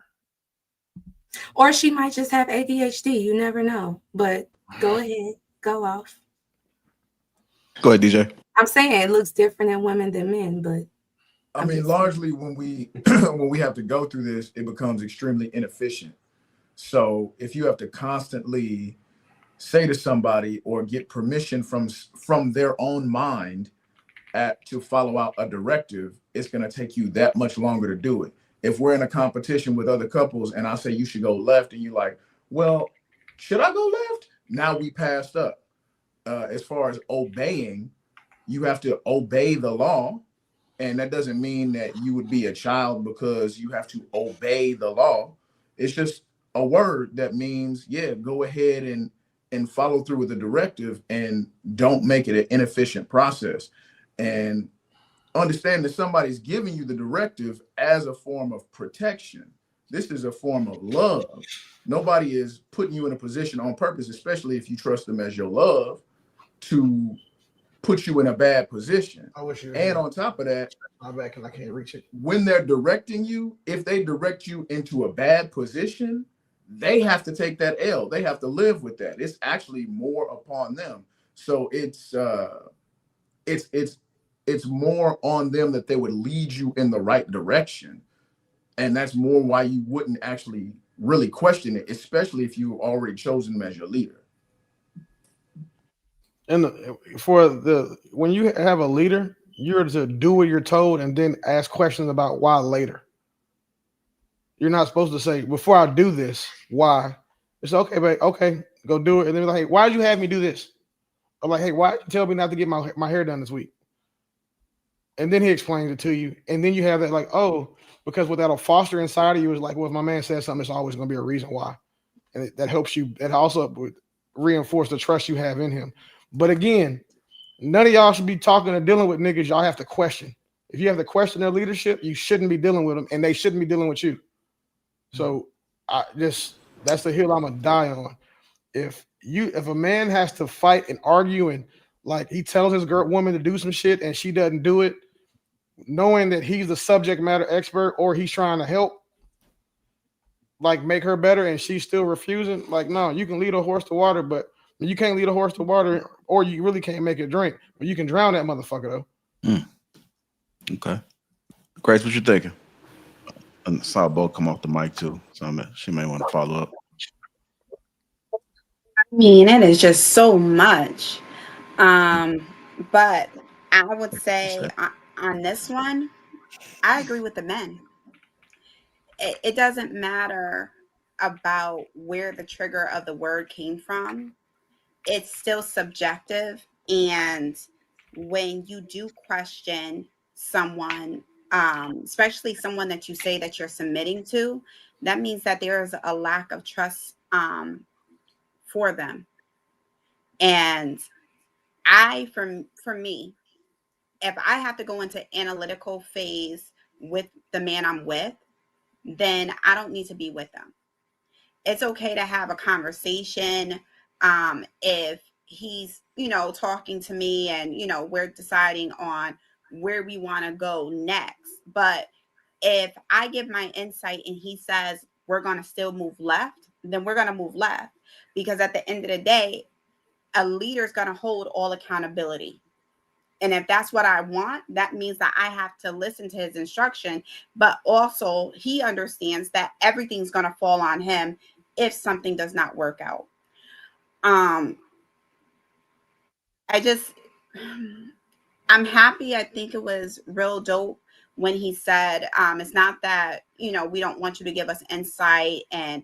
Or she might just have ADHD. You never know. But go ahead, go off. Go ahead, DJ. I'm saying it looks different in women than men, but I mean, largely when we when we have to go through this, it becomes extremely inefficient. So if you have to constantly say to somebody or get permission from their own mind to follow out a directive, it's going to take you that much longer to do it. If we're in a competition with other couples and I say you should go left and you're like, well, should I go left? Now we passed up. As far as obeying, you have to obey the law. And that doesn't mean that you would be a child because you have to obey the law. It's just a word that means, yeah, go ahead and follow through with the directive and don't make it an inefficient process. And understand that somebody's giving you the directive as a form of protection. This is a form of love. Nobody is putting you in a position on purpose, especially if you trust them as your love, to put you in a bad position. And on top of that, I'm back and I can't reach it. When they're directing you, if they direct you into a bad position, they have to take that L. They have to live with that. It's actually more upon them. So it's more on them that they would lead you in the right direction. And that's more why you wouldn't actually really question it, especially if you've already chosen them as your leader. And when you have a leader, you're to do what you're told and then ask questions about why later. You're not supposed to say, before I do this, why? It's okay, but okay, go do it. And then like, hey, why did you have me do this? I'm like, hey, why did you tell me not to get my hair done this week? And then he explains it to you. And then you have that like, oh, because what that'll foster inside of you is like, well, if my man says something, it's always going to be a reason why. And that helps you. That also would reinforce the trust you have in him. But again, none of y'all should be talking or dealing with niggas y'all have to question. If you have to question their leadership, you shouldn't be dealing with them, and they shouldn't be dealing with you. So that's the hill I'm gonna die on. If a man has to fight and argue and like he tells his woman to do some shit and she doesn't do it, knowing that he's the subject matter expert or he's trying to help, like make her better, and she's still refusing, like, no, you can lead a horse to water, but you can't lead a horse to water, or you really can't make it drink. But you can drown that motherfucker though. Okay, Grace, what you thinking? I saw Bo come off the mic too, so she may want to follow up. I mean, it is just so much. But I would say on this one, I agree with the men. It doesn't matter about where the trigger of the word came from. It's still subjective. And when you do question someone, especially someone that you say that you're submitting to, that means that there is a lack of trust for them. And for me, if I have to go into analytical phase with the man I'm with, then I don't need to be with them. It's okay to have a conversation if he's, talking to me and, we're deciding on where we want to go next. But if I give my insight and he says we're going to still move left, then we're going to move left. Because at the end of the day, a leader is going to hold all accountability. And if that's what I want, that means that I have to listen to his instruction. But also he understands that everything's going to fall on him if something does not work out. I'm happy. I think it was real dope when he said, it's not that, we don't want you to give us insight and,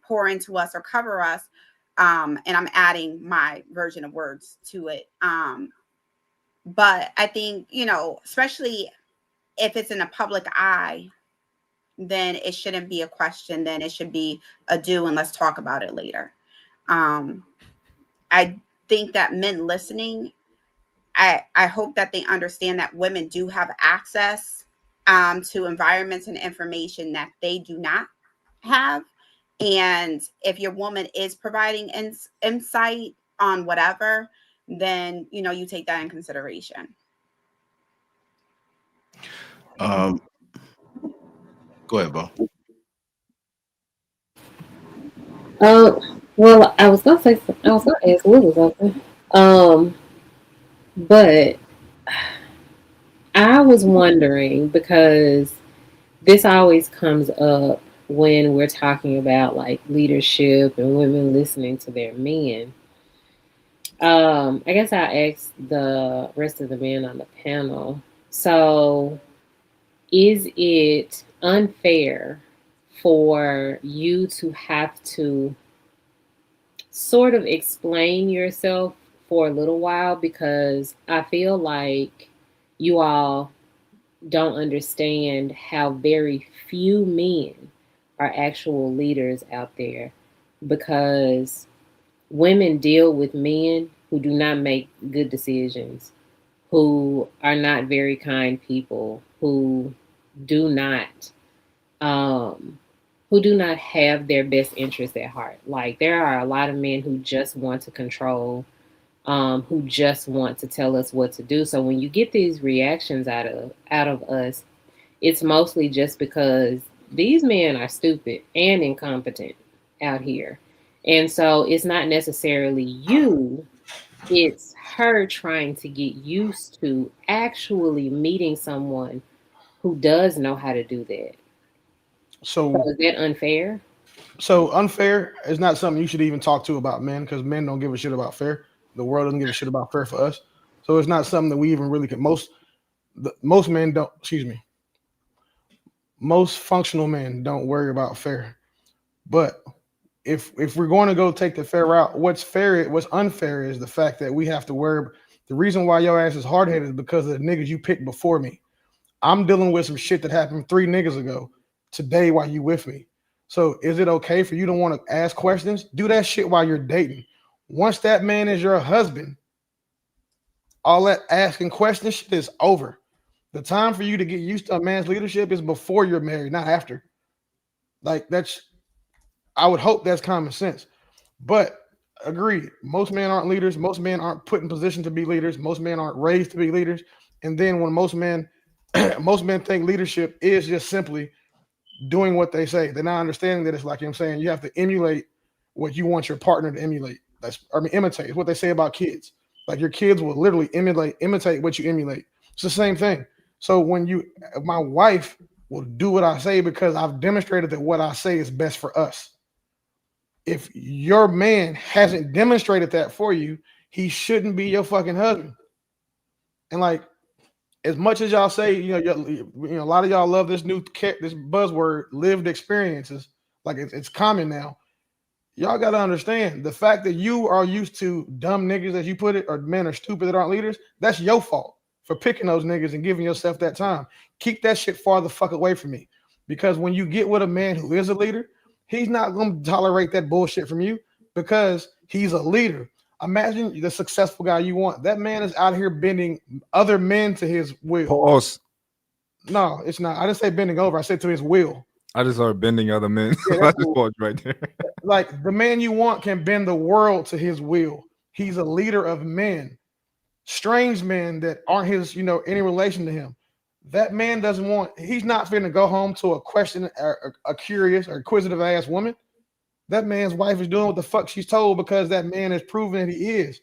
pour into us or cover us. And I'm adding my version of words to it. But I think, especially if it's in a public eye, then it shouldn't be a question. Then it should be a do, and let's talk about it later. I think that men listening, I hope that they understand that women do have access to environments and information that they do not have. And if your woman is providing insight on whatever, then, you take that in consideration. Go ahead, Bo. Well, I was gonna ask Lulu something. But I was wondering, because this always comes up when we're talking about like leadership and women listening to their men. I guess I'll ask the rest of the men on the panel. So, is it unfair for you to have to sort of explain yourself for a little while? Because I feel like you all don't understand how very few men are actual leaders out there, because women deal with men who do not make good decisions, who are not very kind people, do not who do not have their best interests at heart. Like, there are a lot of men who just want to control, who just want to tell us what to do. So when you get these reactions out of us, it's mostly just because these men are stupid and incompetent out here. And so it's not necessarily you, it's her trying to get used to actually meeting someone who does know how to do that. So is that unfair? So unfair is not something you should even talk to about men, because men don't give a shit about fair. The world doesn't give a shit about fair for us. So it's not something that we even really can. Most men don't. Excuse me. Most functional men don't worry about fair. But if we're going to go take the fair route, what's unfair is the fact that we have to worry. The reason why your ass is hard headed is because of the niggas you picked before me. I'm dealing with some shit that happened 3 niggas ago today while you with me. So is it okay for you to want to ask questions? Do that shit while you're dating. Once that man is your husband, all that asking questions shit is over. The time for you to get used to a man's leadership is before you're married, not after. Like, I would hope that's common sense. But agreed, most men aren't leaders. Most men aren't put in position to be leaders. Most men aren't raised to be leaders. And then when most men think leadership is just simply doing what they say, they're not understanding that it's like, I'm saying, you have to emulate what you want your partner to emulate. Imitate. It's what they say about kids. Like, your kids will literally imitate what you emulate. It's the same thing. So my wife will do what I say because I've demonstrated that what I say is best for us. If your man hasn't demonstrated that for you, he shouldn't be your fucking husband. And like, as much as y'all say, a lot of y'all love this buzzword, lived experiences. Like, it's common now. Y'all got to understand the fact that you are used to dumb niggas, as you put it, or men are stupid that aren't leaders. That's your fault for picking those niggas and giving yourself that time. Keep that shit far the fuck away from me. Because when you get with a man who is a leader, he's not going to tolerate that bullshit from you because he's a leader. Imagine the successful guy you want. That man is out here bending other men to his will. Pause. No, it's not. I didn't say bending over. I said to his will. I just started bending other men. Yeah, I just paused right there. Like, the man you want can bend the world to his will. He's a leader of men, strange men that aren't his, any relation to him. That man he's not finna go home to a curious or inquisitive ass woman. That man's wife is doing what the fuck she's told because that man has proven that he is.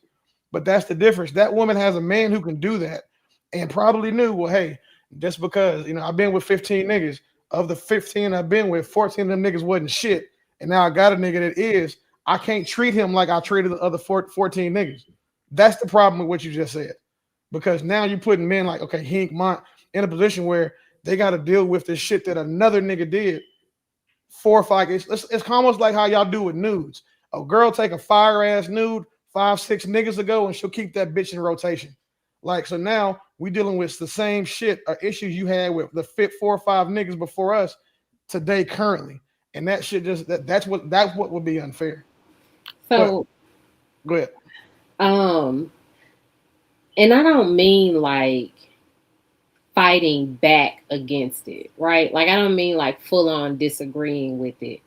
But that's the difference. That woman has a man who can do that and probably knew, well, hey, just because, I've been with 15 niggas. Of the 15 I've been with, 14 of them niggas wasn't shit. And now I got a nigga that is. I can't treat him like I treated the other 14 niggas. That's the problem with what you just said, because now you're putting men like, okay, he ain't mine in a position where they got to deal with this shit that another nigga did 4 or 5. It's almost like how y'all do with nudes. A girl take a fire ass nude 5, 6 niggas ago, and she'll keep that bitch in rotation. Like, so now we dealing with the same shit or issues you had with the fit 4 or 5 niggas before us today currently, and that shit just that's what would be unfair. So, but, go ahead. And I don't mean like fighting back against it, right? Like, I don't mean like full on disagreeing with it.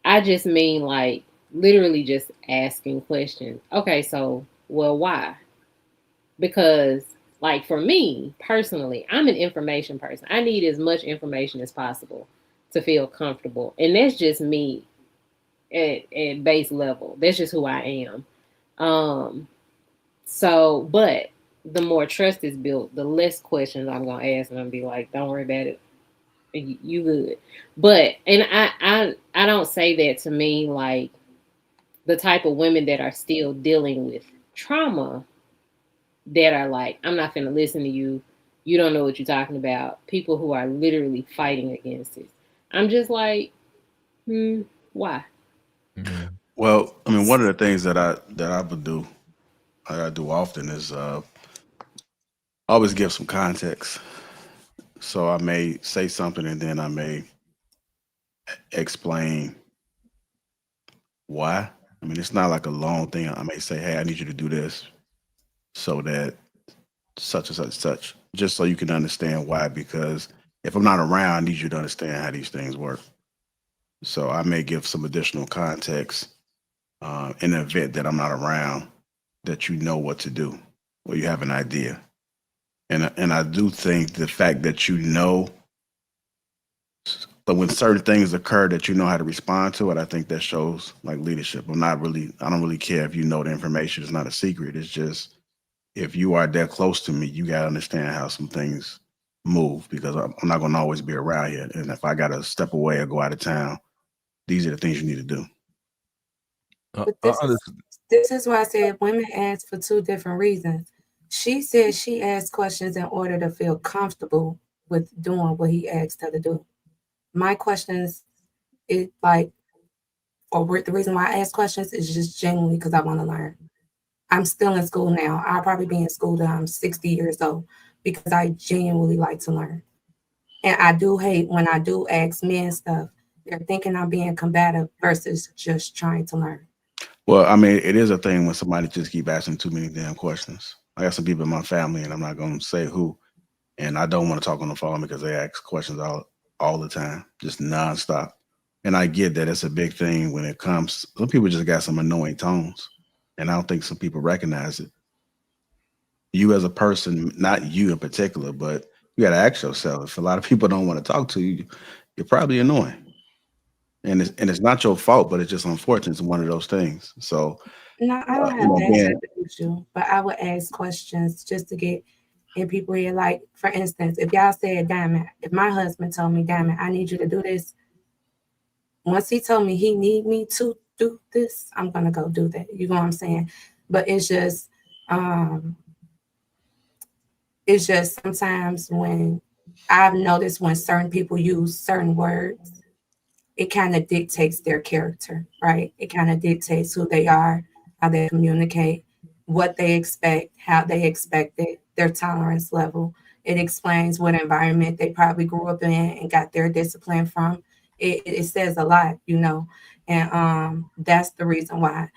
I just mean like literally just asking questions. Okay, so, well, why? Because, like, for me personally, I'm an information person. I need as much information as possible to feel comfortable. And that's just me at base level. That's just who I am. So, but the more trust is built, the less questions I'm gonna ask, and I'm gonna be like, "Don't worry about it, you good." But and I don't say that to mean like the type of women that are still dealing with trauma that are like, "I'm not gonna listen to you. You don't know what you're talking about." People who are literally fighting against it. I'm just like, why? Well, I mean, one of the things that I would do, I do often is always give some context. So I may say something and then I may explain why. I mean, it's not like a long thing. I may say, "Hey, I need you to do this so that such and such such," just so you can understand why. Because if I'm not around, I need you to understand how these things work. So I may give some additional context in the event that I'm not around, that you know what to do or you have an idea. And I do think the fact that you know, but when certain things occur that you know how to respond to it, I think that shows like leadership. I don't really care if you know the information. It's not a secret. It's just, if you are that close to me, you got to understand how some things move, because I'm not going to always be around here. And if I got to step away or go out of town, these are the things you need to do. But this is why I said women ask for 2 different reasons. She said she asked questions in order to feel comfortable with doing what he asked her to do. My questions, the reason why I ask questions is just genuinely because I want to learn. I'm still in school now. I'll probably be in school till I'm 60 years old because I genuinely like to learn. And I do hate when I do ask men stuff. They're thinking I'm being combative versus just trying to learn. Well, I mean, it is a thing when somebody just keep asking too many damn questions. I got some people in my family, and I'm not going to say who, and I don't want to talk on the phone because they ask questions all the time, just nonstop. And I get that it's a big thing when it comes. Some people just got some annoying tones, and I don't think some people recognize it. You as a person, not you in particular, but you got to ask yourself, if a lot of people don't want to talk to you, you're probably annoying. And it's not your fault, but it's just unfortunate. It's one of those things. So, No, I don't have that type of issue, but I would ask questions just to get in people here. Like, for instance, if y'all said, Diamond, if my husband told me, Diamond, I need you to do this. Once he told me he need me to do this, I'm going to go do that. You know what I'm saying? But it's just sometimes when I've noticed when certain people use certain words, it kind of dictates their character, right? It kind of dictates who they are, how they communicate, what they expect, how they expect it, their tolerance level. It explains what environment they probably grew up in and got their discipline from. It says a lot, and that's the reason why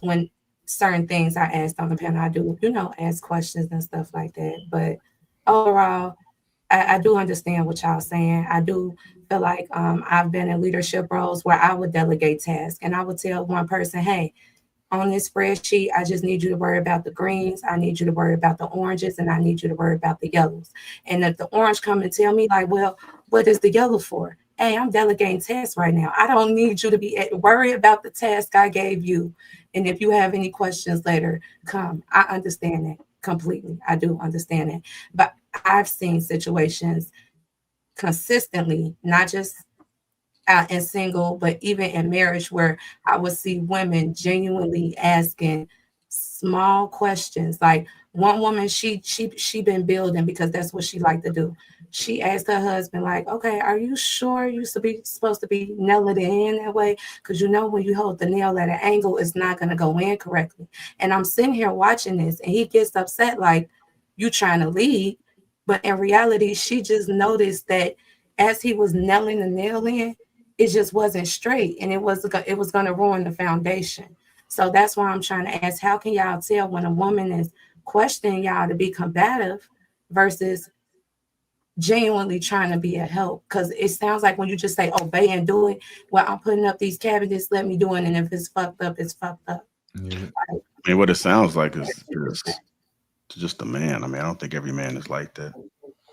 when certain things are asked on the panel, I do, ask questions and stuff like that. But overall, I do understand what y'all saying. I do feel like I've been in leadership roles where I would delegate tasks and I would tell one person, hey, on this spreadsheet, I just need you to worry about the greens. I need you to worry about the oranges, and I need you to worry about the yellows. And if the orange come and tell me like, well, what is the yellow for? Hey, I'm delegating tasks right now. I don't need you to be worried about the task I gave you. And if you have any questions later, come. I understand that completely. I do understand that. But I've seen situations consistently, not just in single, but even in marriage, where I would see women genuinely asking small questions. Like one woman, she been building because that's what she liked to do. She asked her husband, like, okay, are you sure you supposed to be nailing it in that way? Because you know when you hold the nail at an angle, it's not gonna go in correctly. And I'm sitting here watching this, and he gets upset, like, you trying to lead. But in reality, she just noticed that as he was nailing the nail in, it just wasn't straight, and it was going to ruin the foundation. So that's why I'm trying to ask, how can y'all tell when a woman is questioning y'all to be combative versus genuinely trying to be a help? Because it sounds like when you just say obey and do it, well, I'm putting up these cabinets, let me do it, and if it's fucked up, it's fucked up. Yeah. I mean, what it sounds like is just a man. I mean, I don't think every man is like that.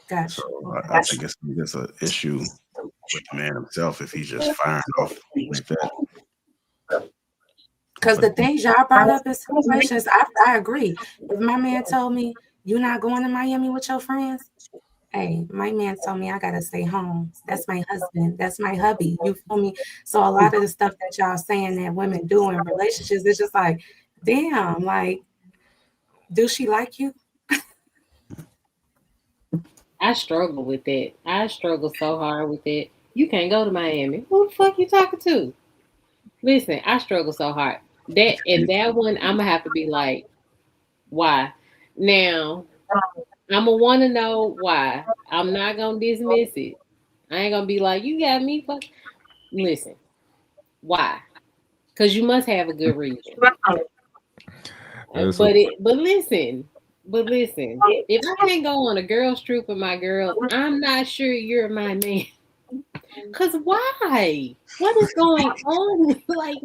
Gotcha. So I think it's an issue with the man himself if he's just firing off like that. Because the things y'all brought up in situations, I agree. If my man told me you're not going to Miami with your friends, hey, my man told me I gotta stay home. That's my husband. That's my hubby. You feel me? So a lot of the stuff that y'all saying that women do in relationships, it's just like, damn, like, do she like you? I struggle with that. I struggle so hard with it. You can't go to Miami. Who the fuck you talking to? Listen, I struggle so hard. That one, I'm gonna have to be like, why? Now, I'm gonna want to know why. I'm not gonna dismiss it. I ain't gonna be like, you got me fuck. Listen, why? Because you must have a good reason. But listen, if I can't go on a girl's trip with my girls, I'm not sure you're my man. Cause why? What is going on? Like,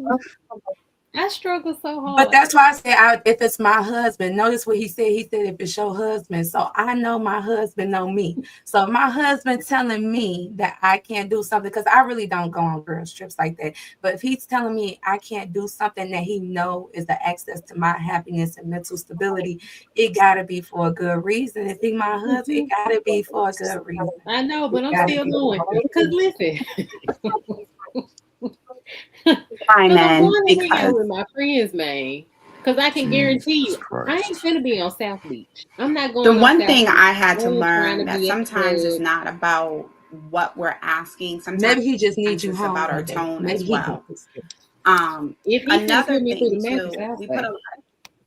I struggle so hard. But that's why I say if it's my husband, notice what he said. He said if it's your husband. So I know my husband know me. So if my husband telling me that I can't do something, because I really don't go on girls trips like that. But if he's telling me I can't do something that he know is the access to my happiness and mental stability, it gotta be for a good reason. If he my husband, it gotta be for a good reason. I know, but I'm still going. Because listen. Fine, I'm man, going to hang out because with my friends, man. Because I can guarantee you, I ain't gonna be on South Beach. I'm not going the on one South thing Beach. I had to I'm trying learn to that be at the sometimes it's club. not about what we're asking. Sometimes Maybe he just needs you it's home about our one day. tone Maybe as he well. needs this. If he can Another put me through thing the mattress, too, I'll we stay. put a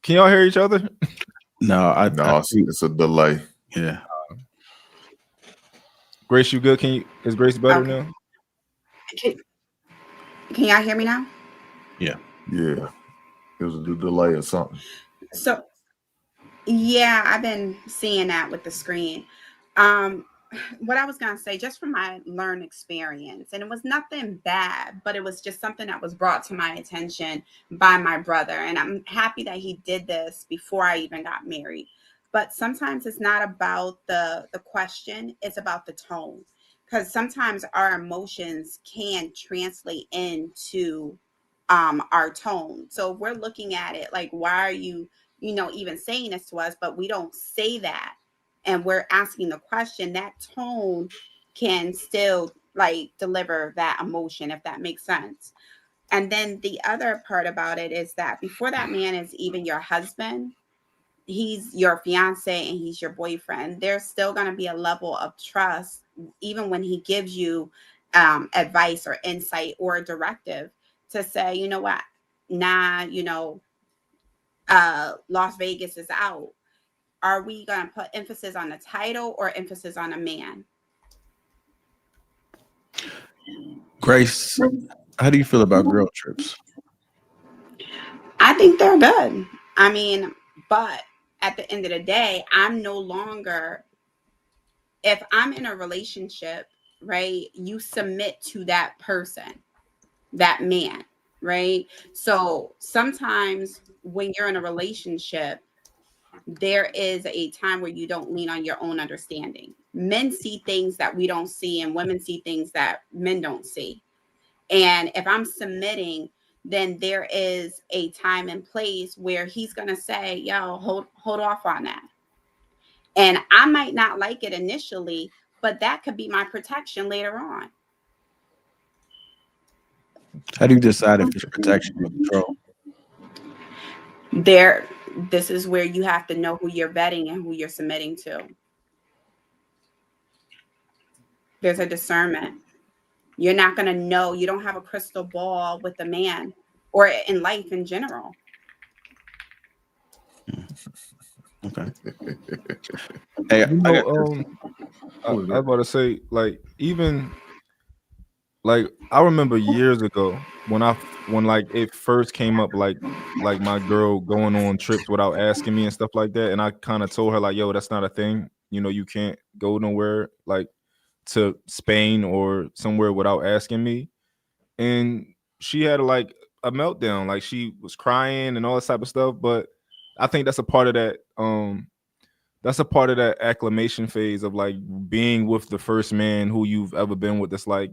Can y'all hear each other? No, it's a delay. Yeah. Grace, you good? Is Grace better Okay. now? Can y'all hear me now? Yeah. Yeah. It was a delay or something. So yeah, I've been seeing that with the screen. What I was gonna say, just from my learned experience, and it was nothing bad, but it was just something that was brought to my attention by my brother. And I'm happy that he did this before I even got married. But sometimes it's not about the question, it's about the tone. Because sometimes our emotions can translate into our tone. So if we're looking at it like, why are you even saying this to us, but we don't say that, and we're asking the question, that tone can still like deliver that emotion, if that makes sense. And then the other part about it is that before that man is even your husband, he's your fiance and he's your boyfriend, there's still going to be a level of trust, even when he gives you advice or insight or a directive to say, you know what, nah, Las Vegas is out. Are we going to put emphasis on the title or emphasis on a man? Grace, how do you feel about girl trips? I think they're good. I mean, but at the end of the day, I'm no longer, if I'm in a relationship, right, you submit to that person, that man, right? So sometimes when you're in a relationship, there is a time where you don't lean on your own understanding. Men see things that we don't see, and women see things that men don't see. And if I'm submitting, then there is a time and place where he's going to say, yo, hold off on that. And I might not like it initially, but that could be my protection later on. How do you decide if it's protection or control? this is where you have to know who you're vetting and who you're submitting to. There's a discernment. You're not going to know. You don't have a crystal ball with a man or in life in general. Okay. Hey, I was about to say, like, even like I remember years ago when like it first came up, like my girl going on trips without asking me and stuff like that, and I kind of told her like, yo, that's not a thing. You know, you can't go nowhere like to Spain or somewhere without asking me. And she had like a meltdown, like she was crying and all this type of stuff. But I think that's a part of that. That's a part of that acclimation phase of like being with the first man who you've ever been with. That's like,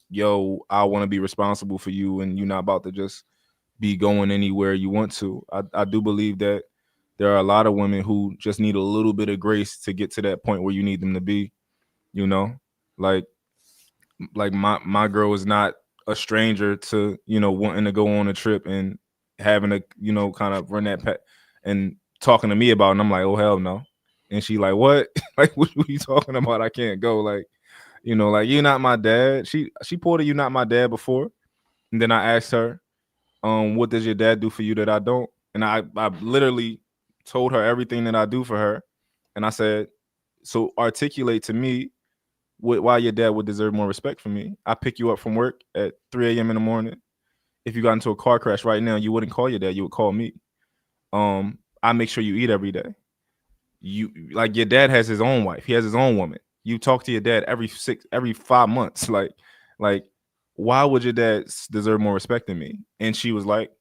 yo, I want to be responsible for you, and you're not about to just be going anywhere you want to. I do believe that there are a lot of women who just need a little bit of grace to get to that point where you need them to be. You know, like my girl is not a stranger to, you know, wanting to go on a trip and having to, you know, kind of run that pet and talking to me about it. And I'm like, oh hell no. And she like, what? Like, what are you talking about? I can't go. Like, you know, like, you're not my dad. She pulled a "you not my dad" before. And then I asked her, what does your dad do for you that I don't? And I literally told her everything that I do for her. And I said, so articulate to me why your dad would deserve more respect from me. I pick you up from work at 3 a.m. in the morning. If you got into a car crash right now, you wouldn't call your dad, you would call me. I make sure you eat every day. You like, your dad has his own wife, he has his own woman. You talk to your dad every 5 months. Like why would your dad deserve more respect than me? And she was like,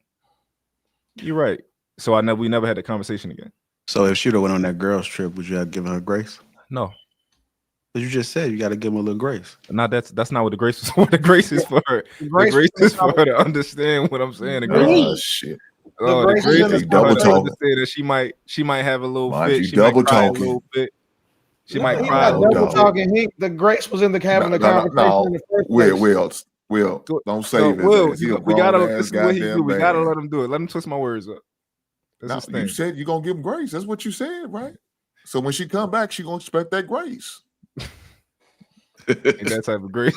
you're right. So we never had a conversation again. So if she would have went on that girls trip, would you have given her grace? No. You just said you got to give him a little grace. Not that's not what the grace is. What the grace is for her. The grace is for her to understand what I'm saying. The grace shit. Oh, the grace is for her to understand that she might have a little fit. She might cry a little bit. She might cry a little double bit. talking. The grace was in the having the conversation in the first place. Will, don't save it. Will, we gotta. This is what he do. We gotta let him do it. Let him twist my words up. That's you said you're gonna give him grace. That's what you said, right? So when she come back, she gonna expect that grace. Ain't that type of grace.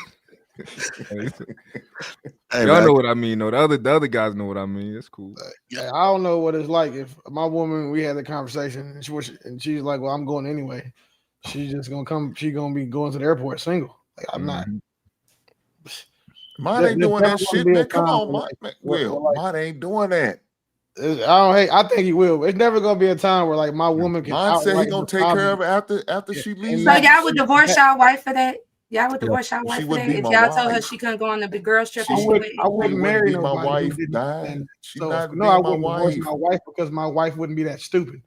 Y'all know what I mean, though. The other guys know what I mean. It's cool. Yeah, I don't know what it's like if my woman, we had the conversation and she's like, well, I'm going anyway. She's just gonna come. She's gonna be going to the airport single. Like, I'm not. Mine ain't doing that shit, man. Come on, Mine. Will, mine ain't doing that. I think he will. It's never gonna be a time where like my woman can. Mine said he gonna take care of it after she leaves. So y'all would divorce y'all wife for that? Y'all would divorce y'all wife for that? If y'all told her she couldn't go on the big girls trip, I wouldn't marry nobody. My wife died. I wouldn't divorce my wife because my wife wouldn't be that stupid.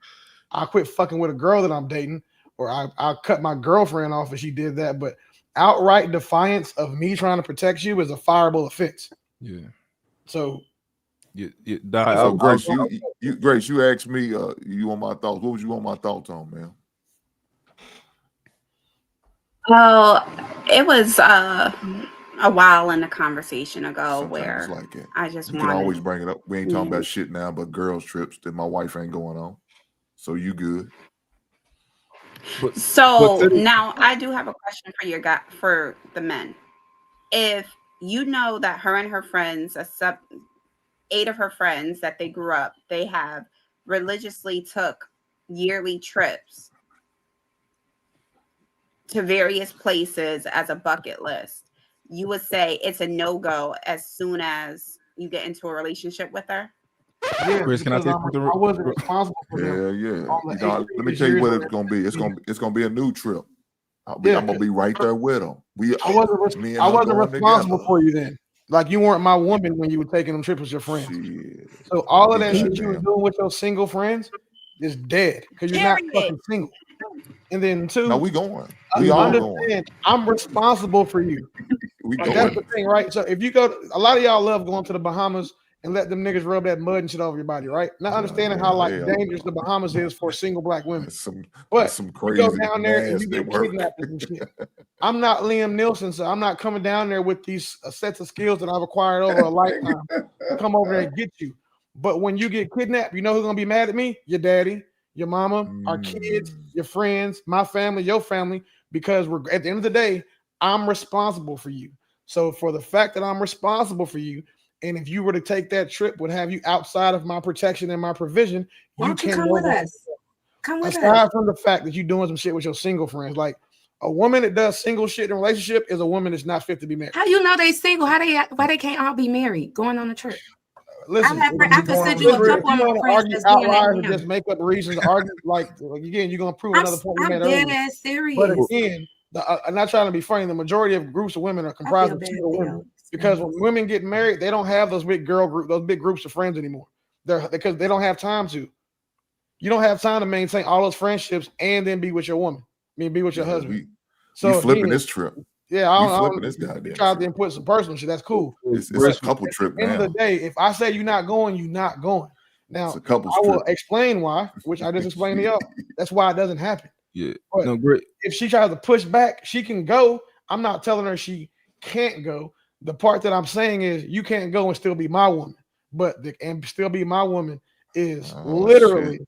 I quit fucking with a girl that I'm dating, or I cut my girlfriend off if she did that. But outright defiance of me trying to protect you is a fireable offense. Yeah. So. Grace, Grace, you asked me, you want my thoughts. What would you want my thoughts on, man? Oh, it was a while in the conversation ago where like it. I just you can always bring it up. We ain't talking about shit now, but girls trips that my wife ain't going on. So you good? Now I do have a question for the men. If you know that her and her friends, 8 of her friends that they grew up, they have religiously took yearly trips to various places as a bucket list, you would say it's a no-go as soon as you get into a relationship with her? Yeah, Chris, can I say something? I wasn't responsible for them. Yeah. Let me tell you what it's gonna be. It's gonna be a new trip. I'm gonna be right there with them. I wasn't responsible for you then. Like, you weren't my woman when you were taking them trips with your friends. So all of that shit you were doing with your single friends is dead because you're not fucking single. And then 2, we going. We all going. I'm responsible for you. That's the thing, right? So if you go, a lot of y'all love going to the Bahamas and let them niggas rub that mud and shit over your body, right? Not understanding how dangerous the Bahamas is for single black women. Some crazy, you go down there and you get kidnapped and shit. I'm not Liam Neeson, so I'm not coming down there with these sets of skills that I've acquired over a lifetime to come over there and get you. But when you get kidnapped, you know who's gonna be mad at me? Your daddy, your mama, our kids, your friends, my family, your family, because we're at the end of the day, I'm responsible for you. So for the fact that I'm responsible for you, and if you were to take that trip, would have you outside of my protection and my provision, Why you don't you can come with us? Come with aside us. from the fact that you're doing some shit with your single friends, like a woman that does single shit in a relationship is a woman that's not fit to be married. How you know they single? Why they can't all be married? Going on a trip. Listen, I can send you a if couple you of my want to friends argue that's doing that outliers or now. just make up reasons to argue, like again, you're gonna prove another point we I'm made dead earlier. ass But serious. again, I'm not trying to be funny. The majority of groups of women are comprised of single women because when women get married, they don't have those big those big groups of friends anymore. Because they don't have time to. You don't have time to maintain all those friendships and then be with your woman. Be with your husband. We flipping this trip. Yeah, we flipping this goddamn. You try to input some personal shit. That's cool. It's a couple trip now. At the end of the day, if I say you're not going, you're not going. Now, a couple I will explain why, which I just explained to y'all. That's why it doesn't happen. Yeah. But no, great. If she tries to push back, she can go. I'm not telling her she can't go. The part that I'm saying is you can't go and still be my woman. And still be my woman is literally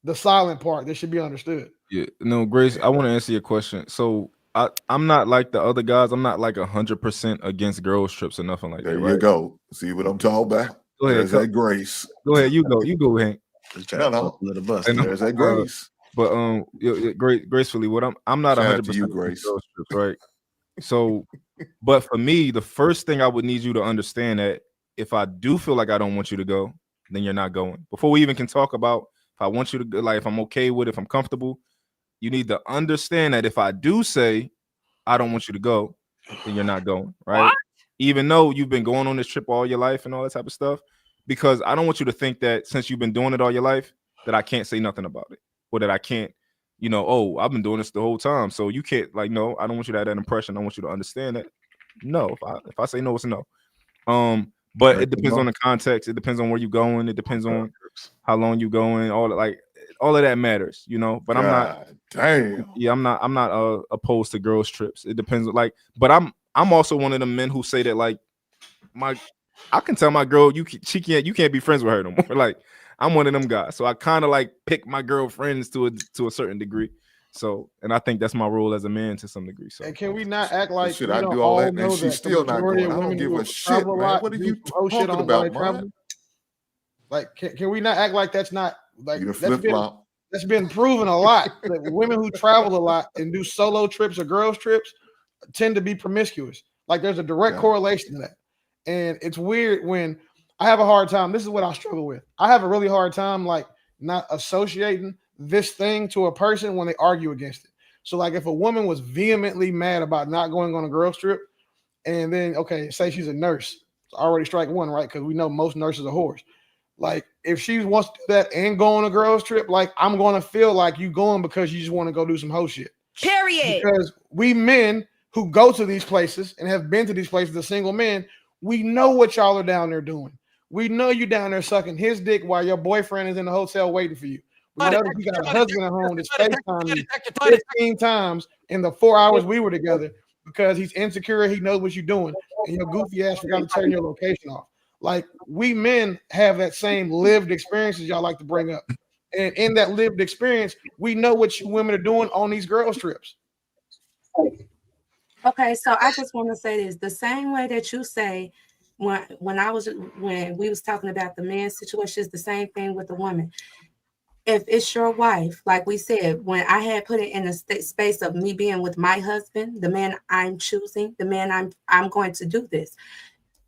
the silent part that should be understood. Yeah. No, Grace, I want to answer your question. So I'm not like the other guys. I'm not like 100% against girls trips or nothing like that. There you go. See what I'm talking about? Go ahead. There's that Grace. Go ahead. You go, Hank. No. There's that Grace. But gracefully, what I'm not 100% to you, Grace. girls trips, right? So, but for me, the first thing I would need you to understand that if I do feel like I don't want you to go, then you're not going. Before we even can talk about if I want you to go, like if I'm okay with it, if I'm comfortable, you need to understand that if I do say I don't want you to go, then you're not going, right? What? Even though you've been going on this trip all your life and all that type of stuff, because I don't want you to think that since you've been doing it all your life, that I can't say nothing about it, or that I can't, I've been doing this the whole time, so you can't, no, I don't want you to have that impression. I want you to understand that, no, if I say no, it's a no. But it depends on the context. It depends on where you're going. It depends on how long you're going. All of that matters, But I'm not. Damn. Yeah, I'm not opposed to girls trips. It depends. But I'm also one of the men who say that I can tell my girl you can't be friends with her no more. I'm one of them guys. So I kind of pick my girlfriends to a certain degree. So, and I think that's my role as a man to some degree. So, and can we not act like should I do all that and she's still not going? I don't give a shit, man. What are you talking about, man? Can we not act like that's not you flip flop? That's been proven a lot. That women who travel a lot and do solo trips or girls trips tend to be promiscuous. There's a direct correlation to that. And it's weird when I have a hard time. This is what I struggle with. I have a really hard time not associating this thing to a person when they argue against it. So if a woman was vehemently mad about not going on a girls trip, and then say she's a nurse, it's already strike one, right? Because we know most nurses are whores. If she wants to do that and go on a girls trip, I'm going to feel like you going because you just want to go do some hoe shit. Period. Because we men who go to these places and have been to these places, the single men, we know what y'all are down there doing. We know you down there sucking his dick while your boyfriend is in the hotel waiting for you. We know that you got a husband at home that's FaceTime you 15 times in the 4 hours we were together because he's insecure. He knows what you're doing. And your goofy ass forgot to turn your location off. We men have that same lived experiences y'all like to bring up. And in that lived experience, we know what you women are doing on these girls trips. Okay, so I just want to say this. The same way that you say when we was talking about the man situation is the same thing with the woman. If it's your wife, like we said, when I had put it in a space of me being with my husband, the man I'm choosing, the man I'm going to do this.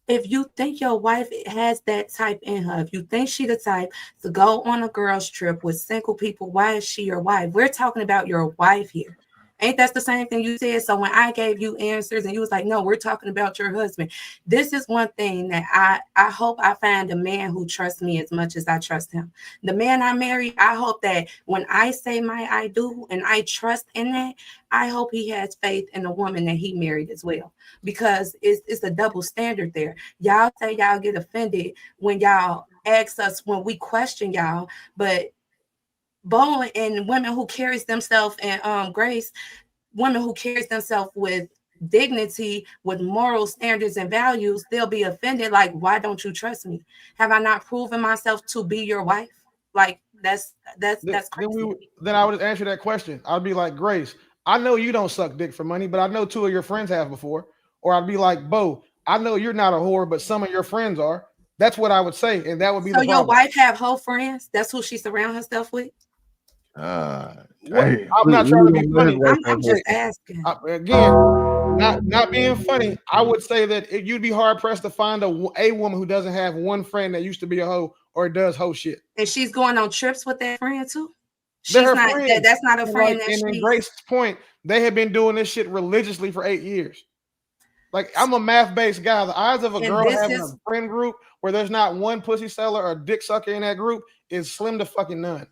If you think your wife has that type in her, if you think she the type to go on a girls trip with single people, why is she your wife? We're talking about your wife here. Ain't that the same thing you said? So when I gave you answers and you was like, no, we're talking about your husband. This is one thing that I hope I find a man who trusts me as much as I trust him. The man I marry, I hope that when I say my I do and I trust in that, I hope he has faith in the woman that he married as well. Because it's a double standard there. Y'all say y'all get offended when y'all ask us, when we question y'all, but and women who carries themselves and grace, women who carries themselves with dignity, with moral standards and values, they'll be offended. Like, why don't you trust me? Have I not proven myself to be your wife? Like, that's crazy. Then I would just answer that question. I'd be like, Grace, I know you don't suck dick for money, but I know 2 of your friends have before. Or I'd be like, Bo, I know you're not a whore, but some of your friends are. That's what I would say, and that would be So the your problem. wife have whole friends? That's who she surround herself with? I'm not trying to be funny. I'm just asking. Again, not being funny. I would say that you'd be hard pressed to find a woman who doesn't have one friend that used to be a hoe or does hoe shit. And she's going on trips with that friend too. They're She's her not. friends. That's not a And friend. like, that and in she. Grace's point, they have been doing this shit religiously for 8 years. Like, I'm a math-based guy. The odds of a girl having a friend group where there's not one pussy seller or dick sucker in that group is slim to fucking none.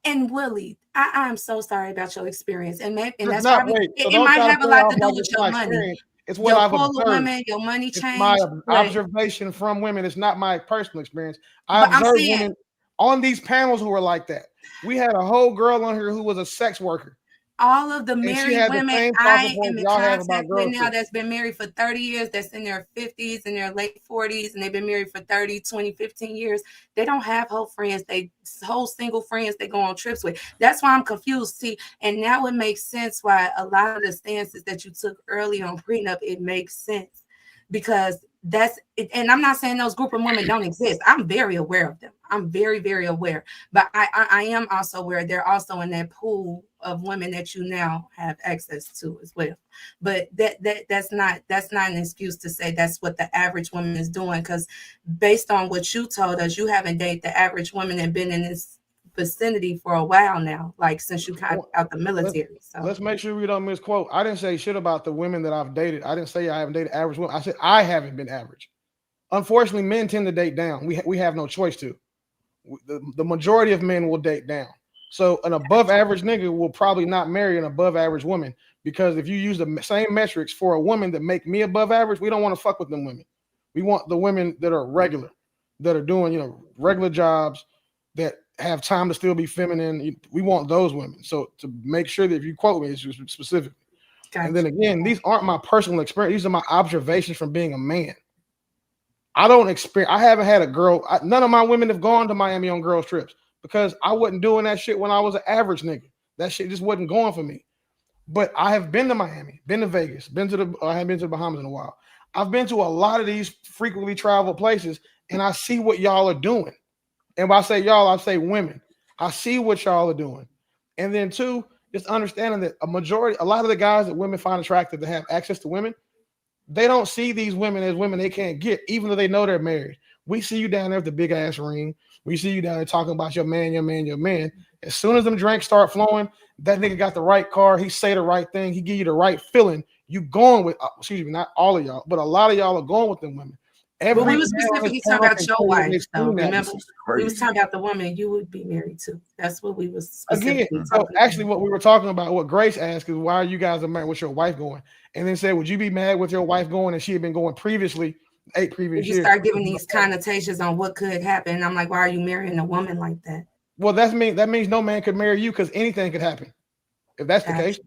And Willie, I'm so sorry about your experience, and maybe, and It's that's not probably great. So it don't might try to have a play lot off to do like with it's your my money. experience. It's what Your I've pull of observed. women, your money It's change. my but observation from women. It's not my personal experience. I But I'm observed saying- women on these panels who were like that. We had a whole girl on here who was a sex worker. all of the And she married had the women same I talking am points in y'all have about contact with girl now shit. that's been married for 30 years, that's in their 50s and their late 40s, and they've been married for 30, 20, 15 years. They don't have whole friends. They whole single friends they go on trips with. That's why I'm confused. See, and now it makes sense why a lot of the stances that you took early on Prenup, it makes sense. Because that's it, and I'm not saying those group of women don't exist. I'm very aware of them. I'm very, very aware. But I am also aware they're also in that pool of women that you now have access to as well. But that's not an excuse to say that's what the average woman is doing, because based on what you told us, you haven't dated the average woman and been in this vicinity for a while now, like since you got out the military. So Let's make sure we don't misquote. I didn't say shit about the women that I've dated. I didn't say I haven't dated average women. I said I haven't been average. Unfortunately, men tend to date down. We have no choice to. The majority of men will date down. So an above average nigga will probably not marry an above average woman, because if you use the same metrics for a woman that make me above average, we don't want to fuck with them women. We want the women that are regular, that are doing regular jobs, that have time to still be feminine. We want those women. So to make sure that if you quote me, it's specific. Gotcha. And then again, these aren't my personal experience. These are my observations from being a man. I haven't had a girl. None of my women have gone to Miami on girls trips because I wasn't doing that shit when I was an average nigga. That shit just wasn't going for me. But I have been to Miami, been to Vegas, I haven't been to the Bahamas in a while. I've been to a lot of these frequently traveled places, and I see what y'all are doing. And when I say y'all, I say women. I see what y'all are doing. And then two, just understanding that a lot of the guys that women find attractive that have access to women, they don't see these women as women they can't get, even though they know they're married. We see you down there with the big ass ring. We see you down there talking about your man, your man, your man. As soon as them drinks start flowing, that nigga got the right car. He say the right thing. He give you the right feeling. You going with, excuse me, not all of y'all, but a lot of y'all are going with them women. But we were specifically talking about your wife, though. Remember, we was talking about the woman you would be married to. That's what we was again. So actually, what we were talking about, what Grace asked, is why are you guys married? What's your wife going? And then said, would you be mad with your wife going, and she had been going previously 8 previous years? You start giving these connotations on what could happen. And I'm like, why are you marrying a woman like that? Well, that means no man could marry you, because anything could happen. If that's the case,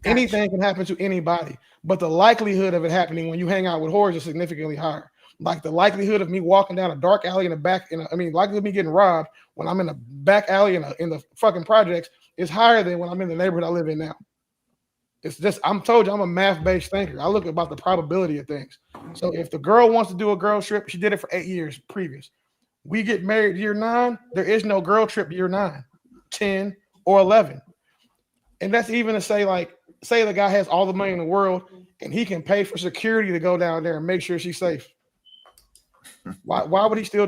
anything can happen to anybody. But the likelihood of it happening when you hang out with whores is significantly higher. Like the likelihood of me walking down a dark alley in the back, likelihood of me getting robbed when I'm in a back alley in the fucking projects is higher than when I'm in the neighborhood I live in now. It's just, I'm told you, I'm a math-based thinker. I look about the probability of things. So if the girl wants to do a girl trip, she did it for 8 years previous. We get married year 9, there is no girl trip year 9, 10, or 11. And that's even to say, like, say the guy has all the money in the world and he can pay for security to go down there and make sure she's safe. Why would he do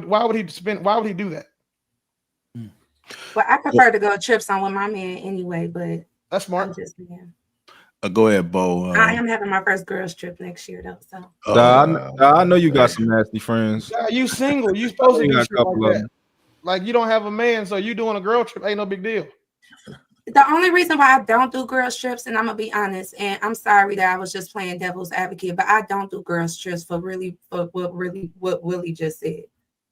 that? Well, I prefer to go trips on with my man anyway, but that's smart. I'm just, yeah. Go ahead, Bo. I am having my first girls trip next year, though. So I know you got some nasty friends. You single. You supposed to do got a shit like couple of that. them. Like, you don't have a man, so you doing a girl trip ain't no big deal. the only reason why I don't do girls trips, and I'm gonna be honest, and I'm sorry that I was just playing devil's advocate, but I don't do girls trips for what Willie just said.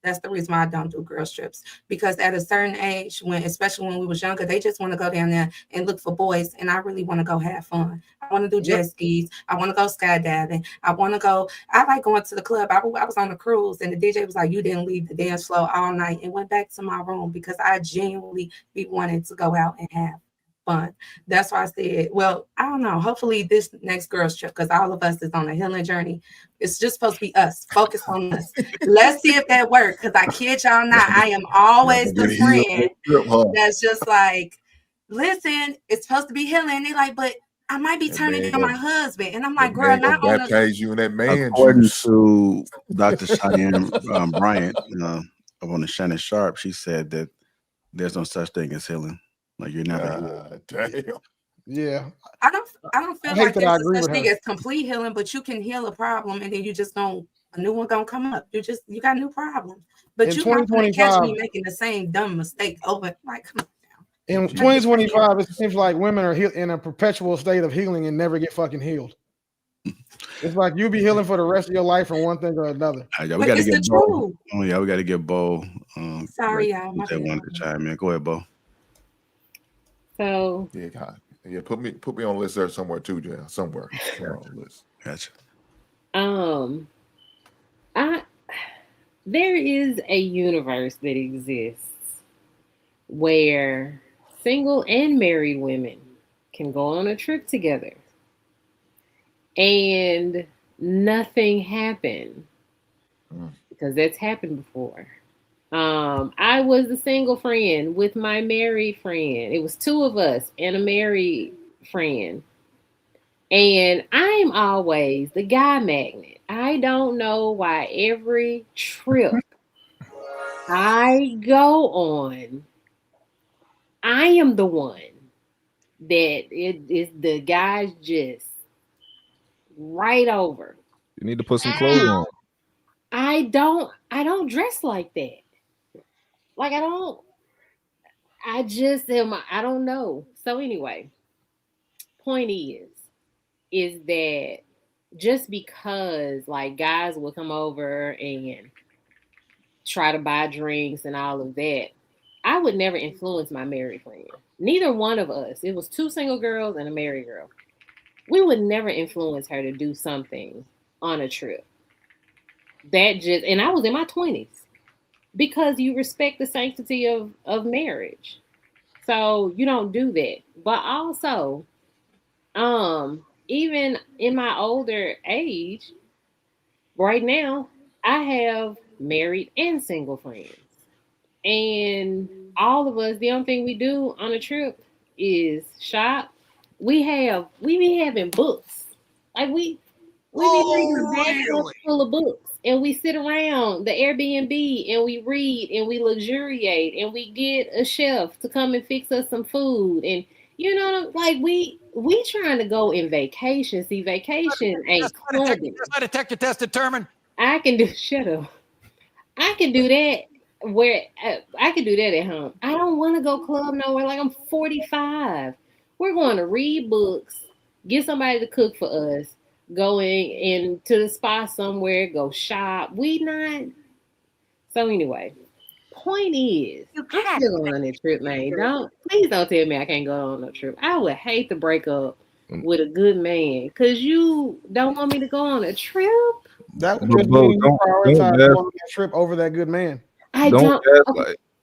That's the reason why I don't do girls trips, because at a certain age, especially when we was younger, they just want to go down there and look for boys, and I really want to go have fun. I want to do jet skis. I want to go skydiving. I like going to the club. I was on a cruise, and the DJ was like, "You didn't leave the dance floor all night," and went back to my room because I genuinely be wanting to go out and have fun. That's why I said, well, I don't know. Hopefully this next girls trip, because all of us is on a healing journey. It's just supposed to be us. Focus on us. Let's see if that works. Because I kid y'all not, I am always the friend that's just like, listen, it's supposed to be healing. They like, but I might be turning down my husband. And I'm like, girl, not on baptize you in that man According juice. to Dr. Cheyenne Bryant, on the Shannon Sharp, she said that there's no such thing as healing. Like you're never healed. Damn. Yeah. I don't feel I hate like that there's I a agree such with thing her. as complete healing, but you can heal a problem and then you just don't, a new one gonna come up. You got new problems. But In you're not gonna catch me 2025 making the same dumb mistake over. Like, come on. In 2025, it seems like women are in a perpetual state of healing and never get fucking healed. It's like you be healing for the rest of your life from one thing or another. Yeah, we got to get Bo. Oh yeah, we got to get Bo. Sorry, y'all. That one to chime in. Go ahead, Bo. So yeah, put me on the list there somewhere too, Jay. Somewhere on the list. Gotcha. There is a universe that exists where single and married women can go on a trip together and nothing happened, because that's happened before. I was a single friend with my married friend. It was two of us and a married friend. And I'm always the guy magnet. I don't know why every trip I go on, I am the one that it is the guys just right over. You need to put some clothes on. I don't dress like that. Like I just am, I don't know. So anyway, point is that just because like guys will come over and try to buy drinks and all of that, I would never influence my married friend. Neither one of us. It was two single girls and a married girl. We would never influence her to do something on a trip. And I was in my 20s, because you respect the sanctity of marriage. So you don't do that. But also, even in my older age, right now, I have married and single friends. And all of us, the only thing we do on a trip is shop. We be having books. Like we be bringing a bag full of books, and we sit around the Airbnb and we read and we luxuriate, and we get a chef to come and fix us some food. And like we trying to go in vacation. See, vacation ain't clubbing. My detector test determined. I can do shut up. I can do that I can do that at home. I don't want to go club nowhere. Like, I'm 45. We're going to read books, get somebody to cook for us, going into the spa somewhere, go shop. We not. So anyway, point is, I'm still going on that trip, man. Please don't tell me I can't go on a trip. I would hate to break up with a good man because you don't want me to go on a trip. That would just mean you prioritize going on that trip over that good man.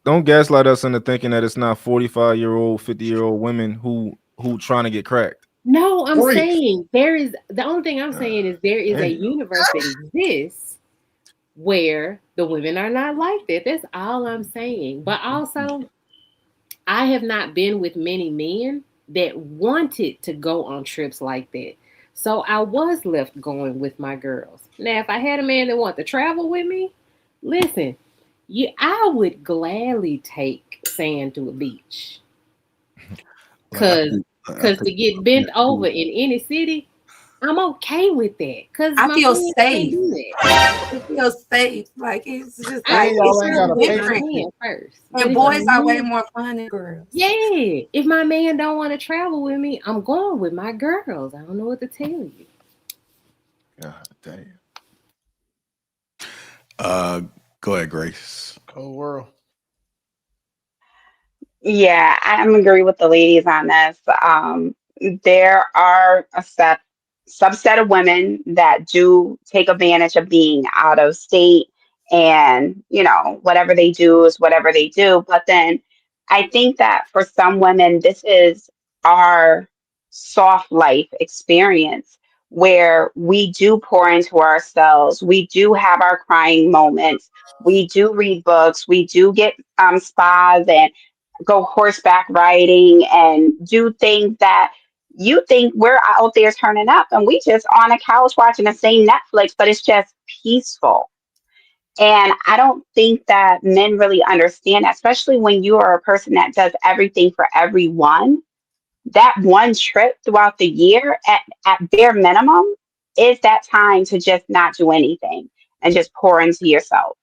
Don't gaslight us into thinking that it's not 45-year-old, 50-year-old women who trying to get cracked. No, I'm saying the only thing I'm saying is there is a universe that exists where the women are not like that. That's all I'm saying. But also, I have not been with many men that wanted to go on trips like that. So I was left going with my girls. Now, if I had a man that wanted to travel with me, listen, I would gladly take sand to a beach. Because to get bent over in any city, I'm okay with that. Because I feel safe. I feel safe. Like, it's just like, it's different. First. And boys are way more fun than girls. Yeah. If my man don't want to travel with me, I'm going with my girls. I don't know what to tell you. God damn. Go ahead, Grace. Cold world. Yeah, I agree with the ladies on this. There are a subset of women that do take advantage of being out of state, and whatever they do is whatever they do. But then I think that for some women, this is our soft life experience where we do pour into ourselves. We do have our crying moments. We do read books. We do get spas and go horseback riding and do things that you think we're out there turning up, and we just on a couch watching the same Netflix, but it's just peaceful. And I don't think that men really understand that, especially when you are a person that does everything for everyone. That one trip throughout the year at bare minimum is that time to just not do anything and just pour into yourself.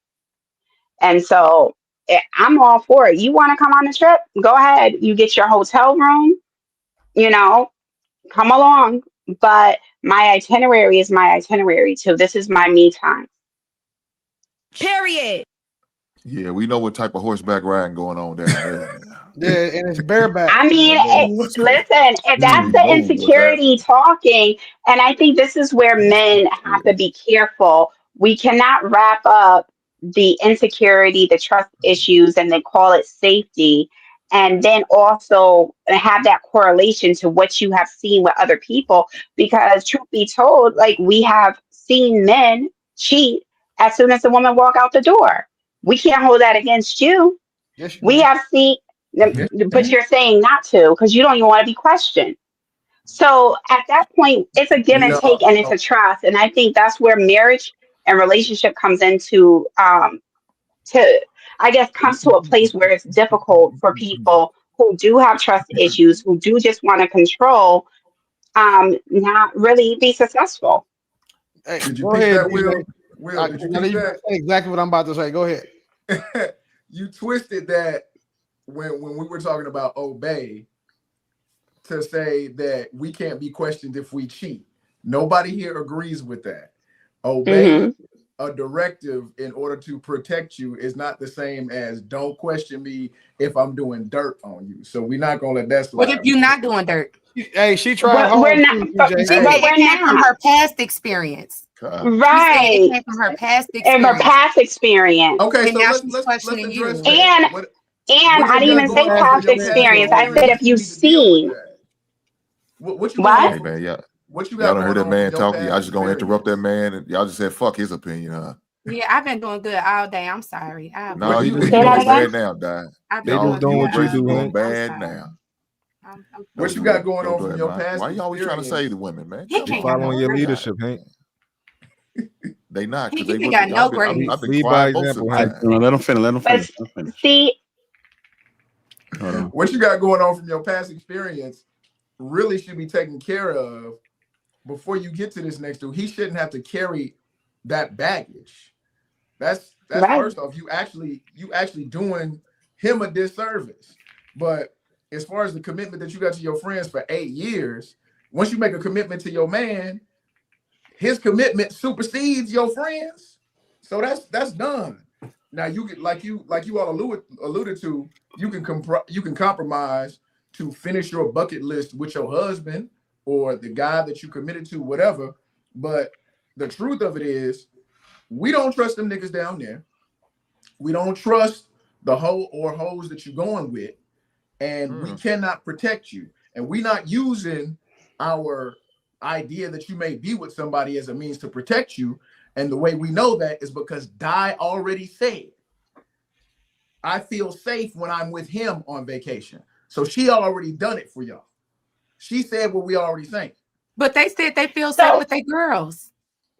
And so I'm all for it. You want to come on the trip? Go ahead. You get your hotel room, come along. But my itinerary is my itinerary too. This is my me time. Period. Yeah, we know what type of horseback riding going on down there. Yeah, and it's bareback. I mean, listen, if that's the insecurity talking, and I think this is where men have to be careful. We cannot wrap up the insecurity, the trust issues, and then call it safety, and then also have that correlation to what you have seen with other people. Because truth be told, like, we have seen men cheat as soon as the woman walk out the door. We can't hold that against you. Yes, We have seen. But you're saying not to because you don't even want to be questioned. So at that point, it's a give and take, and it's a trust. And I think that's where marriage and relationship comes into comes to a place where it's difficult for people who do have trust issues, who do just want to control, not really be successful. Hey, Did you go pick ahead, that, Will? DJ. Will, did you I know pick you that? say exactly what I'm about to say. Go ahead. You twisted that when we were talking about obey to say that we can't be questioned if we cheat. Nobody here agrees with that. Obey a directive in order to protect you is not the same as don't question me if I'm doing dirt on you. So we're not gonna let that slide. What if you're not doing dirt? Hey, she tried But hard. we're not. But She said we're it came from not. her past experience. Right. She said it came from her past And experience. her past experience. Okay, And so now let's she's let's questioning you. address that. And I didn't even say past experience. I said if you've seen. What you going on? Hey man, y'all, what you y'all got don't hear going that on man from your talking. past Y'all just gonna interrupt that experience? man, and y'all just said fuck his opinion, huh? Yeah, I've been doing good all day. I'm sorry. No, you Say doing that bad again? now, Di. I've been Y'all, doing you good and Grace all doing day. bad now. What you got going on from your man. past Why y'all always trying to experience? say to women, man? He Come can't on, got no Following your grace. leadership, Hank. They not because He they ain't was. got no I've been Lead by quiet most of example, the Hank. time. Let him finish. Let him But finish. see, Hold on. What you got going on from your past experience really should be taken care of before you get to this next dude. He shouldn't have to carry that baggage. That's right. First off, you actually doing him a disservice. But as far as the commitment that you got to your friends for 8 years, once you make a commitment to your man, his commitment supersedes your friends. So that's done. Now you get like you all alluded to, you can compromise to finish your bucket list with your husband or the guy that you committed to, whatever. But the truth of it is, we don't trust them niggas down there. We don't trust the hoe or hoes that you're going with, and we cannot protect you. And we're not using our idea that you may be with somebody as a means to protect you. And the way we know that is because Di already said, I feel safe when I'm with him on vacation. So she already done it for y'all. She said what we already think. But they said they feel safe with their girls.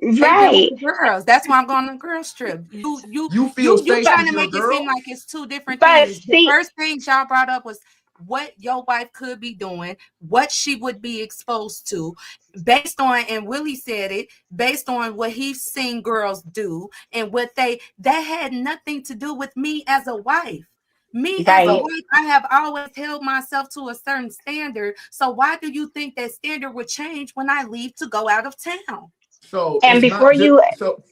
Right. Girls. That's why I'm going on a girls trip. You feel safe trying with to your make it seem girls? like it's two different But things. The see, first thing y'all brought up was what your wife could be doing, what she would be exposed to, based on, and Willie said it, based on what he's seen girls do and what that had nothing to do with me as a wife. Me as a right. wife, I have always held myself to a certain standard. So why do you think that standard would change when I leave to go out of town? So And it's not before just you, so.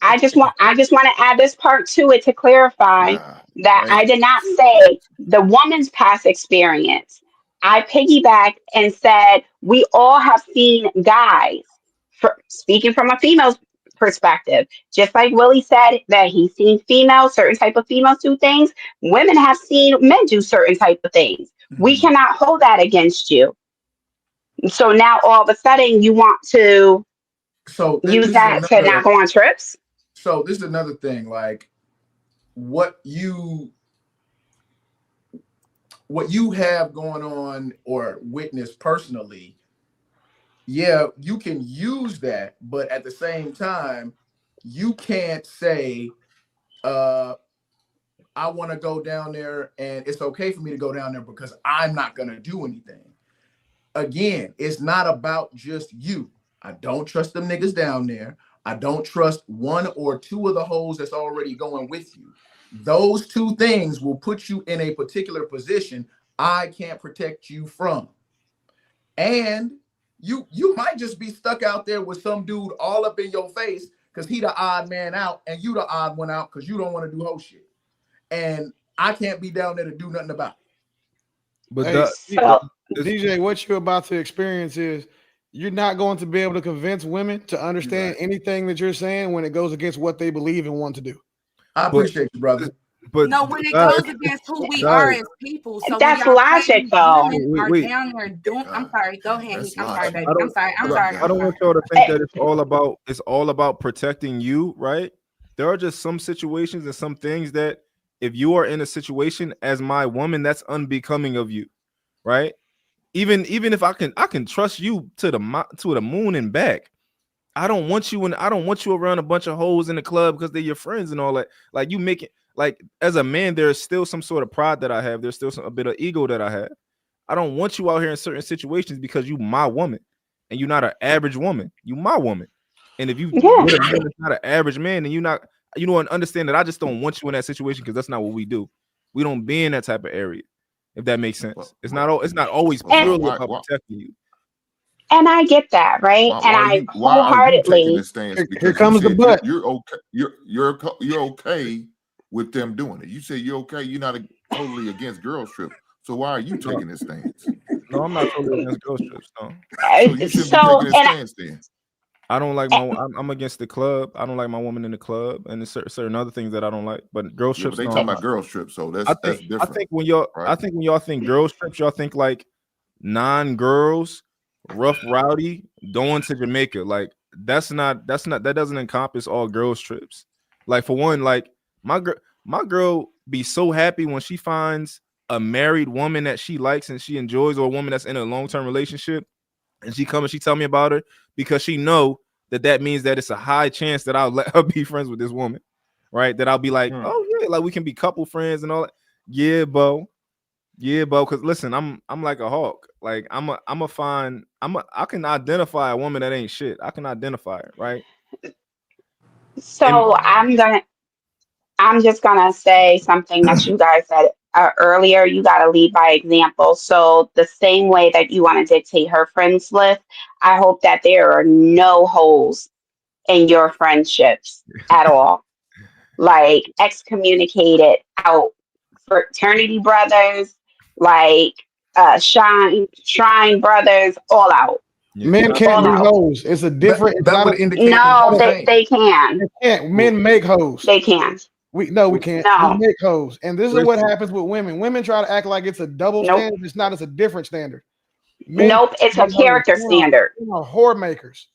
I just want to add this part to it to clarify Nah, that man. I did not say the woman's past experience. I piggybacked and said we all have seen guys, speaking from a female's perspective, just like Willie said that he's seen females, certain type of females do things. Women have seen men do certain type of things. We cannot hold that against you. So now all of a sudden you want to So use this is that to not another. go on trips. So this is another thing. Like what you have going on or witness personally. Yeah, you can use that, but at the same time, you can't say, I want to go down there and it's okay for me to go down there because I'm not going to do anything. Again, it's not about just you. I don't trust them niggas down there. I don't trust one or two of the hoes that's already going with you. Those two things will put you in a particular position I can't protect you from. And you might just be stuck out there with some dude all up in your face because he the odd man out and you the odd one out because you don't want to do hoe shit. And I can't be down there to do nothing about it. But So DJ, what you're about to experience is you're not going to be able to convince women to understand anything that you're saying when it goes against what they believe and want to do. I appreciate you, brother. But no, when it goes against who we are as people. So that's when y'all logic, saying though. women are down there doing, I'm sorry, go ahead. I'm sorry, baby. I'm sorry. I don't want y'all to think that it's all about protecting you, right? There are just some situations and some things that if you are in a situation as my woman, that's unbecoming of you, right? Even if I can trust you to the moon and back. I don't want you around a bunch of hoes in the club because they're your friends and all that. Like you make it like as a man, there's still some sort of pride that I have. There's still a bit of ego that I have. I don't want you out here in certain situations because you my woman and you're not an average woman. You my woman. And if you with a man that's not an average man, then you don't understand that I just don't want you in that situation because that's not what we do. We don't be in that type of area. If that makes sense. It's not always purely about protecting you. And I get that, right? Why are you taking this stance? Here Because comes the butt. You're okay. You're okay with them doing it. You say you're okay. You're not totally against girls trip. So why are you taking this stance? No, I'm not totally against girls trips. No. So you should be taking this stance then. I don't like I'm against the club. I don't like my woman in the club, and there's certain other things that I don't like. But girls trips, they talking about girls trips, so that's different. I think when y'all think girls trips, y'all think like non-girls, rough, rowdy, going to Jamaica. Like that doesn't encompass all girls trips. Like for one, like my girl be so happy when she finds a married woman that she likes and she enjoys, or a woman that's in a long-term relationship, and she tell me about her because she know that means that it's a high chance that I'll let her be friends with this woman, right? That I'll be like, oh yeah, like we can be couple friends and all that. Yeah, Bo. Because listen, I'm like a hawk. Like I can identify a woman that ain't shit. I can identify her, right? So I'm just gonna say something that you guys said earlier. You gotta lead by example. So the same way that you want to dictate her friends list, I hope that there are no holes in your friendships at all. Like excommunicated out, fraternity brothers, like shrine brothers, all out. Men can't be hoes. It's a different. That would indicate no, they can. They can't. Men make hoes. They can. We can't. No. We make hoes, and this is what happens with women. Women try to act like it's a double standard. It's not. It's a different standard. Nope, it's a character standard. Are whore makers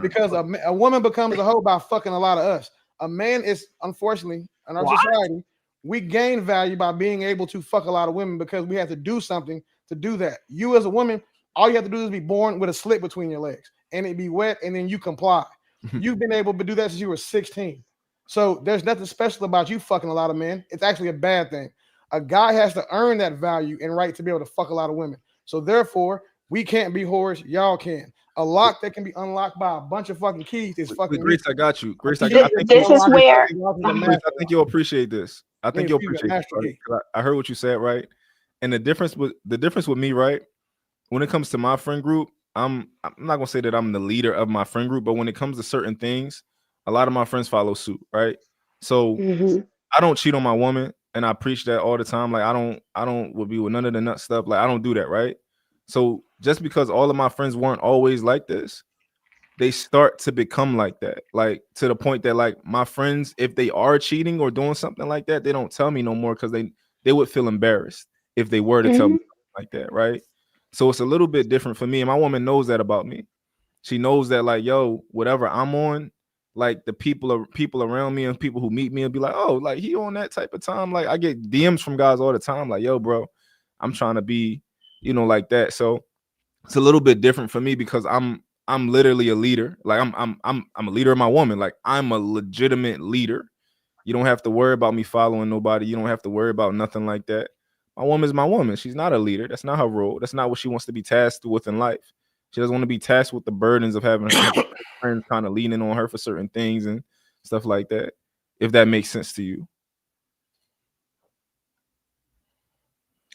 because a woman becomes a hoe by fucking a lot of us. A man is, unfortunately, in our society, we gain value by being able to fuck a lot of women because we have to do something to do that. You as a woman, all you have to do is be born with a slit between your legs and it be wet, and then you comply. You've been able to do that since you were 16. So there's nothing special about you fucking a lot of men. It's actually a bad thing. A guy has to earn that value and right to be able to fuck a lot of women. So therefore, we can't be whores. Y'all can. A lock that can be unlocked by a bunch of fucking keys is fucking. Grace, I got you. Grace, I think you'll appreciate this. I think you'll appreciate this. Right? I heard what you said, right? And the difference with me, right? When it comes to my friend group, I'm not gonna say that I'm the leader of my friend group, but when it comes to certain things, a lot of my friends follow suit, right? So I don't cheat on my woman, and I preach that all the time. Like I don't would be with none of the nut stuff. Like I don't do that, right? So just because all of my friends weren't always like this, they start to become like that. Like to the point that like my friends, if they are cheating or doing something like that, they don't tell me no more because they would feel embarrassed if they were to tell me like that, right? So it's a little bit different for me, and my woman knows that about me. She knows that like, yo, whatever I'm on, like the people around me and people who meet me and be like, oh, like he on that type of time. Like I get DMs from guys all the time, like, yo, bro, I'm trying to be, like that. So it's a little bit different for me because I'm literally a leader. Like I'm a leader of my woman. Like I'm a legitimate leader. You don't have to worry about me following nobody. You don't have to worry about nothing like that. My woman's my woman. She's not a leader. That's not her role. That's not what she wants to be tasked with in life. She doesn't want to be tasked with the burdens of having friends kind of leaning on her for certain things and stuff like that. If that makes sense to you.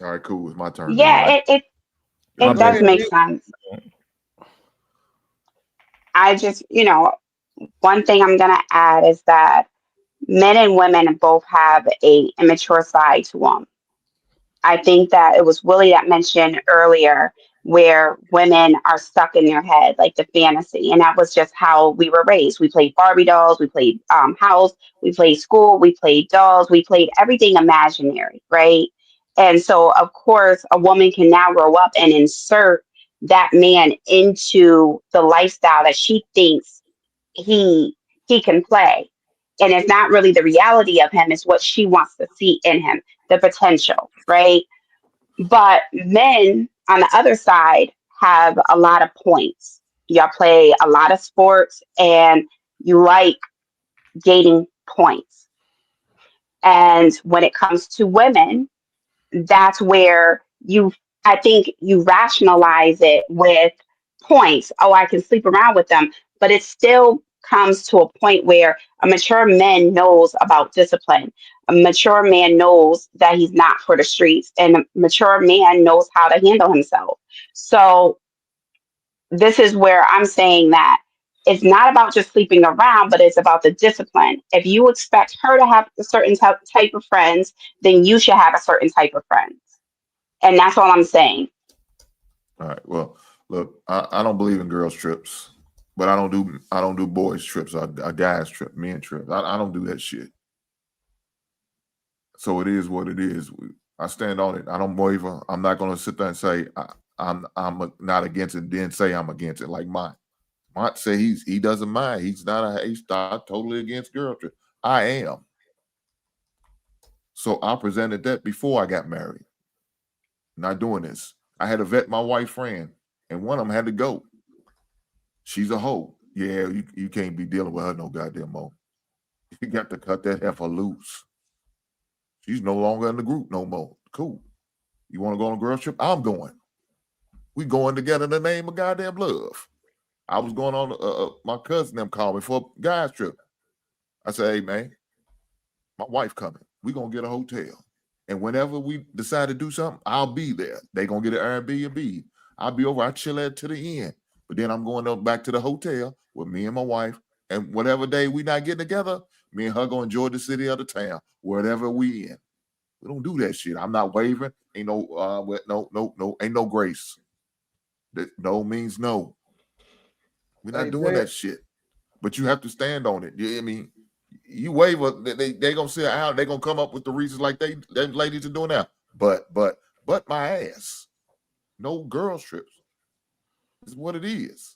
All right, cool. It's my turn. Yeah, it does make sense. I just, one thing I'm going to add is that men and women both have a immature side to them. I think that it was Willie that mentioned earlier where women are stuck in their head, like the fantasy. And that was just how we were raised. We played Barbie dolls, we played house, we played school, we played dolls, we played everything imaginary, right? And so, of course, a woman can now grow up and insert that man into the lifestyle that she thinks he can play. And it's not really the reality of him, it's what she wants to see in him, the potential, right? But men on the other side have a lot of points. Y'all play a lot of sports and you like gaining points. And when it comes to women, that's where I think you rationalize it with points. Oh, I can sleep around with them. But it still comes to a point where a mature man knows about discipline. A mature man knows that he's not for the streets. And a mature man knows how to handle himself. So this is where I'm saying that it's not about just sleeping around, but it's about the discipline. If you expect her to have a certain type of friends, then you should have a certain type of friends. And that's all I'm saying. All right. Well, look, I don't believe in girls trips, but I don't do boys trips or guys trip, men trips. I don't do that shit. So it is what it is. I stand on it. I don't waver. I'm not going to sit there and say I'm not against it. Then say I'm against it. Like Mont say he doesn't mind. He's not totally against girl trip. I am. So I presented that before I got married. Not doing this. I had to vet my wife's friend, and one of them had to go. She's a hoe. Yeah, you can't be dealing with her no goddamn more. You got to cut that heifer loose. She's no longer in the group no more. Cool. You want to go on a girl trip? I'm going. We going together in the name of goddamn love. I was going on, my cousin them called me for a guys trip. I said, hey, man, my wife coming. We going to get a hotel. And whenever we decide to do something, I'll be there. They going to get an Airbnb. I'll be over. I chill at to the end. But then I'm going up back to the hotel with me and my wife. And whatever day we not getting together, me and her going to enjoy the city of the town, wherever we in. We don't do that shit. I'm not wavering. Ain't no, ain't no grace. No means no. We're not doing that shit. But you have to stand on it. I mean, you waver, they gonna sit out. They gonna come up with the reasons like they ladies are doing now. But my ass, no girls trips. It's what it is.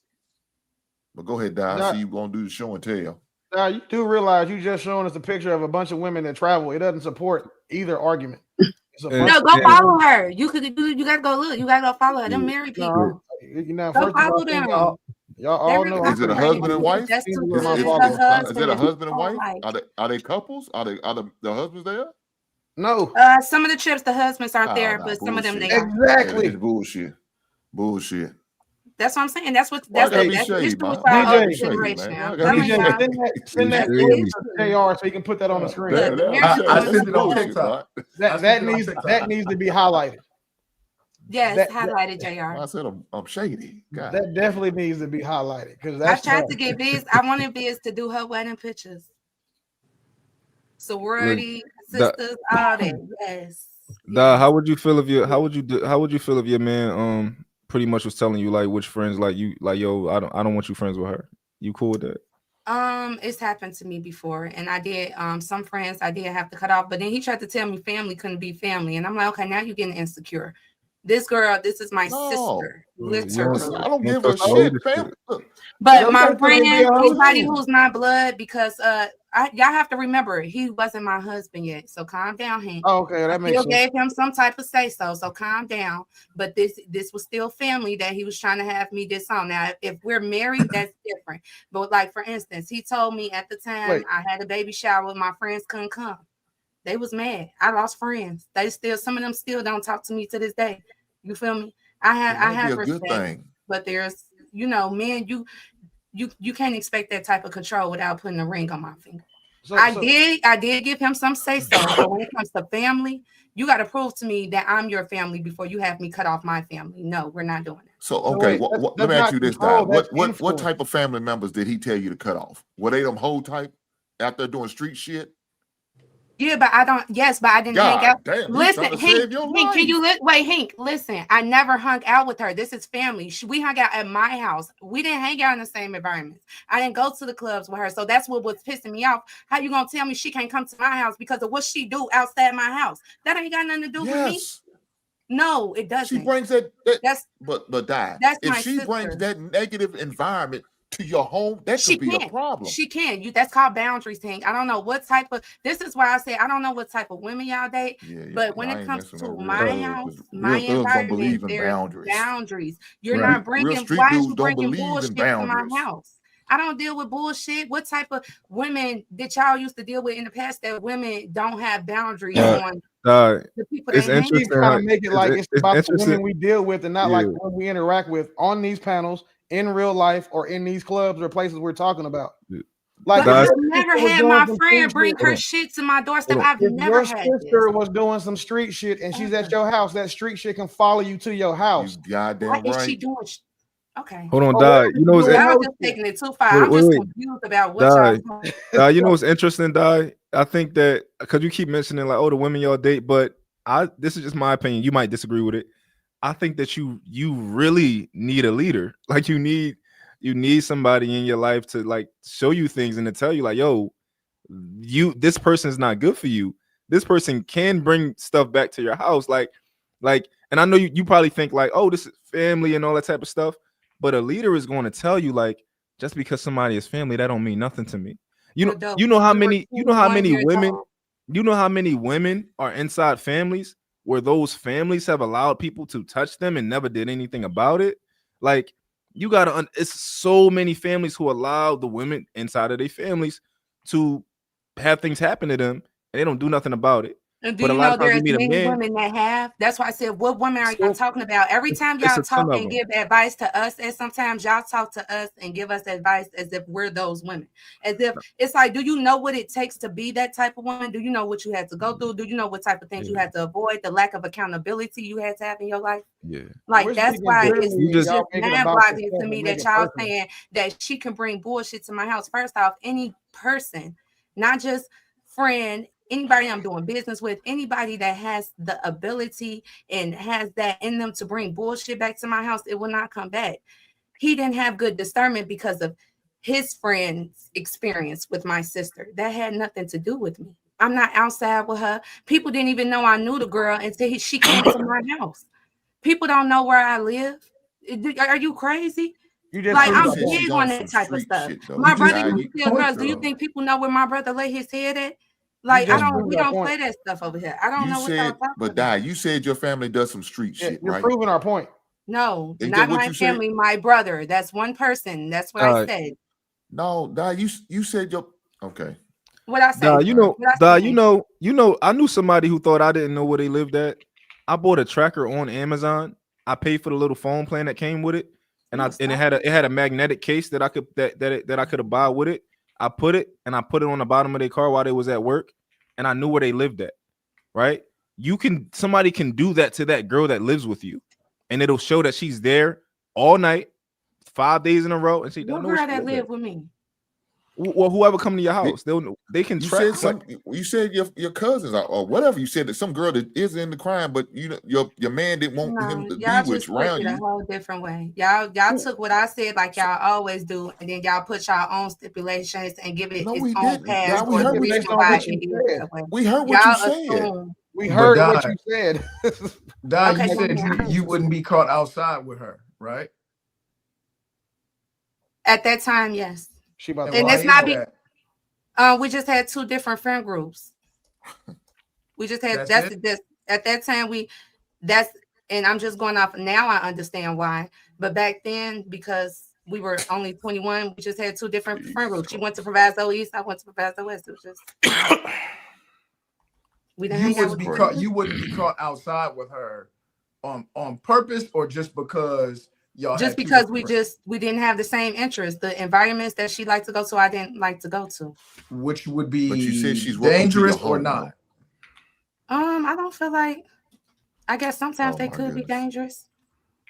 But go ahead, Di. I see you gonna do the show and tell. Now you do realize you just showing us a picture of a bunch of women that travel. It doesn't support either argument. No, go follow her. You gotta go look. You gotta go follow her. Them married people. Go follow them. Y'all all know. Is it a husband and wife? That's Is it a husband and wife? Are they couples? Are the husbands there? No. Some of the trips the husbands aren't there, but some of them they are. Exactly. It's bullshit. That's what I'm saying. That's shade, the issue with our older generation. Send that to JR so you can put that on the screen. I sent it on TikTok. That needs to be highlighted. Yes, highlighted JR. I said I'm shady. God, that definitely needs to be highlighted because I that's tried tough. to get Biz. I wanted Biz to do her wedding pictures. Sorority, sisters, all that. Yes. How would you feel if how would you feel if your man pretty much was telling you like which friends like you like yo I don't want you friends with her? You cool with that? It's happened to me before, and I did some friends I did have to cut off, but then he tried to tell me family couldn't be family, and I'm like, okay, now you're getting insecure. This girl, this is my sister, literally. I don't give a shit, fam. But my friend, anybody who's not blood, because y'all have to remember he wasn't my husband yet, so calm down, Hank. Oh, okay, that makes sense. Gave him some type of say so calm down. But this was still family that he was trying to have me disown. Now, if we're married, that's different. But like for instance, he told me at the time I had a baby shower, my friends couldn't come. They was mad. I lost friends. Some of them still don't talk to me to this day. You feel me? I have respect, but there's men, you can't expect that type of control without putting a ring on my finger. I did give him some say so. But when it comes to family, you got to prove to me that I'm your family before you have me cut off my family. No, we're not doing that. So okay, let me ask you this, Di. What type of family members did he tell you to cut off? Were they them whole type out there doing street shit? Yeah, but I don't. Yes, but I didn't hang out. Damn, listen, Hank, can you wait, Hank? Listen, I never hung out with her. This is family. We hung out at my house. We didn't hang out in the same environment. I didn't go to the clubs with her, so that's what was pissing me off. How you gonna tell me she can't come to my house because of what she do outside my house? That ain't got nothing to do with me. No, it doesn't. She brings that but Di, that's if my she sister. brings that negative environment to your home, that could be a problem. She can. That's called boundaries, Hank. I don't know what type of. This is why I say I don't know what type of women y'all date. But when it comes to my house, my environment, there's boundaries. You're not bringing. Why are you bringing bullshit to my house? I don't deal with bullshit. What type of women that y'all used to deal with in the past that women don't have boundaries on? The people It's they interesting. Trying to make it like it's about the interesting. women we deal with and not like the women we interact with on these panels in real life or in these clubs or places we're talking about. Like I've never had my friend bring her shit to my doorstep. I've never had your sister was doing some street shit and she's at your house. That street shit can follow you to your house. Goddamn right. Is she doing? Okay. Hold on, Di. You know y'all just taking it too far. I'm just confused about what y'all. You know what's interesting, Di? I think that because you keep mentioning like, oh, the women y'all date, but this is just my opinion. You might disagree with it. I think that you really need a leader. Like you need somebody in your life to like show you things and to tell you like, yo, this person is not good for you. This person can bring stuff back to your house. Like, and I know you probably think like, oh, this is family and all that type of stuff. But a leader is going to tell you like, just because somebody is family, that don't mean nothing to me. You know how many women are inside families where those families have allowed people to touch them and never did anything about it. Like you gotta, it's so many families who allow the women inside of their families to have things happen to them and they don't do nothing about it. And do you know there's many women that have? That's why I said, what women are y'all talking about? Every time y'all talk and give advice to us, and sometimes y'all talk to us and give us advice as if we're those women. As if it's like, do you know what it takes to be that type of woman? Do you know what you had to go through? Do you know what type of things you had to avoid? The lack of accountability you had to have in your life? Yeah. Like that's why it's just mind-boggling to me that y'all saying that she can bring bullshit to my house. First off, any person, not just friend, anybody I'm doing business with, anybody that has the ability and has that in them to bring bullshit back to my house, it will not come back. He didn't have good discernment because of his friend's experience with my sister. That had nothing to do with me. I'm not outside with her. People didn't even know I knew the girl until she came to my house. People don't know where I live. Are you crazy? Like I'm big on that type of stuff. My brother used to tell girls, do you think people know where my brother lay his head at? Like we don't play that stuff over here. I don't know what y'all talking about. But Di, you said your family does some street shit, you're right? You're proving our point. No, not my family, my brother. That's one person. That's what I said. No, Di, you said your okay. What I said. You know, I knew somebody who thought I didn't know where they lived at. I bought a tracker on Amazon. I paid for the little phone plan that came with it. And it had a magnetic case that I could that I could have bought with it. I put it on the bottom of their car while they was at work, and I knew where they lived at. Right? Somebody can do that to that girl that lives with you. and it'll show that she's there all night, 5 days in a row, and she What don't know girl she that live there. live with me? Well, whoever come to your house, they can You track. said you said your cousins or whatever. You said that some girl that is in the crime, but your man didn't want him to be Y'all with just you, took around it a you. whole different way. Y'all took what I said like y'all always do, and then y'all put y'all own stipulations and give it No, its we own didn't. pass Y'all, we or the heard what reason based on why what it you is said. that way. we heard what you Y'all said. assume. We But heard Di, what you said. Di, Okay, you go said ahead. you wouldn't be caught outside with her, right? At that time, yes. And And why it's is not we just had two different friend groups. We just had That's at that time and I'm just going off now. I understand why, but back then because we were only 21, we just had two different friend groups. You went to Proviso East, I went to Proviso West. It was just we didn't hang out with each other. You wouldn't be caught outside with her on purpose or just because y'all Just had two because different we didn't have the same interests. The environments that she liked to go to, I didn't like to go to. which would But you said be she's welcome to your dangerous or home, not. I don't feel like. I guess sometimes Oh, they my could be goodness. dangerous.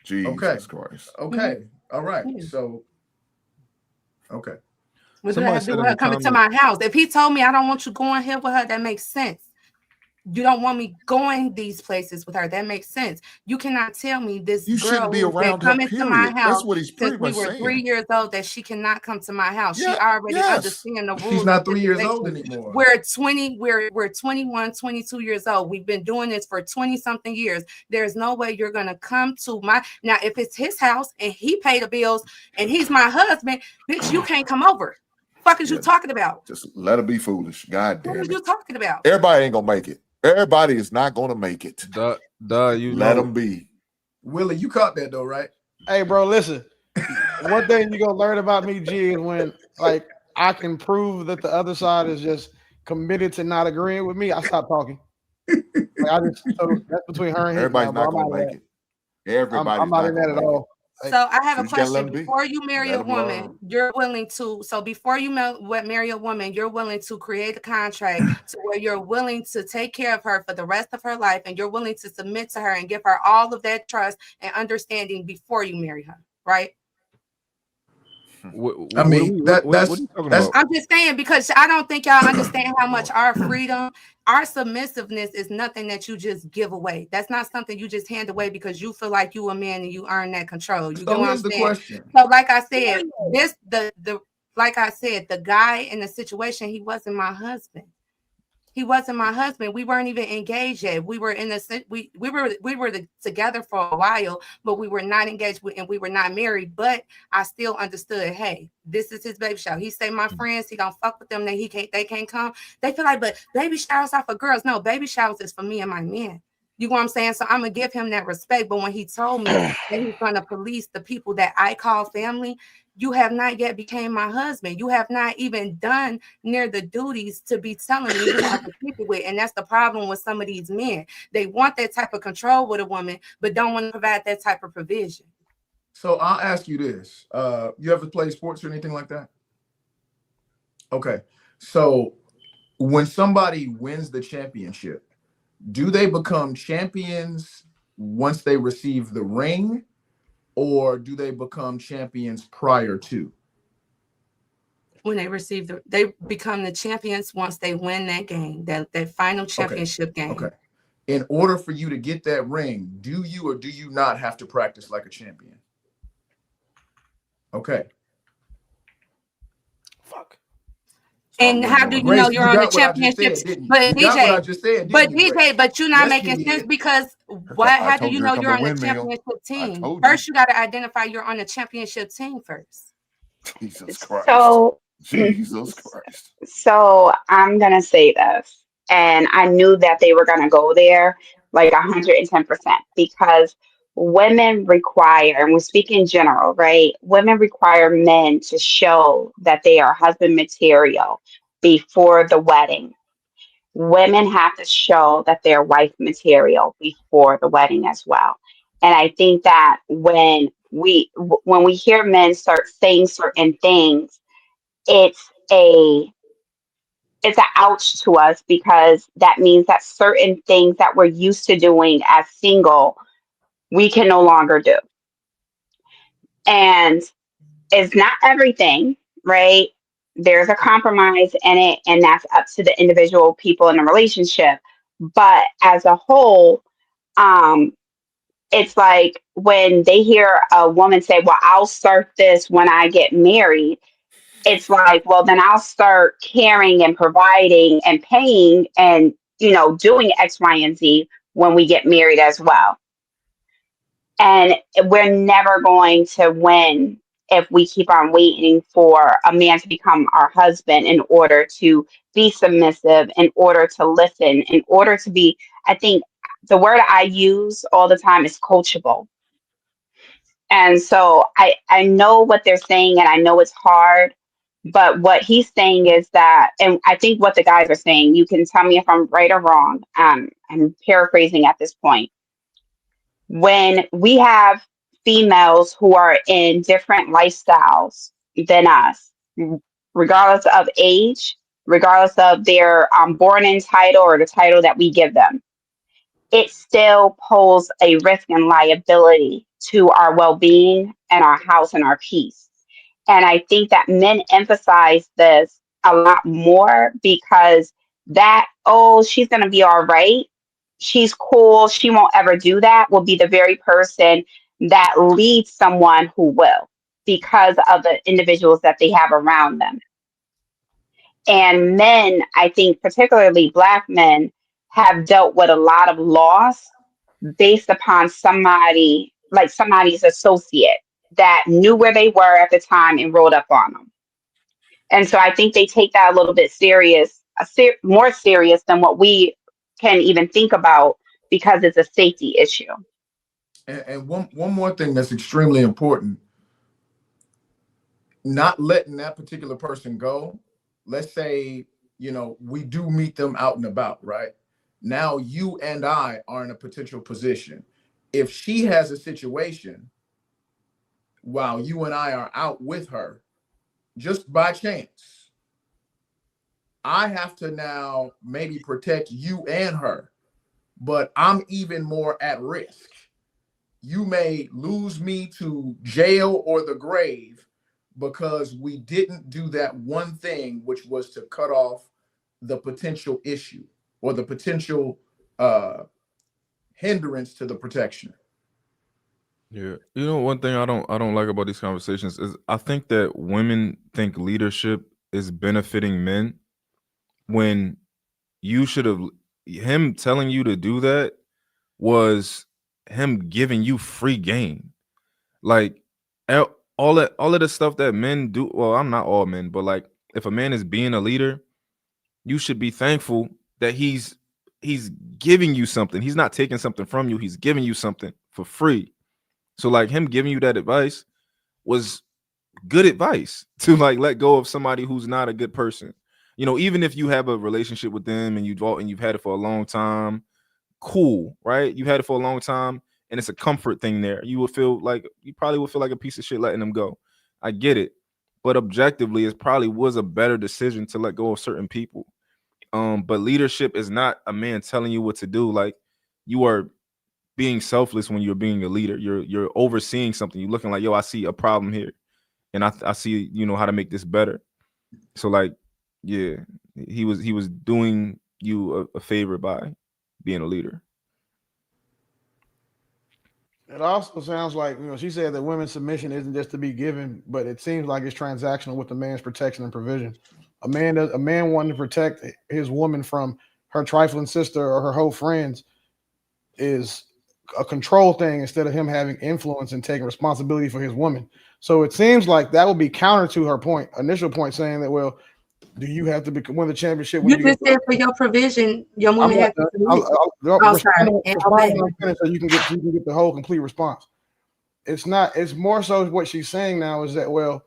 Jesus Christ. Okay. All right. Yeah. So okay. What do Somebody that have to do said with in her the coming to comments. my house? If he told me I don't want you going here with her, that makes sense. You don't want me going these places with her. That makes sense. You cannot tell me this You girl shouldn't be who's been around her, coming to my period. house That's what he's since pretty we much were saying. 3 years old that she cannot come to my house. Yeah, She already yes. understands the She's rules not and 3 years old stipulations. anymore. We're 21, 22 years old. We've been doing this for 20 something years. There's no way you're gonna come to now if it's his house and he paid the bills and he's my husband, bitch, you can't come over. Fuck is you talking about? Just let her be foolish. God What damn are it. you talking about? Everybody ain't gonna make it. Everybody is not gonna make it. You let know. them be. Willie, you caught that though, right? Hey, bro, listen. One thing you're gonna learn about me, G, is when like I can prove that the other side is just committed to not agreeing with me, I stop talking. So that's between her and him. Everybody's not gonna make it. Everybody's I'm not in that at all. So I have a you just gotta let question. 'em be. Before you marry Let a 'em woman, learn. you're willing to. So before you marry a woman, you're willing to create a contract to where you're willing to take care of her for the rest of her life, and you're willing to submit to her and give her all of that trust and understanding before you marry her, right? What are you talking about? I'm just saying because I don't think y'all understand how much our freedom, our submissiveness is nothing that you just give away. That's not something you just hand away because you feel like you a man and you earn that control. You So get what I'm here's the saying? question. So like I said, like I said, the guy in the situation, he wasn't my husband. He wasn't my husband. We weren't even engaged yet. We were we were together for a while, but we were not engaged and we were not married. But I still understood, hey, this is his baby shower. He say my friends, he don't fuck with them, they can't come. They feel like, but baby showers are for girls. No, baby showers is for me and my men. You know what I'm saying? So I'm gonna give him that respect. But when he told me that he's gonna police the people that I call family, you have not yet became my husband. You have not even done near the duties to be telling me who I can keep it with. And that's the problem with some of these men. They want that type of control with a woman, but don't want to provide that type of provision. So I'll ask you this. You ever play sports or anything like that? Okay. So when somebody wins the championship, do they become champions once they receive the ring, or do they become champions prior to? When they become the champions once they win that game, that final championship game. Okay. In order for you to get that ring, do you or do you not have to practice like a champion? Okay. Fuck. And how do you know you're on the championships? But DJ, but you're not making sense because how do you know you're on the championship team? First, you got to identify you're on the championship team first. Jesus Christ. So, Jesus Christ. So I'm going to say this, and I knew that they were going to go there like 110% because women require, and we speak in general, right? Women require men to show that they are husband material before the wedding. Women have to show that they're wife material before the wedding as well. And I think that when we hear men start saying certain things, it's an ouch to us because that means that certain things that we're used to doing as single we can no longer do. And it's not everything, right? There's a compromise in it, and that's up to the individual people in the relationship. But as a whole, it's like when they hear a woman say, well, I'll start this when I get married. It's like, well, then I'll start caring and providing and paying and, doing X, Y, and Z when we get married as well. And we're never going to win if we keep on waiting for a man to become our husband in order to be submissive, in order to listen, in order to be, I think the word I use all the time is coachable. And so I know what they're saying, and I know it's hard, but what he's saying is that, and I think what the guys are saying, you can tell me if I'm right or wrong. I'm paraphrasing at this point. When we have females who are in different lifestyles than us, regardless of age, regardless of their born in title or the title that we give them, it still poses a risk and liability to our well-being and our house and our peace. And I think that men emphasize this a lot more because that, oh, she's going to be all right, she's cool, she won't ever do that, will be the very person that leads someone who will, because of the individuals that they have around them. And men, I think particularly Black men, have dealt with a lot of loss based upon somebody's associate that knew where they were at the time and rolled up on them. And so I think they take that a little bit more serious than what we can even think about, because it's a safety issue. And one more thing that's extremely important, not letting that particular person go. Let's say, we do meet them out and about, right? Now you and I are in a potential position. If she has a situation while you and I are out with her, just by chance, I have to now maybe protect you and her, but I'm even more at risk. You may lose me to jail or the grave because we didn't do that one thing, which was to cut off the potential issue or the potential hindrance to the protection. Yeah, one thing I don't like about these conversations is I think that women think leadership is benefiting men when you should have, him telling you to do that was him giving you free game. Like all of the stuff that men do. Well, I'm not all men, but like if a man is being a leader, you should be thankful that he's giving you something. He's not taking something from you. He's giving you something for free. So like him giving you that advice was good advice to like let go of somebody who's not a good person. Even if you have a relationship with them and you've had it for a long time, cool, right? You had it for a long time and it's a comfort thing there. You probably would feel like a piece of shit letting them go. I get it. But objectively, it probably was a better decision to let go of certain people. But leadership is not a man telling you what to do. Like, you are being selfless when you're being a leader. You're overseeing something. You're looking like, yo, I see a problem here, and I see how to make this better. So like, yeah, he was doing you a favor by being a leader. It also sounds like, she said that women's submission isn't just to be given, but it seems like it's transactional with the man's protection and provision. A man wanting to protect his woman from her trifling sister or her whole friends is a control thing instead of him having influence and taking responsibility for his woman. So it seems like that would be counter to her initial point, saying that, well, do you have to win the championship? When you just said for your provision, your woman has to so you can get the whole complete response. It's more so what she's saying now is that, well,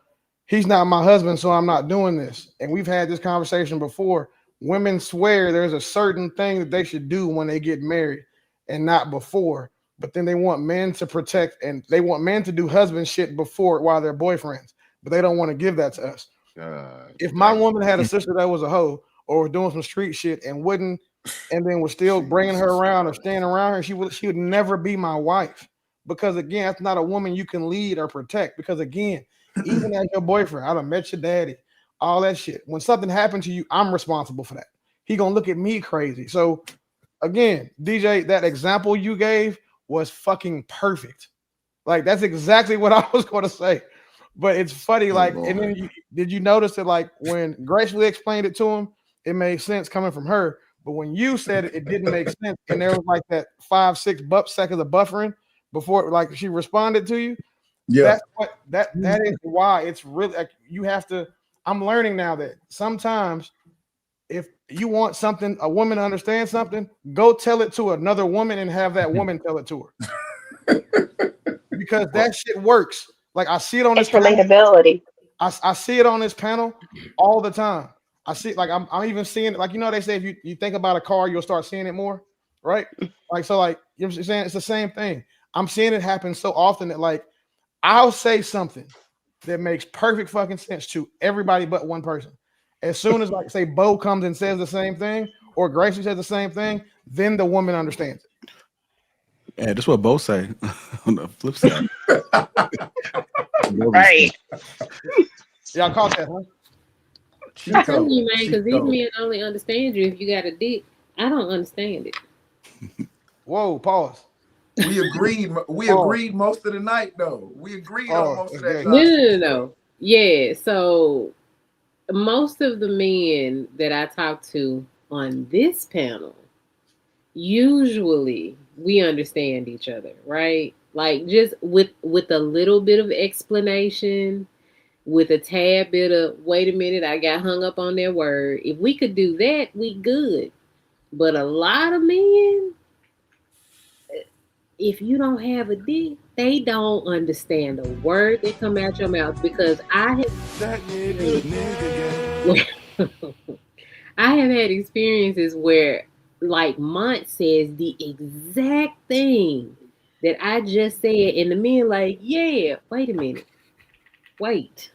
he's not my husband, so I'm not doing this. And we've had this conversation before. Women swear there's a certain thing that they should do when they get married and not before. But then they want men to protect, and they want men to do husband shit before while they're boyfriends. But they don't want to give that to us. If my woman had a sister that was a hoe or was doing some street shit and then was still bringing her around or staying around her, she would never be my wife. because again, that's not a woman you can lead or protect. Because again, even as your boyfriend, I done met your daddy, all that shit. When something happened to you, I'm responsible for that. He gonna look at me crazy. So again, DJ, that example you gave was fucking perfect. Like that's exactly what I was going to say. But it's funny, like, and then did you notice that, like, when Gracefully explained it to him, it made sense coming from her. But when you said it, it didn't make sense, and there was like that 5-6 seconds of buffering before, like, she responded to you. Yeah, that is why it's really like you have to. I'm learning now that sometimes if you want something, a woman to understand something, go tell it to another woman and have that woman tell it to her. Because that shit works. Like I see it on this relatability. I see it on this panel all the time. I see like I'm even seeing it. Like, you know, they say if you think about a car, you'll start seeing it more, right? Like, so like, you know what I'm saying? It's the same thing. I'm seeing it happen so often that, like, I'll say something that makes perfect fucking sense to everybody but one person. As soon as, like, say Bo comes and says the same thing, or Gracie says the same thing, then the woman understands it. Yeah, that's what Bo say on the flip side. Right. Y'all caught that, huh? I'm telling you, man, because these men only understand you if you got a dick. I don't understand it. Whoa, pause. We agreed. We agreed most of the night, though. We agreed on most of that. No. Yeah. So most of the men that I talk to on this panel, usually we understand each other, right? Like just with a little bit of explanation, with a tad bit of wait a minute, I got hung up on their word. If we could do that, we good. But a lot of men, if you don't have a dick, they don't understand a word that come out your mouth, because I have had experiences where, like, Mont says the exact thing that I just said, and the men like, yeah, wait a minute, wait,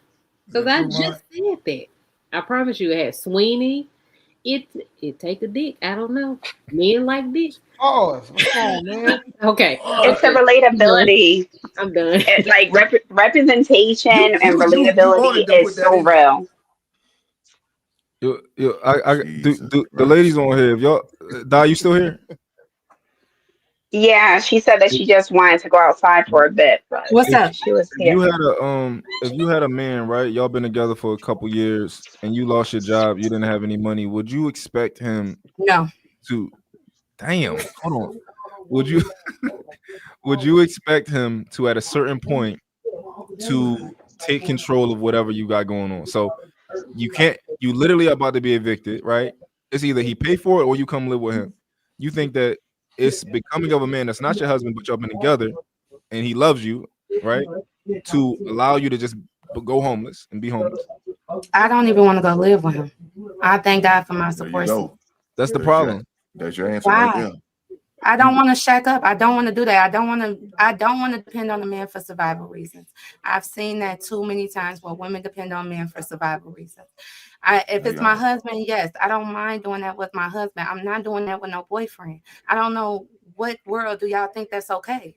because I just said that. I promise you, it had Sweeney. It take a dick. I don't know. Men like dick. Pause. Come on, man. Okay. It's the relatability. I'm done. Like representation and relatability is so real. The ladies on here, if y'all, Di, you still here? Yeah, she said that she just wanted to go outside for a bit. But she was here. If you had a man, right? Y'all been together for a couple years, and you lost your job, you didn't have any money. Would you expect him? No. To, damn, hold on. Would you expect him to, at a certain point, to take control of whatever you got going on? So you literally are about to be evicted, right? It's either he pay for it or you come live with him. You think that it's becoming of a man that's not your husband, but y'all been together and he loves you, right? To allow you to just go homeless and be homeless. I don't even want to go live with him. I thank God for my support. That's the problem. That's your answer right there. I don't want to shack up. I don't want to do that. I don't want to depend on a man for survival reasons. I've seen that too many times where women depend on men for survival reasons. If it's my husband, yes, I don't mind doing that with my husband. I'm not doing that with no boyfriend. I don't know what world do y'all think that's okay?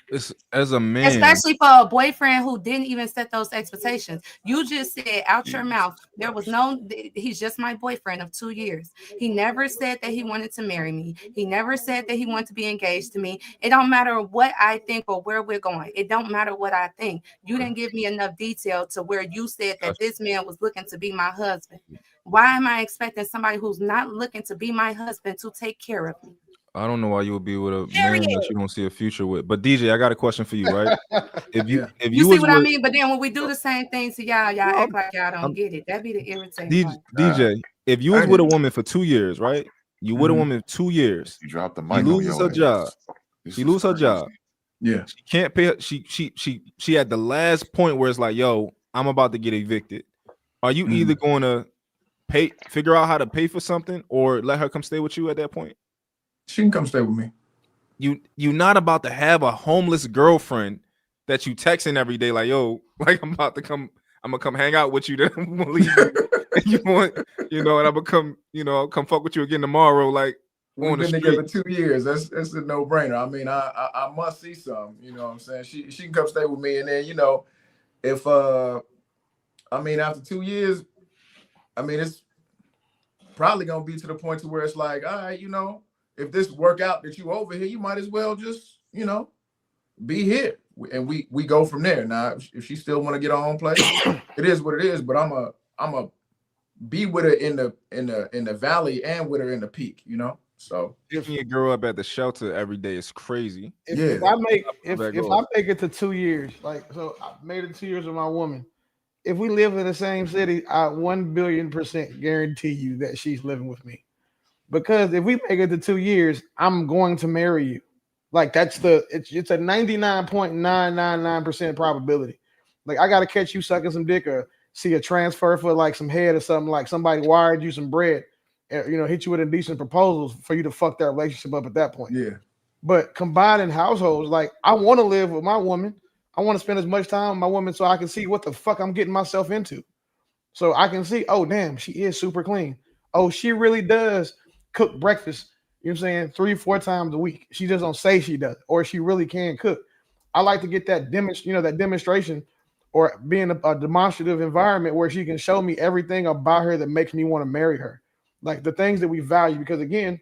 It's, as a man, especially for a boyfriend who didn't even set those expectations. You just said out your mouth, there was no, he's just my boyfriend of 2 years. He never said that he wanted to marry me. He never said that he wanted to be engaged to me. It don't matter what I think or where we're going. It don't matter what I think. You didn't give me enough detail to where you said that this man was looking to be my husband. Why am I expecting somebody who's not looking to be my husband to take care of me? I don't know why you would be with a man that you don't see a future with. But DJ, I got a question for you, right? If you see what I mean, but then when we do the same thing to y'all act like y'all don't get it. That'd be the irritating part. DJ, if you was with a woman for 2 years, right? You with a woman 2 years. You dropped the mic. She loses her job. She loses her job. Yeah. She can't pay. She at the last point where it's like, yo, I'm about to get evicted. Are you either going to figure out how to pay for something, or let her come stay with you at that point? She can come stay with me. You're not about to have a homeless girlfriend that you texting every day, like, yo, like I'm gonna come hang out with you, then I'm gonna leave you. You want, and I'm gonna come, come fuck with you again tomorrow. Like, We've On the been together street. 2 years. That's a no brainer. I mean, I must see some. You know what I'm saying? She can come stay with me, and then if I mean after 2 years, I mean it's probably gonna be to the point to where it's like, all right, if this work out that you over here, you might as well just be here, and we go from there. Now, if she still want to get her own place, it is what it is. But I'm a be with her in the valley and with her in the peak. So Picking your girl up at the shelter every day is crazy. If I make it to 2 years, like so, I made it 2 years with my woman. If we live in the same city, I 1,000,000,000% guarantee you that she's living with me. Because if we make it to 2 years, I'm going to marry you. Like it's a 99.999% probability. Like I gotta catch you sucking some dick or see a transfer for like some head or something, like somebody wired you some bread, and hit you with indecent proposals for you to fuck that relationship up at that point. Yeah. But combining households, like I want to live with my woman. I want to spend as much time with my woman so I can see what the fuck I'm getting myself into. So I can see, oh damn, she is super clean. Oh, she really does cook breakfast, 3-4 times a week. She just don't say she does, or she really can cook. I like to get that demonstration or being a demonstrative environment where she can show me everything about her that makes me want to marry her. Like the things that we value, because again,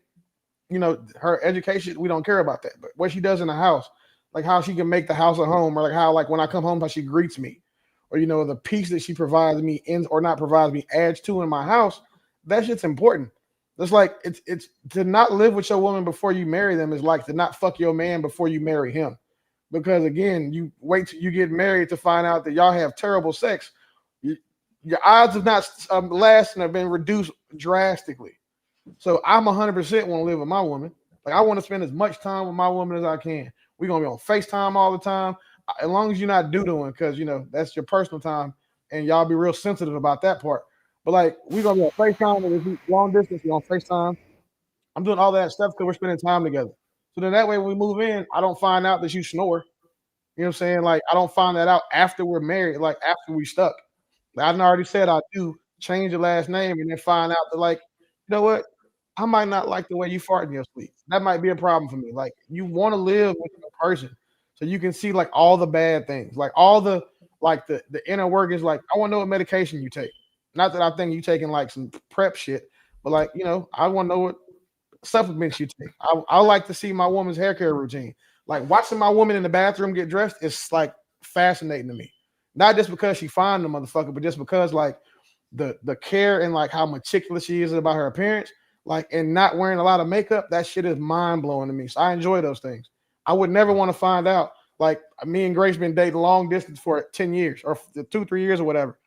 her education, we don't care about that. But what she does in the house, like how she can make the house a home, or like how like when I come home, how she greets me, or the peace that she provides me in or not provides me adds to in my house, that shit's important. That's like it's to not live with your woman before you marry them is like to not fuck your man before you marry him. Because again, you wait till you get married to find out that y'all have terrible sex. Your odds of not lasting have been reduced drastically. So I'm 100% want to live with my woman. Like I want to spend as much time with my woman as I can. We're gonna be on FaceTime all the time, as long as you're not doing, because that's your personal time, and y'all be real sensitive about that part. But like we're gonna be on FaceTime, and if we long distance, we're on FaceTime. I'm doing all that stuff because we're spending time together. So then that way when we move in, I don't find out that you snore. You know what I'm saying? Like I don't find that out after we're married, like after we stuck. Like, I already said I do change your last name and then find out that like, you know what? I might not like the way you fart in your sleep. That might be a problem for me. Like you want to live with a person so you can see like all the bad things, like all the the inner workings. Like I want to know what medication you take. Not that I think you taking like some prep shit, but like I want to know what supplements you take. I like to see my woman's hair care routine. Like watching my woman in the bathroom get dressed is like fascinating to me. Not just because she fine the motherfucker, but just because like the care and like how meticulous she is about her appearance, like and not wearing a lot of makeup. That shit is mind blowing to me. So I enjoy those things. I would never want to find out like me and Grace been dating long distance for 10 years or 2-3 years or whatever.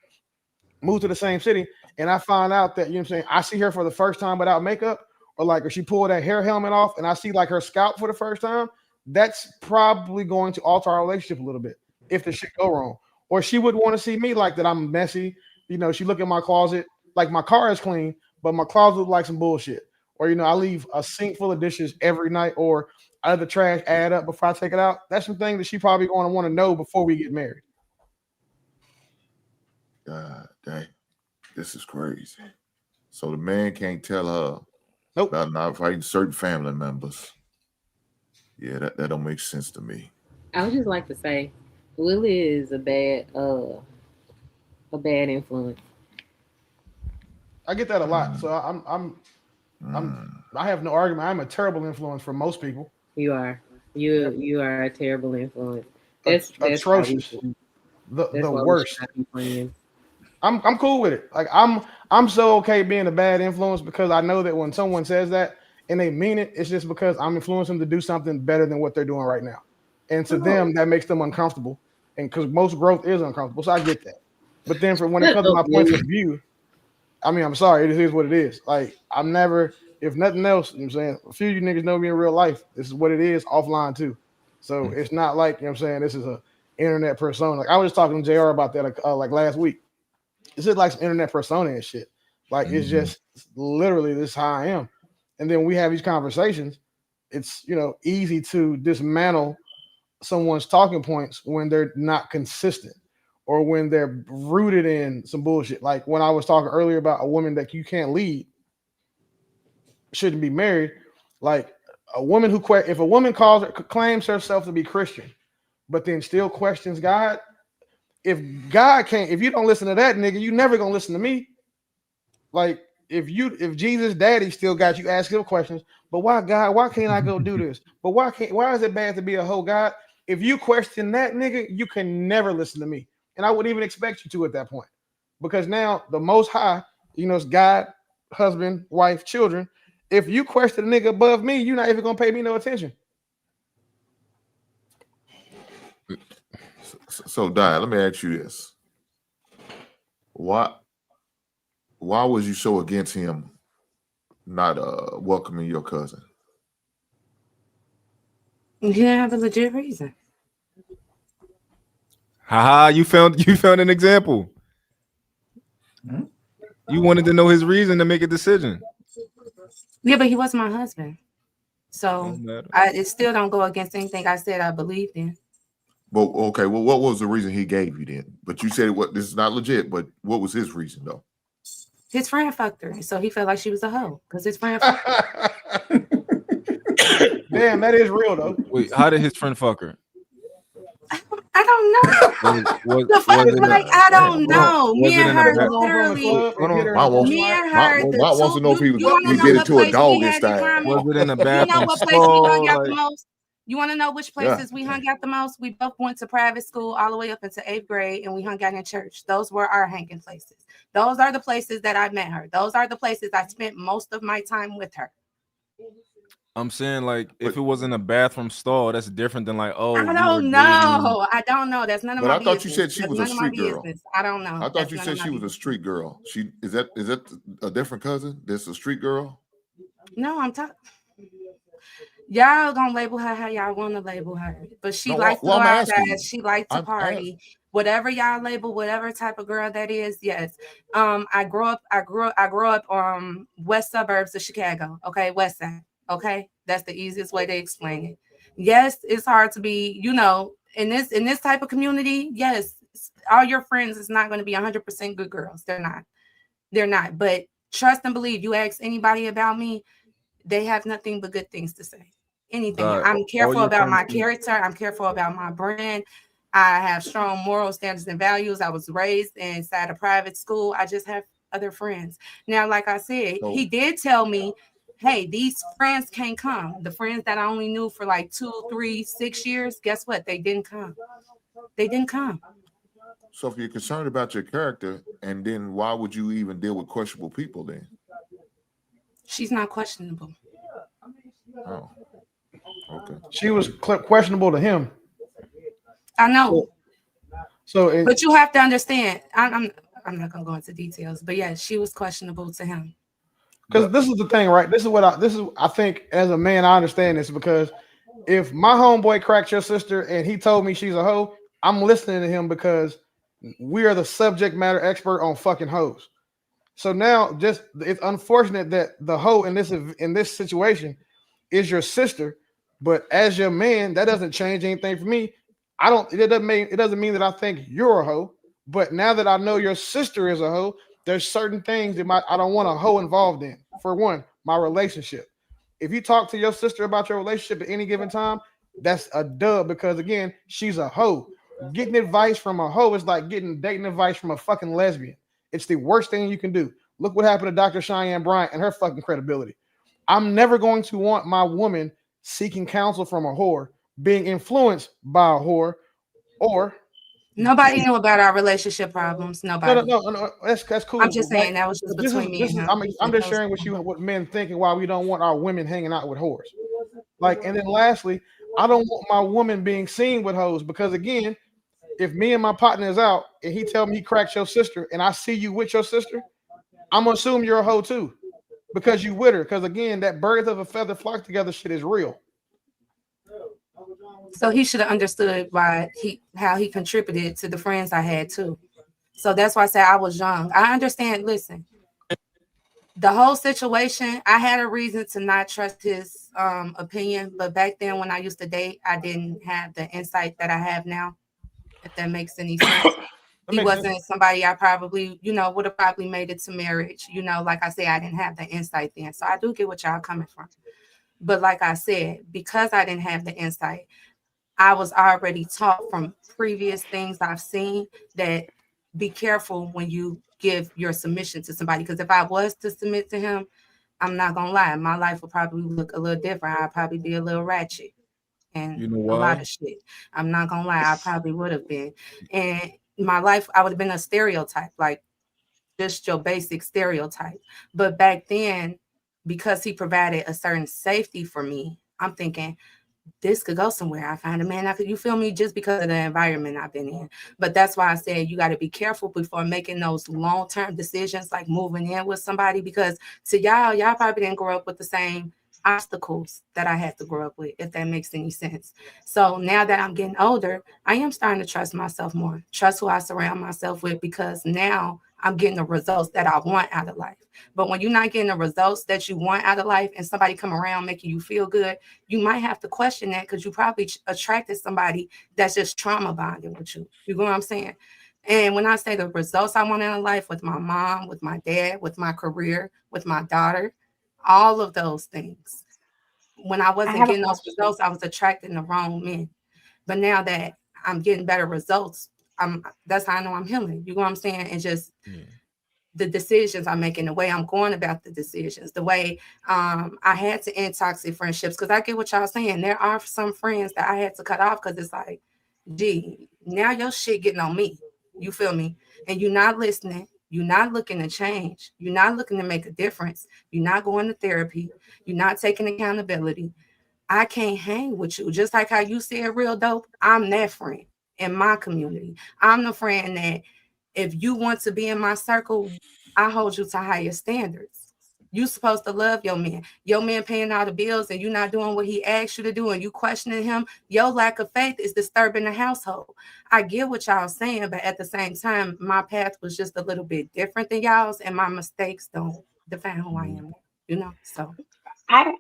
Moved to the same city, and I find out that I see her for the first time without makeup, or like if she pulled that hair helmet off and I see like her scalp for the first time, that's probably going to alter our relationship a little bit if the shit go wrong. Or she would want to see me like that I'm messy. She look at my closet, like my car is clean, but my closet look like some bullshit. Or I leave a sink full of dishes every night, or I let the trash add up before I take it out. That's some thing that she probably going to want to know before we get married. God dang, this is crazy. So the man can't tell her about not fighting certain family members. Yeah, that don't make sense to me. I would just like to say, Willie is a bad influence. I get that a lot. So I have no argument. I'm a terrible influence for most people. You are. You are a terrible influence. That's atrocious. The worst. I'm cool with it. Like I'm so okay being a bad influence because I know that when someone says that and they mean it, it's just because I'm influencing them to do something better than what they're doing right now. And to them, that makes them uncomfortable. And because most growth is uncomfortable. So I get that. But then when it comes to my points of view, I mean, I'm sorry, it is what it is. Like I'm never, if nothing else, I'm saying, a few of you niggas know me in real life. This is what it is offline too. So it's not like, I'm saying, this is a internet persona. Like I was just talking to JR about that like last week. This is like some internet persona and shit. Like it's just literally this is how I am. And then we have these conversations. It's easy to dismantle someone's talking points when they're not consistent or when they're rooted in some bullshit. Like when I was talking earlier about a woman that you can't lead, shouldn't be married. Like a woman who if a woman claims herself to be Christian, but then still questions God, if you don't listen to that nigga, you never gonna listen to me. Like if Jesus daddy still got you asking him questions, but why God, why can't I go do this? But why is it bad to be a hoe, God? If you question that nigga, you can never listen to me. And I wouldn't even expect you to at that point. Because now the most high, it's God, husband, wife, children. If you question a nigga above me, you're not even gonna pay me no attention. So Diane, let me ask you this. Why was you so against him not welcoming your cousin? You didn't have a legit reason. Haha, you found an example. You wanted to know his reason to make a decision. Yeah, but he wasn't my husband. So it still don't go against anything I said I believed in. Well, okay. Well, what was the reason he gave you then? But you said this is not legit. But what was his reason though? His friend fucked her, so he felt like she was a hoe because his friend fucked her. Damn, that is real though. Wait, how did his friend fuck her? I don't know. I don't know. Me and her literally. Me and her. Why wants to know if he did it to a dog this time? Was it in a You know bathroom what place we hung out stall? the most? You want to know which places we hung out the most? We both went to private school all the way up into 8th grade, and we hung out in church. Those were our hanging places. Those are the places that I met her. Those are the places I spent most of my time with her. I'm saying, like, if it was in a bathroom stall, that's different than like, oh, I don't know. I don't know. That's none of my business. But I thought you said she was a street girl. I don't know. I thought you said she was a street girl. Is that a different cousin? That's a street girl? No, I'm talking. Y'all gonna label her how y'all want to label her, but she likes to go outside. She likes to party. Whatever y'all label, whatever type of girl that is, yes. I grew up west suburbs of Chicago. Okay, west side. Okay, that's the easiest way to explain it. Yes, it's hard to be, in this type of community. Yes, all your friends is not going to be 100% good girls. They're not. But trust and believe. You ask anybody about me, they have nothing but good things to say. Anything. I'm careful about my character. I'm careful about my brand. I have strong moral standards and values. I was raised inside a private school. I just have other friends. Now, like I said, he did tell me, hey, these friends can't come. The friends that I only knew for like 2, 3, 6 years, guess what? They didn't come. They didn't come. So if you're concerned about your character, and then why would you even deal with questionable people then? She's not questionable. Oh, okay. She was questionable to him. I know. But you have to understand. I'm not gonna go into details, but yeah, she was questionable to him. Because this is the thing, right? I think as a man, I understand this, because if my homeboy cracked your sister and he told me she's a hoe, I'm listening to him because we are the subject matter expert on fucking hoes. So now, it's unfortunate that the hoe in this situation is your sister, but as your man, that doesn't change anything for me. It doesn't mean that I think you're a hoe, but now that I know your sister is a hoe, there's certain things that I don't want a hoe involved in. For one, my relationship. If you talk to your sister about your relationship at any given time, that's a dub, because again, she's a hoe. Getting advice from a hoe is like getting dating advice from a fucking lesbian. It's the worst thing you can do. Look what happened to Dr. Cheyenne Bryant and her fucking credibility. I'm never going to want my woman seeking counsel from a whore, being influenced by a whore, or nobody knew about our relationship problems. Nobody. No. That's cool. I'm just saying that was just between me and him. I'm just sharing with you what men thinking why we don't want our women hanging out with whores. And then lastly, I don't want my woman being seen with hoes, because again, if me and my partner is out and he tell me he cracked your sister and I see you with your sister, I'm gonna assume you're a hoe too, because you with her. Because again, that birds of a feather flock together shit is real. So he should have understood how he contributed to the friends I had too. So that's why I said I was young. I understand. Listen, the whole situation, I had a reason to not trust his opinion, but back then when I used to date, I didn't have the insight that I have now, if that makes any sense. He wasn't somebody I probably, would have probably made it to marriage. Like I say, I didn't have the insight then. So I do get what y'all coming from. But like I said, because I didn't have the insight, I was already taught from previous things I've seen that be careful when you give your submission to somebody. Because if I was to submit to him, I'm not gonna lie, my life would probably look a little different. I'd probably be a little ratchet and You know a lot why? of shit. I'm not gonna lie, I probably would have been. And my life, I would have been a stereotype, like just your basic stereotype. But back then, because he provided a certain safety for me, I'm thinking, this could go somewhere. I find a man after, you feel me, just because of the environment I've been in. But that's why I said you got to be careful before making those long-term decisions, like moving in with somebody, because to y'all probably didn't grow up with the same obstacles that I had to grow up with, if that makes any sense. So now that I'm getting older, I am starting to trust myself more, trust who I surround myself with, because now I'm getting the results that I want out of life. But when you're not getting the results that you want out of life and somebody come around making you feel good, you might have to question that, because you probably attracted somebody that's just trauma bonding with you. You know what I'm saying? And when I say the results I want in life, with my mom, with my dad, with my career, with my daughter, all of those things. When I I wasn't have a getting those question. results, I was attracting the wrong men. But now that I'm getting better results, that's how I know I'm healing. You know what I'm saying? And just the decisions I'm making, the way I'm going about the decisions, the way I had to end toxic friendships. Because I get what y'all saying. There are some friends that I had to cut off because it's like, gee, now your shit getting on me. You feel me? And you're not listening. You're not looking to change. You're not looking to make a difference. You're not going to therapy. You're not taking accountability. I can't hang with you. Just like how you said real dope, I'm that friend in my community. I'm the friend that if you want to be in my circle, I hold you to higher standards. You supposed to love your man. Your man paying all the bills and you not doing what he asked you to do and you questioning him. Your lack of faith is disturbing the household. I get what y'all saying, but at the same time, my path was just a little bit different than y'all's, and my mistakes don't define who I am. You know, so I